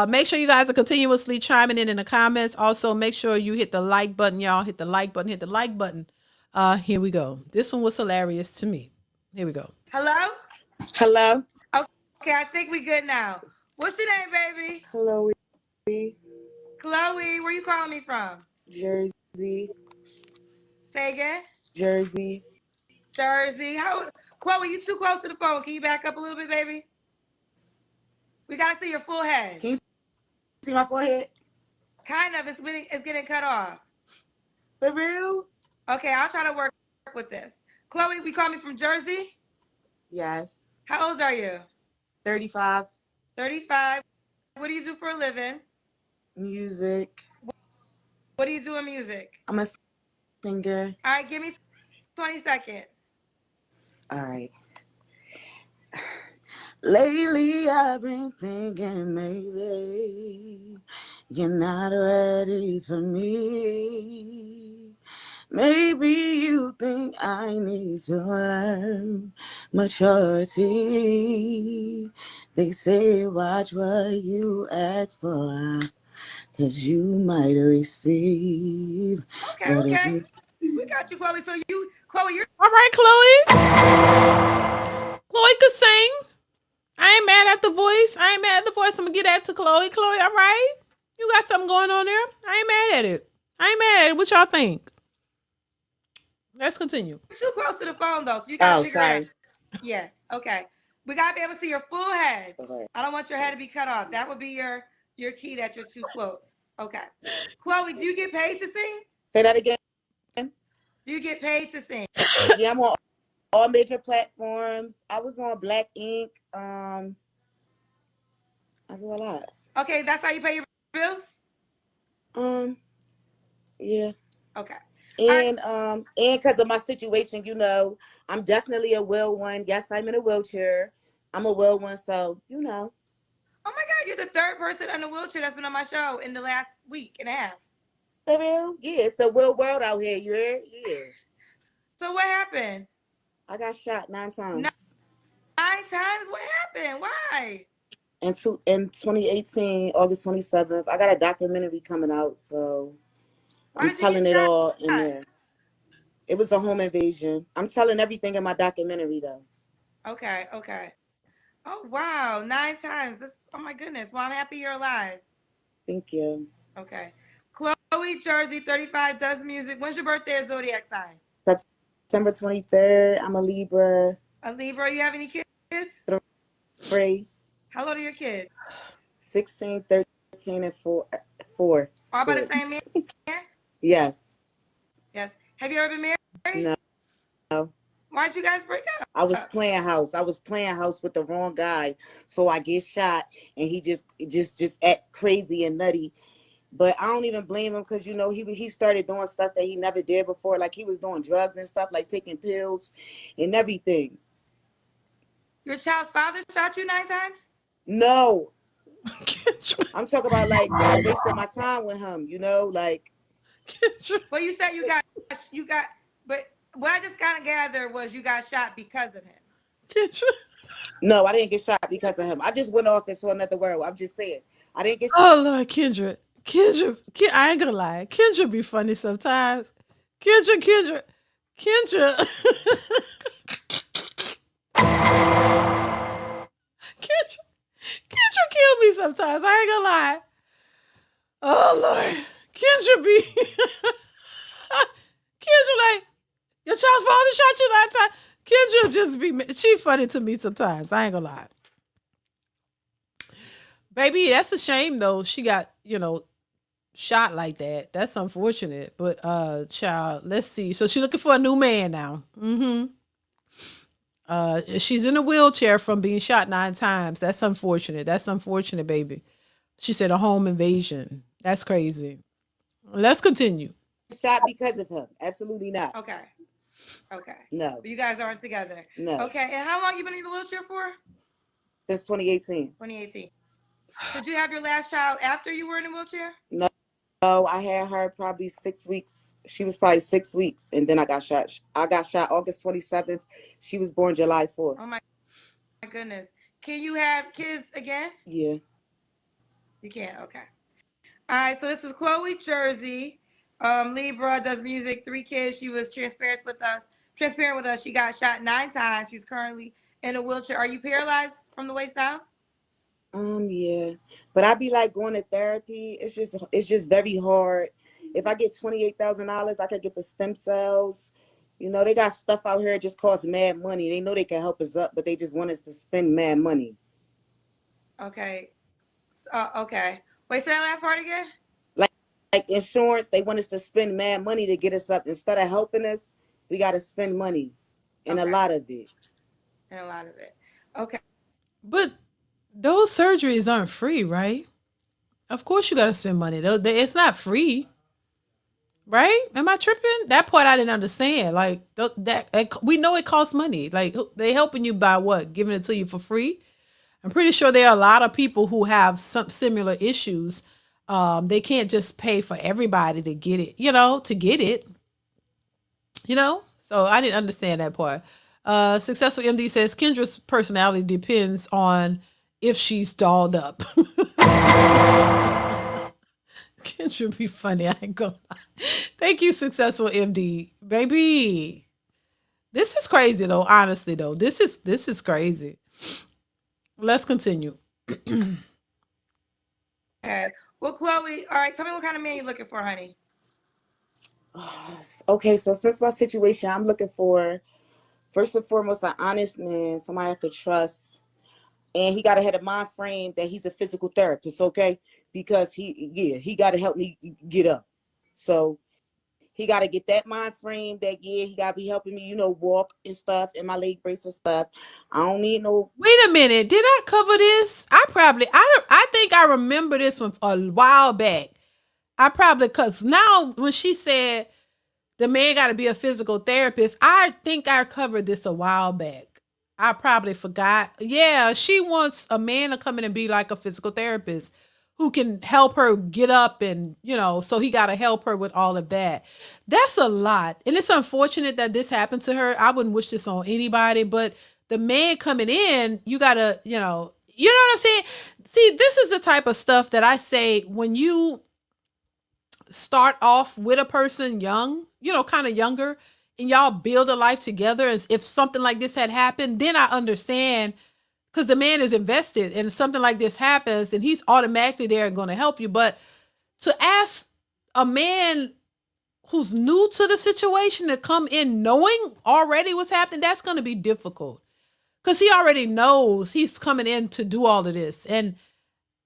Make sure you guys are continuously chiming in the comments. Also, make sure you hit the like button, y'all. Hit the like button. Here we go. This one was hilarious to me. Here we go. Hello? Hello? Okay, I think we good now. What's your name, baby? Chloe. Chloe, where you calling me from? Jersey. Say again? Jersey. Chloe, you too close to the phone. Can you back up a little bit, baby? We gotta see your full head. Can you see my forehead? Kind of. It's getting cut off. For real? Okay, I'll try to work with this. Chloe, we call me from Jersey? Yes. How old are you? 35. 35. What do you do for a living? Music. What do you do in music? I'm a singer. All right, give me 20 seconds. All right. Lately, I've been thinking maybe you're not ready for me. Maybe you think I need to learn maturity. They say watch what you ask for, 'cause you might receive. Okay. We got you, Chloe. So Chloe, you're all right, Chloe. Chloe could sing. I ain't mad at the voice. I'm gonna get that to Chloe. Chloe, all right. You got something going on there. I ain't mad at it. What y'all think? Let's continue. You're too close to the phone, though, so you gotta figure sorry. it out. Yeah, okay. We gotta be able to see your full head. Okay. I don't want your head to be cut off. That would be your key that you're too close. Okay. Chloe, do you get paid to sing? Say that again. Do you get paid to sing? Yeah, I'm on all major platforms. I was on Black Ink. I do a lot. Okay, that's how you pay your bills? Yeah. Okay. And because of my situation, I'm definitely a well one. Yes, I'm in a wheelchair. I'm a well one, so Oh my God, you're the 3rd person in a wheelchair that's been on my show in the last week and a half. For real? Yeah, it's a real world out here. You heard? Yeah. So what happened? I got shot 9 times. 9 times? What happened? Why? In 2018, August 27th, I got a documentary coming out, so I'm telling it all in there. It was a home invasion. I'm telling everything in my documentary, though. Okay. Oh wow, 9 times. Oh my goodness. Well, I'm happy you're alive. Thank you. Okay. Chloe Jersey, 35, does music. When's your birthday? Zodiac sign? September 23rd. I'm a Libra. A Libra. You have any kids? 3. How old are your kids? 16, 13, and 4. All by the same man? Yes. Yes. Have you ever been married? No. Why'd you guys break up? I was playing house with the wrong guy. So I get shot and he just act crazy and nutty. But I don't even blame him because, you know, he started doing stuff that he never did before. Like he was doing drugs and stuff, like taking pills and everything. Your child's father shot you 9 times? No. I'm talking about like I wasted my time with him, you know, like. Well, you said you got, but what I just kind of gathered was you got shot because of him. No, I didn't get shot because of him. I just went off into another world. I'm just saying. I didn't get shot. Oh Lord, Kendra, I ain't gonna lie. Kendra be funny sometimes. Kendra. Kendra kill me sometimes. I ain't gonna lie. Oh Lord, Kendra be Kendra like your child's father shot you 9 times. Kendra just be she funny to me sometimes. I ain't gonna lie. Baby, that's a shame though. She got, shot like that. That's unfortunate. But child, let's see. So she's looking for a new man now. Mm-hmm. She's in a wheelchair from being shot 9 times. That's unfortunate. That's unfortunate, baby. She said a home invasion. That's crazy. Let's continue. Shot because of him. Absolutely not. Okay. No. But you guys aren't together. No. Okay. And how long you been in the wheelchair for? Since 2018. 2018. Did you have your last child after you were in a wheelchair? No, I had her probably 6 weeks. She was probably 6 weeks, and then I got shot. I got shot August 27th. She was born July 4th. Oh my goodness. Can you have kids again? Yeah. You can't. Okay. All right. So this is Chloe Jersey. Libra, does music, 3 kids. She was transparent with us. She got shot 9 times. She's currently in a wheelchair. Are you paralyzed from the waist down? Yeah, but I be like going to therapy. It's just very hard. If I get $28,000, I could get the stem cells. You know, they got stuff out here that just costs mad money. They know they can help us up, but they just want us to spend mad money. Okay. Okay. Wait, say that last part again. Like insurance, they want us to spend mad money to get us up. Instead of helping us, we got to spend money, and a lot of it. Okay. But those surgeries aren't free, right? Of course you got to spend money. It's not free. Right? Am I tripping? That part I didn't understand. Like we know it costs money. Like they helping you by what? Giving it to you for free? I'm pretty sure there are a lot of people who have some similar issues. They can't just pay for everybody to get it, to get it. So I didn't understand that part. Successful MD says Kendra's personality depends on if she's dolled up. Kendra be funny. I ain't gonna lie. Thank you, Successful MD. Baby. This is crazy though, honestly though. This is crazy. Let's continue. Okay. Well, Chloe, all right, tell me what kind of man you're looking for, honey. Okay, so since my situation, I'm looking for, first and foremost, an honest man, somebody I could trust. And he got to have a mind frame that he's a physical therapist, okay? Because he got to help me get up. So he got to get that mind frame that, he got to be helping me, walk and stuff, and my leg brace and stuff. I don't need no. Wait a minute. Did I cover this? I think I remember this one a while back. Because now when she said the man got to be a physical therapist, I think I covered this a while back. I probably forgot. Yeah, she wants a man to come in and be like a physical therapist who can help her get up and, so he got to help her with all of that. That's a lot. And it's unfortunate that this happened to her. I wouldn't wish this on anybody, but the man coming in, you got to, you know what I'm saying? See, this is the type of stuff that I say when you start off with a person young, kind of younger, and y'all build a life together. As if something like this had happened, then I understand because the man is invested and something like this happens and he's automatically there and going to help you. But to ask a man who's new to the situation to come in knowing already what's happening, that's going to be difficult because he already knows he's coming in to do all of this. And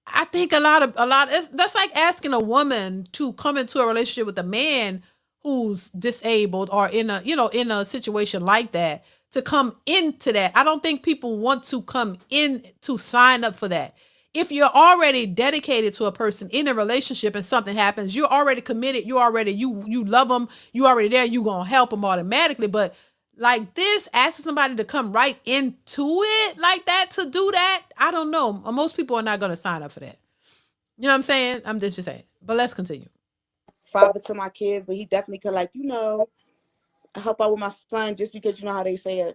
I think that's like asking a woman to come into a relationship with a man who's disabled or in a situation like that, to come into that. I don't think people want to come in to sign up for that. If you're already dedicated to a person in a relationship and something happens, you're already committed. You love them. You already there. You gonna help them automatically. But like this, asking somebody to come right into it like that to do that, I don't know. Most people are not gonna sign up for that. You know what I'm saying? I'm just saying. But let's continue. Father to my kids, but he definitely could, like, help out with my son, just because you know how they say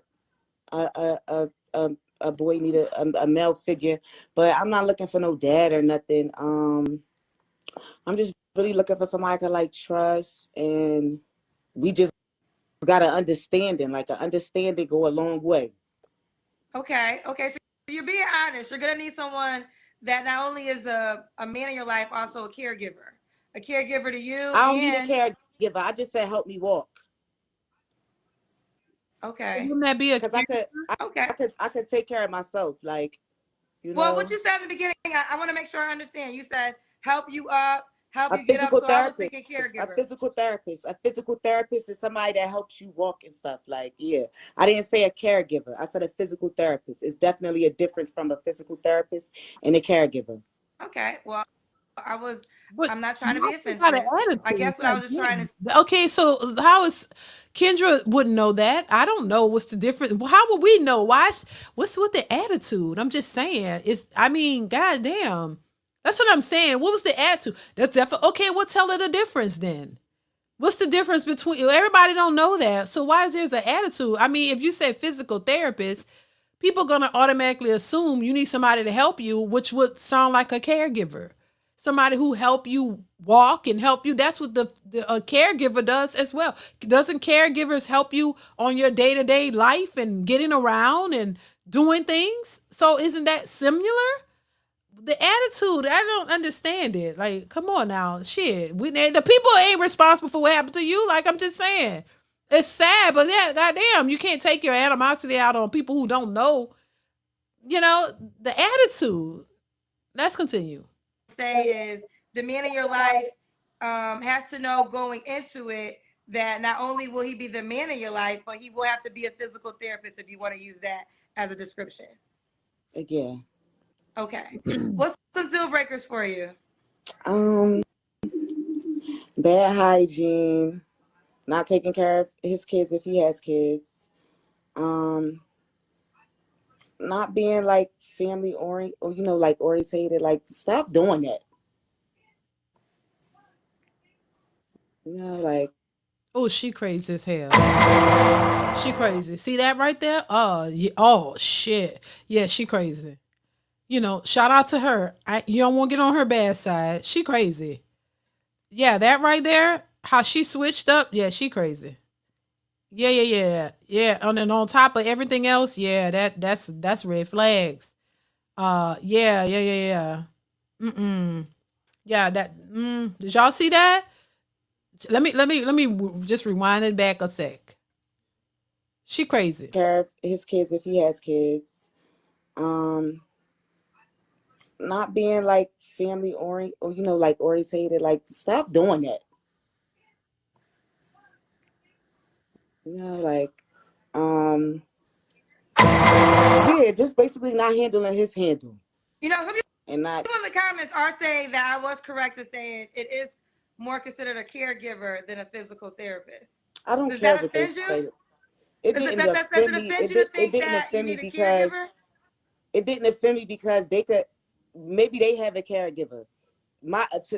a boy need a male figure. But I'm not looking for no dad or nothing. I'm just really looking for somebody I can like trust, and we just got an understanding. Like, an understanding go a long way. Okay. So you're being honest. You're gonna need someone that not only is a man in your life, also a caregiver. A caregiver to you. I don't need a caregiver. I just said help me walk. Okay. Wouldn't that be a Because I could take care of myself. Like, Well, what you said in the beginning, I want to make sure I understand. You said help you up, help you get up. So I was thinking caregiver. A physical therapist is somebody that helps you walk and stuff. Like, yeah. I didn't say a caregiver. I said a physical therapist. It's definitely a difference from a physical therapist and a caregiver. Okay. Well, But I'm not trying to be offensive. got an attitude. I guess what I was just trying to. Okay, so how is Kendra wouldn't know that? I don't know what's the difference. Well, how would we know? What's with the attitude? I'm just saying. Goddamn. That's what I'm saying. What was the attitude? That's definitely okay. We'll tell her the difference then. What's the difference between everybody don't know that? So why is there's an attitude? I mean, if you say physical therapist, people gonna automatically assume you need somebody to help you, which would sound like a caregiver. Somebody who help you walk and help you. That's what a caregiver does as well. Doesn't caregivers help you on your day-to-day life and getting around and doing things? So isn't that similar? The attitude, I don't understand it. Like, come on now. Shit. The people ain't responsible for what happened to you. Like, I'm just saying. It's sad, but yeah, goddamn, you can't take your animosity out on people who don't know. The attitude. Let's continue. Say is the man in your life has to know going into it that not only will he be the man in your life, but he will have to be a physical therapist, if you want to use that as a description. Yeah. Okay. What's some deal breakers for you? Bad hygiene, not taking care of his kids if he has kids, not being like family orientated. Like, stop doing that. Like, oh, she crazy as hell. She crazy. See that right there? Oh, yeah. Oh shit. Yeah, she crazy. Shout out to her. You don't want to get on her bad side. She crazy. Yeah, that right there, how she switched up. Yeah, she crazy. Yeah. And then on top of everything else, yeah, that's red flags. Yeah. Yeah, did y'all see that? Let me just rewind it back a sec. She crazy. Care of his kids if he has kids. Not being like family orientated. Like, stop doing that. Yeah, just basically not handling his handle. Some in the comments are saying that I was correct in saying it is more considered a caregiver than a physical therapist. I don't care what they say. It didn't offend me because maybe they have a caregiver.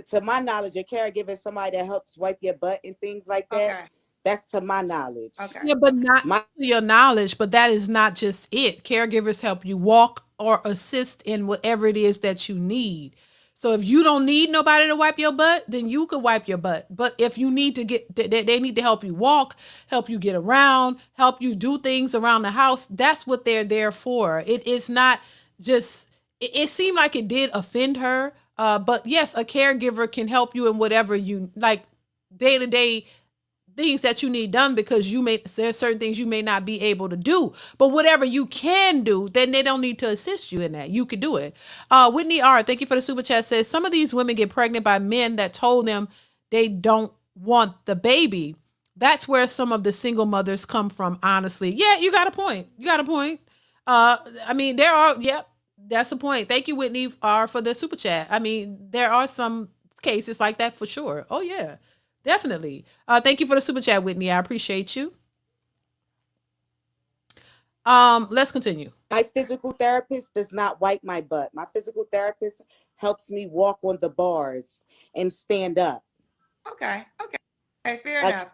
To my knowledge, a caregiver is somebody that helps wipe your butt and things like that. Okay. That's to my knowledge. Okay. Yeah, but not to your knowledge, but that is not just it. Caregivers help you walk or assist in whatever it is that you need. So if you don't need nobody to wipe your butt, then you could wipe your butt. But if you need to they need to help you walk, help you get around, help you do things around the house. That's what they're there for. It is not just it seemed like it did offend her. But yes, a caregiver can help you in whatever you like, day to day things that you need done, because there's certain things you may not be able to do, but whatever you can do, then they don't need to assist you in that. You can do it. Whitney R, thank you for the super chat, says some of these women get pregnant by men that told them they don't want the baby. That's where some of the single mothers come from, honestly. Yeah, you got a point. I mean, there are, yep, that's a point. Thank you, Whitney R, for the super chat. I mean, there are some cases like that for sure. Oh yeah. Definitely. Thank you for the super chat, Whitney. I appreciate you. Let's continue. My physical therapist does not wipe my butt. My physical therapist helps me walk on the bars and stand up. Okay. Fair enough.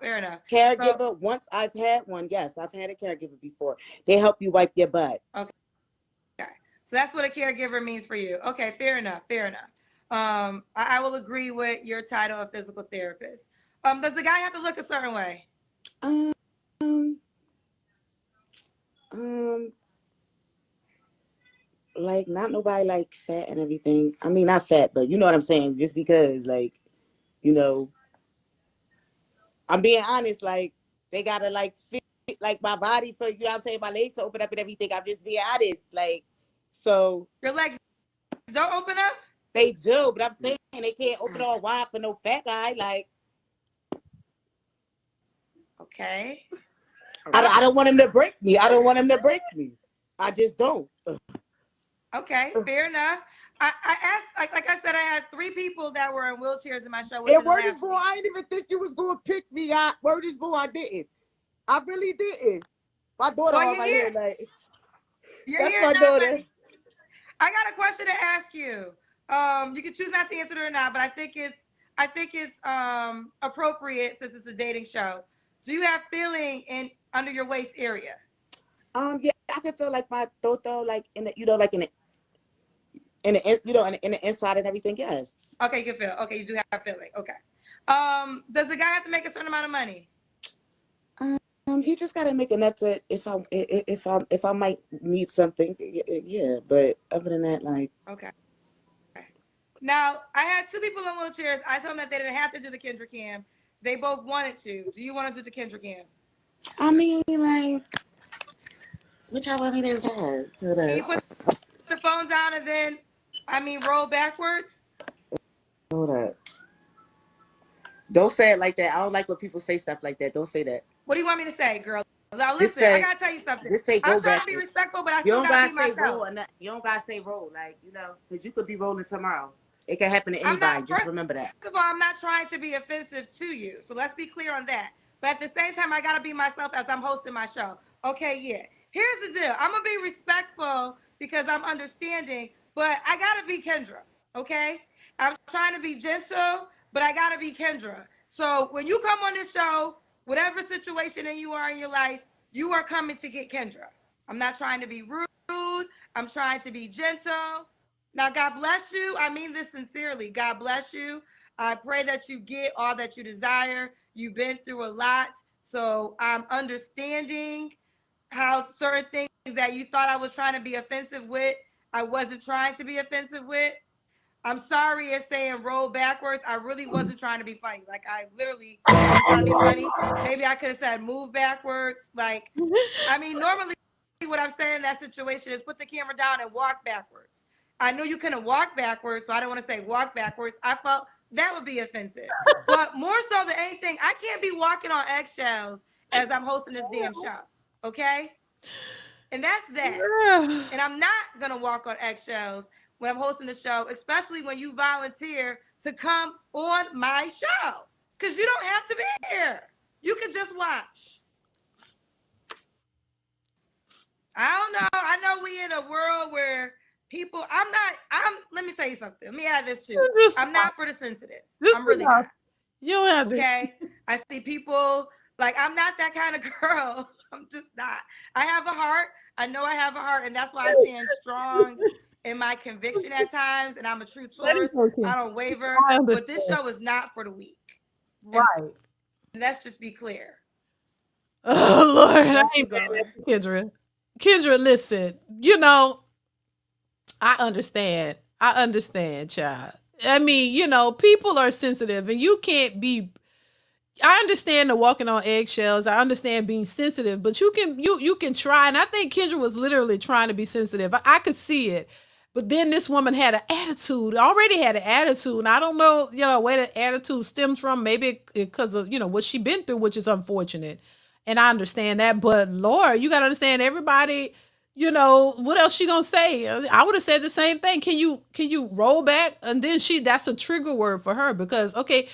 Caregiver, So, once I've had one, yes, I've had a caregiver before. They help you wipe your butt. okay. So that's what a caregiver means for you. Okay, fair enough. I will agree with your title of physical therapist. Does the guy have to look a certain way? Um, like not nobody like fat and everything. I mean, not fat, but you know what I'm saying. Just because, like, you know, I'm being honest. Like, they gotta like fit like my body for, you know what I'm saying. My legs to open up and everything. I'm just being honest. Like, so your legs don't open up. They do, but I'm saying they can't open all wide for no fat guy. Like, okay. I don't want him to break me. I just don't. Okay, fair enough. I asked, like I said, I had 3 people that were in wheelchairs in my show. And word is born, I didn't even think you was gonna pick me. Word is born, I didn't. I really didn't. My daughter right here, like, that's my daughter. I got a question to ask you. You can choose not to answer it or not, but I think it's appropriate since it's a dating show. Do you have feeling in under your waist area? Yeah, I can feel like my toto, like in the, you know, like in the inside and everything. Yes. Okay, you can feel. Okay, you do have feeling. Okay. Does the guy have to make a certain amount of money? He just gotta make enough to if I might need something. Yeah, but other than that, like. Okay. Now, I had 2 people in wheelchairs. I told them that they didn't have to do the Kendra Cam. They both wanted to. Do you want to do the Kendra Cam? I mean, like, which I want me to say. Can you put the phone down and then, roll backwards? Hold up. Don't say it like that. I don't like when people say stuff like that. Don't say that. What do you want me to say, girl? Now listen, I gotta tell you something. I'm trying to be respectful, but I still gotta be myself. You don't gotta say roll, like, you know, because you could be rolling tomorrow. It can happen to anybody. Just remember that. First of all, I'm not trying to be offensive to you, so let's be clear on that. But at the same time, I gotta be myself as I'm hosting my show. Okay, yeah. Here's the deal. I'm gonna be respectful because I'm understanding, but I gotta be Kendra. Okay, I'm trying to be gentle, but I gotta be Kendra. So when you come on this show, whatever situation you are in your life, you are coming to get Kendra. I'm not trying to be rude. I'm trying to be gentle. Now, God bless you. I mean this sincerely. God bless you. I pray that you get all that you desire. You've been through a lot. So I'm understanding how certain things that you thought I was trying to be offensive with, I wasn't trying to be offensive with. I'm sorry it's saying roll backwards. I really wasn't trying to be funny. Like, I literally wasn't trying to be funny. Maybe I could have said move backwards. Like, normally what I'm saying in that situation is put the camera down and walk backwards. I knew you couldn't walk backwards, so I don't want to say walk backwards. I felt that would be offensive. But more so than anything, I can't be walking on eggshells as I'm hosting this damn show. Okay? And that's that. And I'm not going to walk on eggshells when I'm hosting the show, especially when you volunteer to come on my show. Because you don't have to be here. You can just watch. I don't know. I know we in a world where people, let me tell you something. Let me add this too. I'm not for the sensitive. I'm really not. You don't have to. Okay? I see people, like, I'm not that kind of girl. I'm just not. I have a heart. I know I have a heart, and that's why I stand strong in my conviction at times, and I'm a true Taurus. I don't waver. But this show is not for the weak. Right. And let's just be clear. Oh, Lord. I ain't mad at you, Kendra. Kendra, listen, you know, I understand, child. I mean, you know, people are sensitive and you can't be I understand the walking on eggshells. I understand being sensitive, but you can try. And I think Kendra was literally trying to be sensitive. I could see it. But then this woman had an attitude, already had an attitude. And I don't know, you know, where the attitude stems from. Maybe because of, you know, what she been through, which is unfortunate. And I understand that. But Lord, you got to understand everybody, you know, what else she gonna say? I would have said the same thing. Can you roll back? And then that's a trigger word for her because okay,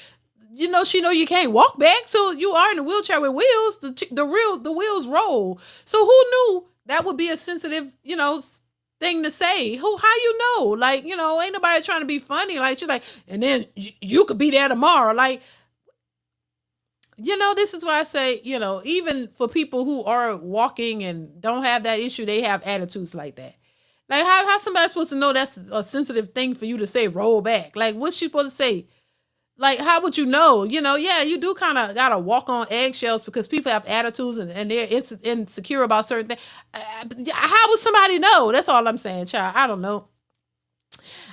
you know she know you can't walk back, so you are in a wheelchair with wheels. The wheels roll. So who knew that would be a sensitive, you know, thing to say? How you know? Like, you know, ain't nobody trying to be funny. Like she's like, and then you could be there tomorrow. Like, you know, this is why I say, you know, even for people who are walking and don't have that issue, they have attitudes like that. Like how somebody supposed to know that's a sensitive thing for you to say roll back? Like what's she supposed to say? Like, how would you know? You know, yeah, you do kind of got to walk on eggshells because people have attitudes and they're insecure about certain things. How would somebody know? That's all I'm saying, child. I don't know.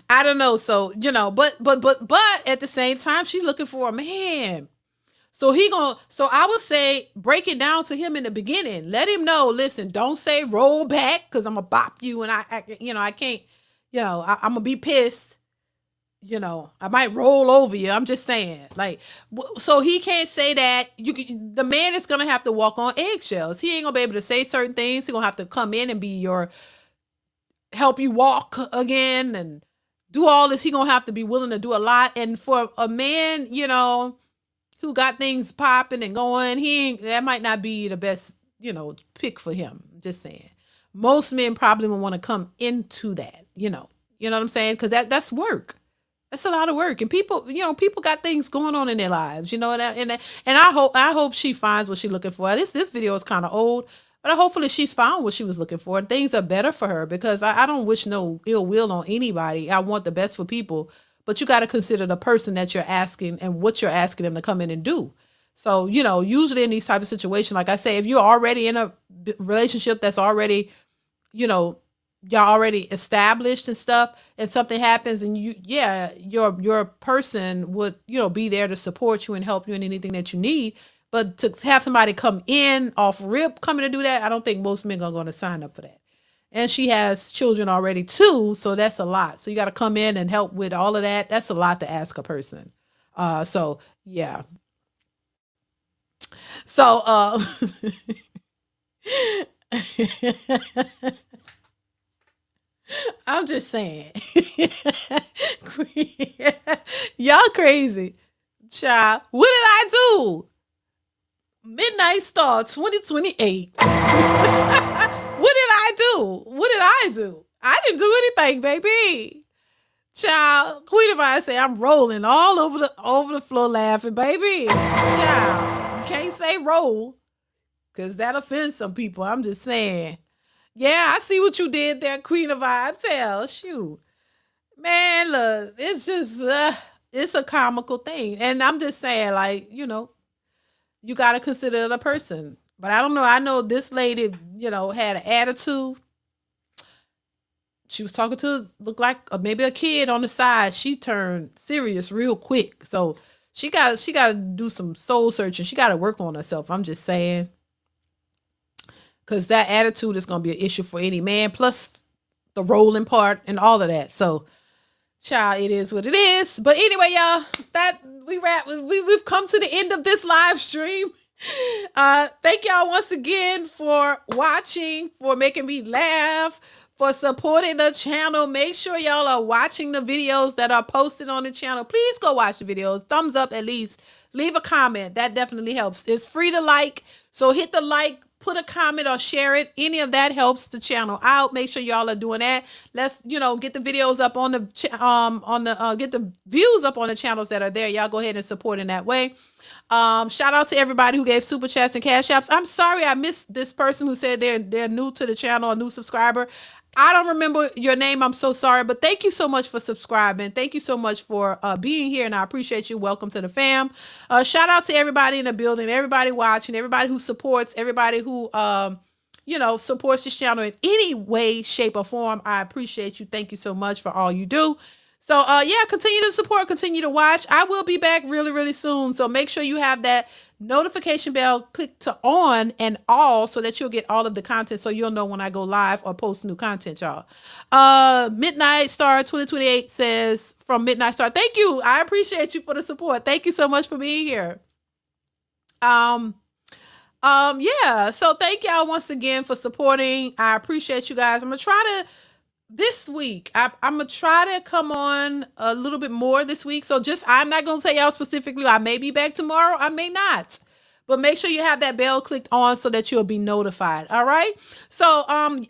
I don't know. So, you know, but at the same time, she's looking for a man. So I would say break it down to him in the beginning. Let him know, listen, don't say roll back because I'm going to bop you and I can't, I'm going to be pissed. You know, I might roll over you. I'm just saying, like, so he can't say that. The man is gonna have to walk on eggshells. He ain't gonna be able to say certain things. He's gonna have to come in and help you walk again and do all this. He gonna have to be willing to do a lot. And for a man, you know, who got things popping and going, that might not be the best, you know, pick for him. Just saying. Most men probably will want to come into that. You know what I'm saying? Because that's work. That's a lot of work, and people got things going on in their lives, you know. And I hope she finds what she's looking for. This video is kind of old, but hopefully she's found what she was looking for, and things are better for her. Because I don't wish no ill will on anybody. I want the best for people, but you got to consider the person that you're asking and what you're asking them to come in and do. So you know, usually in these type of situations, like I say, if you're already in a relationship that's already, you know, y'all already established and stuff, and something happens and your person would, you know, be there to support you and help you in anything that you need. But to have somebody come in off rip coming to do that, I don't think most men are going to sign up for that. And she has children already too, so that's a lot. So you got to come in and help with all of that. That's a lot to ask a person. So yeah. So I'm just saying. Y'all crazy. Child, what did I do? Midnight Star 2028. What did I do? What did I do? I didn't do anything, baby. Child, Queen of I say I'm rolling all over the floor laughing, baby. Child, you can't say roll because that offends some people. I'm just saying. Yeah, I see what you did there, Queen of I tell. Shoot. Man, look, it's just, it's a comical thing. And I'm just saying, like, you know, you got to consider the person. But I don't know. I know this lady, you know, had an attitude. She was talking to, looked like maybe a kid on the side. She turned serious real quick. So she got to do some soul searching. She got to work on herself. I'm just saying. Because that attitude is going to be an issue for any man. Plus the rolling part and all of that. So, child, it is what it is. But anyway, y'all, we've come to the end of this live stream. Thank y'all once again for watching, for making me laugh, for supporting the channel. Make sure y'all are watching the videos that are posted on the channel. Please go watch the videos. Thumbs up at least. Leave a comment. That definitely helps. It's free to like. So hit the like, put a comment or share it. Any of that helps the channel out. Make sure y'all are doing that. Let's, you know, get the videos up on the get the views up on the channels that are there. Y'all go ahead and support in that way. Shout out to everybody who gave super chats and cash apps. I'm sorry I missed this person who said they're new to the channel, a new subscriber. I don't remember your name. I'm so sorry, but thank you so much for subscribing. Thank you so much for being here, and I appreciate you. Welcome to the fam. Shout out to everybody in the building, everybody watching, everybody who supports, everybody who supports this channel in any way, shape, or form. I appreciate you. Thank you so much for all you do. So, yeah, continue to support, continue to watch. I will be back really, really soon. So make sure you have that notification bell clicked to on and all so that you'll get all of the content so you'll know when I go live or post new content, y'all. Midnight Star 2028 says from Midnight Star, thank you. I appreciate you for the support. Thank you so much for being here. Yeah, so thank y'all once again for supporting. I appreciate you guys. I'm gonna try to this week. I'm gonna try to come on a little bit more this week. So I'm not gonna tell y'all specifically. I may be back tomorrow. I may not. But make sure you have that bell clicked on so that you'll be notified. All right. So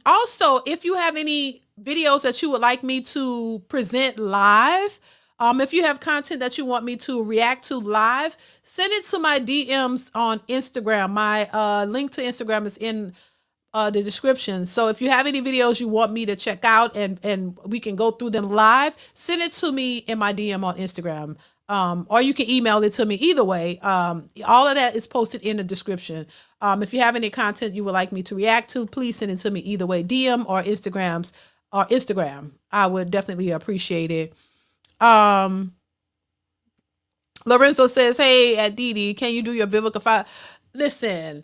also, if you have any videos that you would like me to present live, if you have content that you want me to react to live, send it to my DMs on Instagram. My link to Instagram is in the description. So if you have any videos you want me to check out and we can go through them live, send it to me in my DM on Instagram. Or you can email it to me. Either way, all of that is posted in the description. If you have any content you would like me to react to, please send it to me either way, DM or Instagram. I would definitely appreciate it. Lorenzo says, hey, at DeeDee, can you do your biblical file? Listen,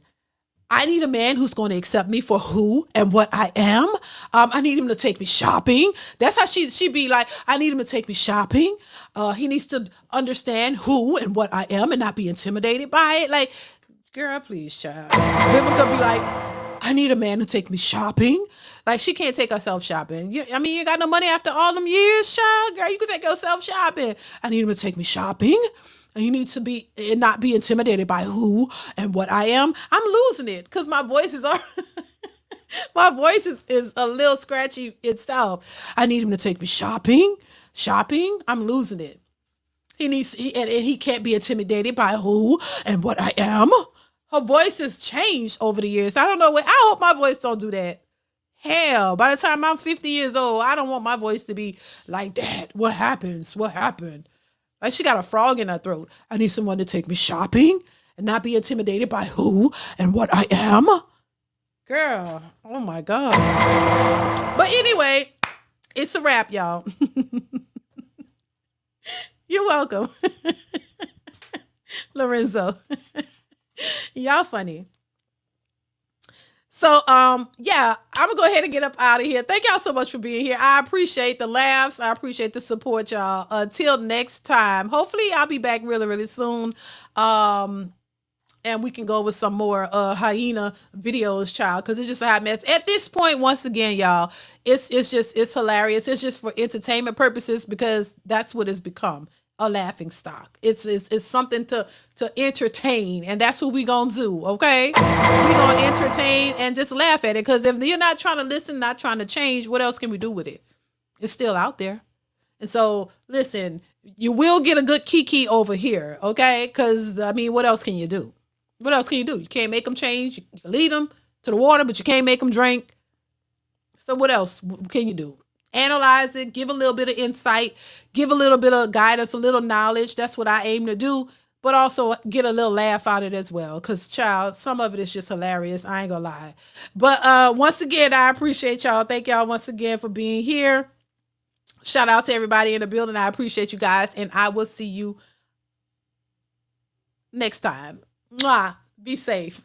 I need a man who's going to accept me for who and what I am. I need him to take me shopping. That's how she be like, I need him to take me shopping. He needs to understand who and what I am and not be intimidated by it. Like, girl, please, child. Vivica be like, I need a man to take me shopping. Like, she can't take herself shopping. You ain't got no money after all them years, child. Girl, you can take yourself shopping. I need him to take me shopping. And you need to be and not be intimidated by who and what I am. I'm losing it because my voice is my voice is a little scratchy itself. I need him to take me shopping. I'm losing it. He can't be intimidated by who and what I am. Her voice has changed over the years. I don't know I hope my voice don't do that. Hell, by the time I'm 50 years old, I don't want my voice to be like that. What happens? What happened? Like she got a frog in her throat. I need someone to take me shopping and not be intimidated by who and what I am. Girl, oh my God. But anyway, it's a wrap, y'all. You're welcome. Lorenzo. Y'all funny. So, yeah, I'm gonna go ahead and get up out of here. Thank y'all so much for being here. I appreciate the laughs. I appreciate the support, y'all. Until next time, hopefully I'll be back really, really soon. And we can go over some more hyena videos, child, because it's just a hot mess. At this point, once again, y'all, it's hilarious. It's just for entertainment purposes because that's what it's become. A laughing stock. It's something to entertain, and that's what we gonna do. Okay, we gonna entertain and just laugh at it. Because if you're not trying to listen, not trying to change, what else can we do with it? It's still out there. And so, listen, you will get a good kiki over here. Okay, because what else can you do? What else can you do? You can't make them change. You can lead them to the water, but you can't make them drink. So what else can you do? Analyze it, give a little bit of insight, give a little bit of guidance, a little knowledge. That's what I aim to do, but also get a little laugh out of it as well. Because, child, some of it is just hilarious. I ain't gonna lie. But once again, I appreciate y'all. Thank y'all once again for being here. Shout out to everybody in the building. I appreciate you guys, and I will see you next time. Mwah. Be safe.